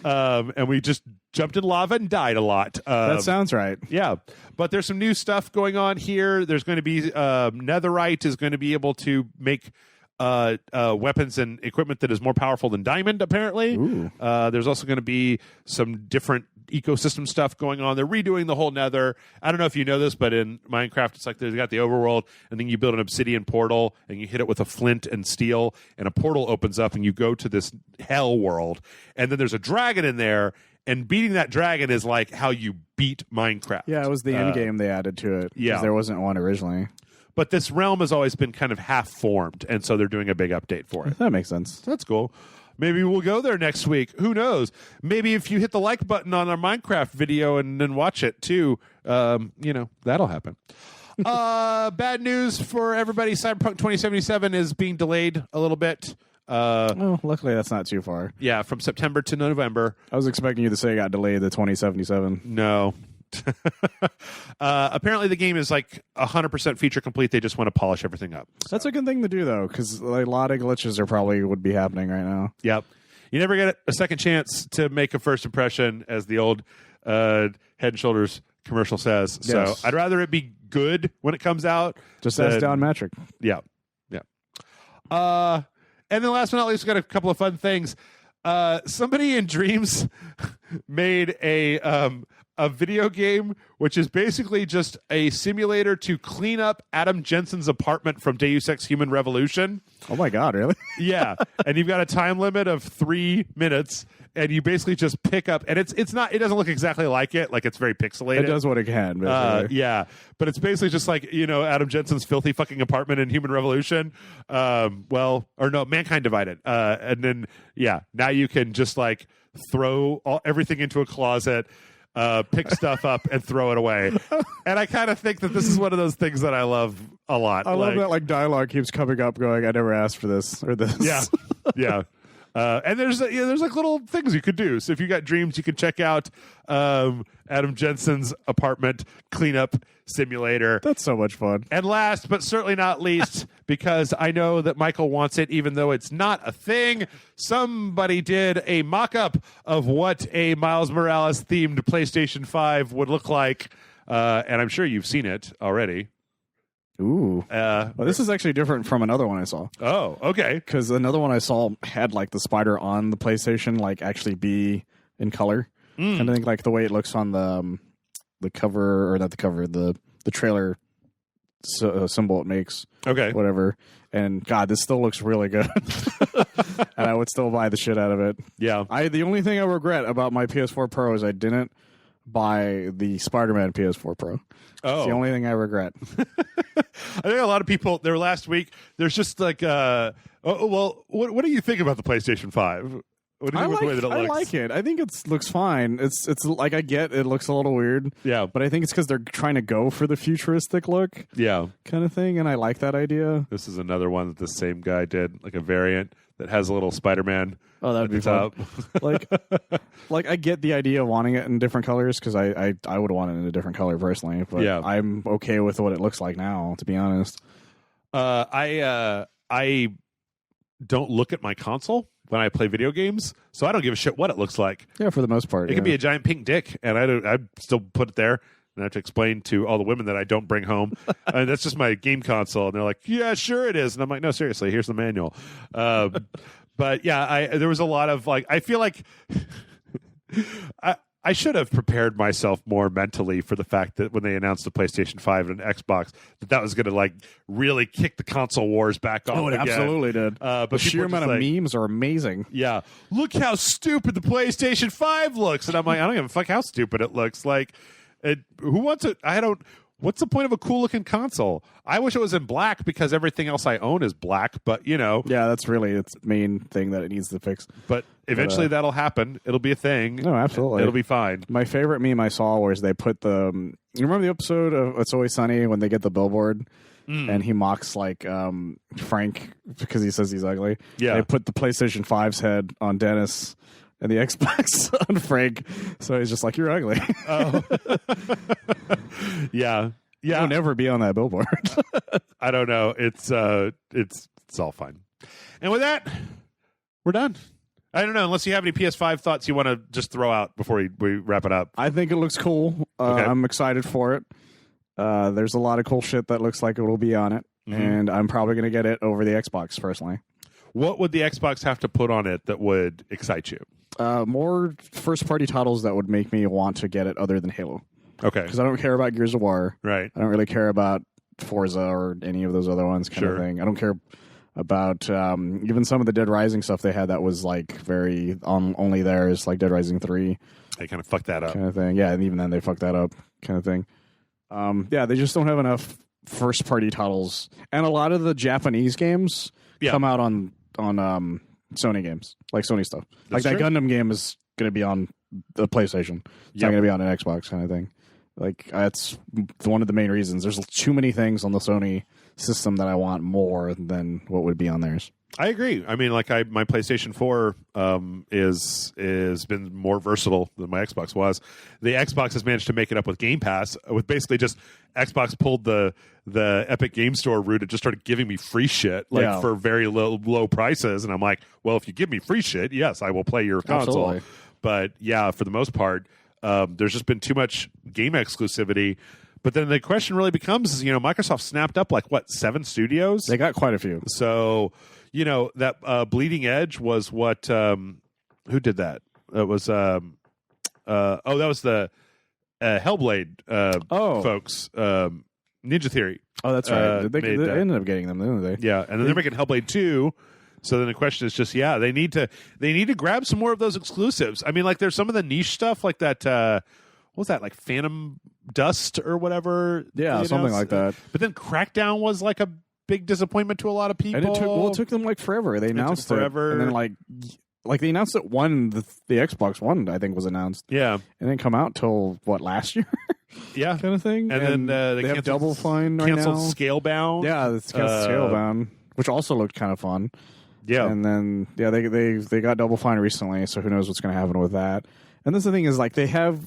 And we just jumped in lava and died a lot. That sounds right. Yeah, but there's some new stuff going on here. There's going to be Netherite is going to be able to make weapons and equipment that is more powerful than diamond, apparently. There's also going to be some different ecosystem stuff going on. They're redoing the whole Nether. I don't know if you know this, but in Minecraft, it's like they've got the overworld, and then you build an obsidian portal, and you hit it with a flint and steel, and a portal opens up, and you go to this hell world, and then there's a dragon in there, and beating that dragon is like how you beat Minecraft. Yeah, it was the end game they added to it. Yeah. There wasn't one originally. But this realm has always been kind of half-formed, and so they're doing a big update for it. That makes sense. That's cool. Maybe we'll go there next week. Who knows? Maybe if you hit the like button on our Minecraft video and then watch it too, that'll happen. Bad news for everybody. Cyberpunk 2077 is being delayed a little bit. Luckily that's not too far. Yeah, from September to November. I was expecting you to say it got delayed to 2077. No. Apparently the game is like 100% feature complete. They just want to polish everything up. That's a good thing to do though, because a lot of glitches would be happening right now. Yep. You never get a second chance to make a first impression, as the old Head and Shoulders commercial says. Yes. So I'd rather it be good when it comes out. Just ask Down Metric. Yeah. And then last but not least, we got a couple of fun things. Somebody in Dreams made a video game which is basically just a simulator to clean up Adam Jensen's apartment from Deus Ex Human Revolution. Oh my God, really? Yeah. And you've got a time limit of 3 minutes, and you basically just pick up, and it doesn't look exactly like it. Like, it's very pixelated. It does what it can. Yeah. But it's basically just like, Adam Jensen's filthy fucking apartment in Human Revolution. Mankind Divided. And then, now you can just like throw everything into a closet, pick stuff up and throw it away. And I kind of think that this is one of those things that I love a lot. I love that like dialogue keeps coming up going, I never asked for this or this. Yeah. Yeah. And there's like little things you could do. So if you got Dreams, you can check out Adam Jensen's apartment cleanup simulator. That's so much fun. And last but certainly not least, because I know that Michael wants it, even though it's not a thing, somebody did a mock-up of what a Miles Morales themed PlayStation 5 would look like. And I'm sure you've seen it already. Ooh. Well, this is actually different from another one I saw. Oh, okay. Because another one I saw had like the spider on the PlayStation like actually be in color. And I think like the way it looks on the cover, or not the cover, the trailer symbol it makes. Okay. Whatever. And God, this still looks really good. And I would still buy the shit out of it. Yeah. The only thing I regret about my PS4 Pro is I didn't buy the Spider-Man PS4 Pro. Oh. It's the only thing I regret. I think a lot of people there last week, there's just like, what do you think about the PlayStation 5? What do you think about the way that it looks? I like it. I think it looks fine. It's like, I get it looks a little weird. Yeah. But I think it's because they're trying to go for the futuristic look. Yeah. Kind of thing. And I like that idea. This is another one that the same guy did, like a variant that has a little Spider-Man. Oh, that would be fun. like I get the idea of wanting it in different colors, because I would want it in a different color personally. But yeah. I'm okay with what it looks like now, to be honest. I don't look at my console when I play video games, so I don't give a shit what it looks like. Yeah, for the most part. It can be a giant pink dick, and I still put it there. And I have to explain to all the women that I don't bring home. That's just my game console. And they're like, yeah, sure it is. And I'm like, no, seriously, here's the manual. But yeah, there was a lot of like, I feel like I should have prepared myself more mentally for the fact that when they announced the PlayStation 5 and Xbox, that was going to like really kick the console wars back off. Oh, it again. Absolutely did. But the sheer amount of memes are amazing. Yeah. Look how stupid the PlayStation 5 looks. And I'm like, I don't give a fuck how stupid it looks. Like, who wants it? What's the point of a cool looking console? I wish it was in black, because everything else I own is black, but Yeah, that's really its main thing that it needs to fix. But eventually that'll happen. It'll be a thing. No, absolutely. It'll be fine. My favorite meme I saw was they put you remember the episode of It's Always Sunny when they get the billboard and he mocks like Frank because he says he's ugly? Yeah. They put the PlayStation 5's head on Dennis and the Xbox on Frank, so he's just like, you're ugly. Oh. Yeah. Yeah. You'll never be on that billboard. I don't know. It's all fine. And with that, we're done. I don't know, unless you have any PS5 thoughts you want to just throw out before we wrap it up. I think it looks cool. Okay. I'm excited for it. There's a lot of cool shit that looks like it will be on it, and I'm probably going to get it over the Xbox, personally. What would the Xbox have to put on it that would excite you? More first-party titles that would make me want to get it other than Halo. Okay. Because I don't care about Gears of War. Right. I don't really care about Forza or any of those other ones kind of thing. I don't care about even some of the Dead Rising stuff they had that was like very only theirs, like Dead Rising 3. They kind of fucked that up. Kind of thing. Yeah, and even then they fucked that up kind of thing. Yeah, they just don't have enough first-party titles. And a lot of the Japanese games come out on Sony games, like Sony stuff. That's like that true. Gundam game is going to be on the PlayStation. It's not going to be on an Xbox kind of thing. Like, that's one of the main reasons. There's too many things on the Sony system that I want more than what would be on theirs. I agree. I mean, like my PlayStation 4 is been more versatile than my Xbox was. The Xbox has managed to make it up with Game Pass, with basically just Xbox pulled the Epic Game Store route and just started giving me free shit for very low prices. And I'm like, well, if you give me free shit, yes, I will play your console. Absolutely. But yeah, for the most part, there's just been too much game exclusivity. But then the question really becomes, Microsoft snapped up 7 studios? They got quite a few. So, that Bleeding Edge was what? Who did that? It was that was the Hellblade folks. Ninja Theory. Oh, that's right. They ended up getting them, didn't they? Yeah, and then they're making Hellblade 2. So then the question is just, they need to grab some more of those exclusives. I mean, like there's some of the niche stuff like that. What was that, like Phantom Dust or whatever? Yeah, something like that. But then Crackdown was like a big disappointment to a lot of people. And it took them forever. They announced it forever. And then like they announced it the Xbox One, I think, was announced. Yeah. And didn't come out till last year? Yeah. Kind of thing. And then they have Double Fine right now. Canceled Scalebound. Yeah, it's canceled Scalebound, which also looked kind of fun. Yeah. And then they got Double Fine recently, so who knows what's going to happen with that. And that's the thing is they have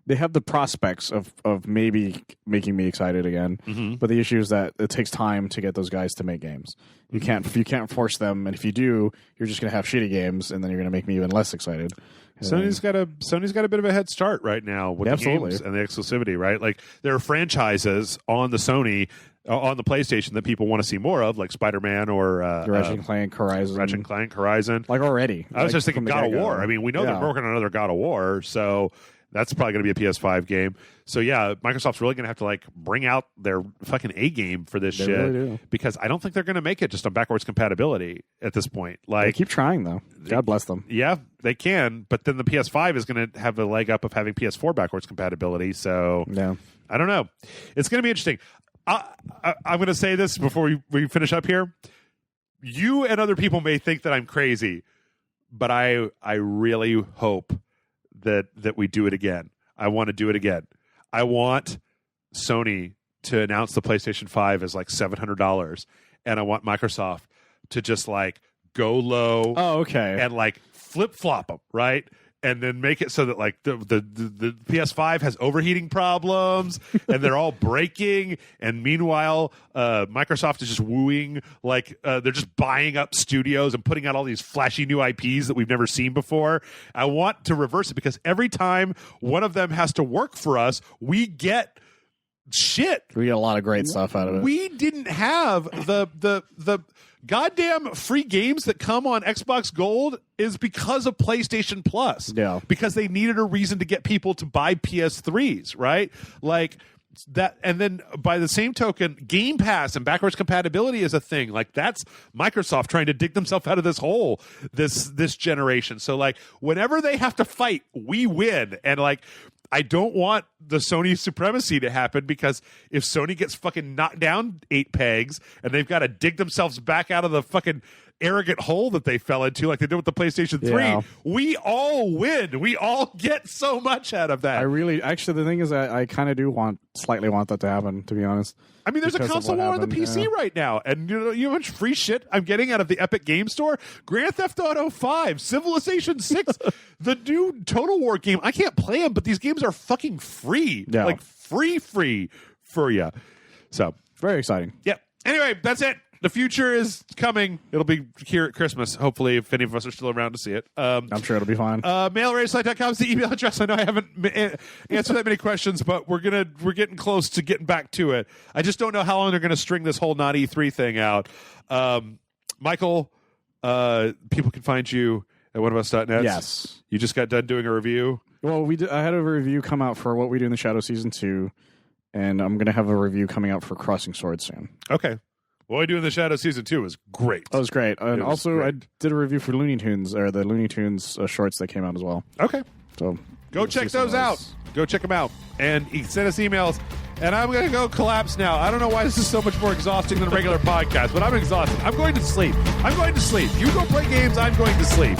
the prospects of maybe making me excited again, but the issue is that it takes time to get those guys to make games. You can't force them, and if you do, you're just going to have shitty games, and then you're going to make me even less excited. Sony's got a bit of a head start right now with the games and the exclusivity, right? Like there are franchises on the Sony on the PlayStation that people want to see more of, like Spider-Man or Ratchet and Clank Horizon. Like already. I was just thinking God of War. I mean, we know they're working on another God of War, so that's probably going to be a PS5 game. So yeah, Microsoft's really going to have to bring out their fucking A game for this shit, really because I don't think they're going to make it just on backwards compatibility at this point. They keep trying though. God bless them. Yeah, they can, but then the PS5 is going to have a leg up of having PS4 backwards compatibility. So yeah, I don't know. It's going to be interesting. I'm going to say this before we finish up here. You and other people may think that I'm crazy, but I really hope that we do it again. I want to do it again. I want Sony to announce the PlayStation 5 as $700, and I want Microsoft to just go low. Oh, okay. And flip flop them, right? And then make it so that the PS5 has overheating problems and they're all breaking. And meanwhile, Microsoft is just wooing, they're just buying up studios and putting out all these flashy new IPs that we've never seen before. I want to reverse it because every time one of them has to work for us, we get shit. We get a lot of great stuff out of it. We didn't have the goddamn free games that come on Xbox Gold is because of PlayStation Plus. Yeah. Because they needed a reason to get people to buy PS3s, right? That, and then by the same token, Game Pass and backwards compatibility is a thing. That's Microsoft trying to dig themselves out of this hole this generation. So whenever they have to fight, we win. And I don't want the Sony supremacy to happen, because if Sony gets fucking knocked down 8 pegs and they've got to dig themselves back out of the fucking arrogant hole that they fell into like they did with the PlayStation 3, we all win. We all get so much out of that. Actually, the thing is I kind of do slightly want that to happen, to be honest. I mean, there's a console war on the PC right now, and you know how much free shit I'm getting out of the Epic Game Store? Grand Theft Auto 5, Civilization 6, the new Total War game. I can't play them, but these games are fucking free. Yeah. Free. for you. So, very exciting. yep. Anyway, that's it. The future is coming. It'll be here at Christmas, hopefully, if any of us are still around to see it. I'm sure it'll be fine. Mail@radioslight.com is the email address. I know I haven't answered that many questions, but we're getting close to getting back to it. I just don't know how long they're going to string this whole not E3 thing out. Michael, people can find you at oneofus.net. Yes. You just got done doing a review. Well, I had a review come out for What We Do in the Shadow Season 2, and I'm going to have a review coming out for Crossing Swords soon. Okay. What I Do in the Shadow Season 2 was great. That was great. And also, great. I did a review for Looney Tunes, or the Looney Tunes shorts that came out as well. Okay. So go check those out. Go check them out. And send us emails. And I'm going to go collapse now. I don't know why this is so much more exhausting than a regular podcast, but I'm exhausted. I'm going to sleep. You go play games. I'm going to sleep.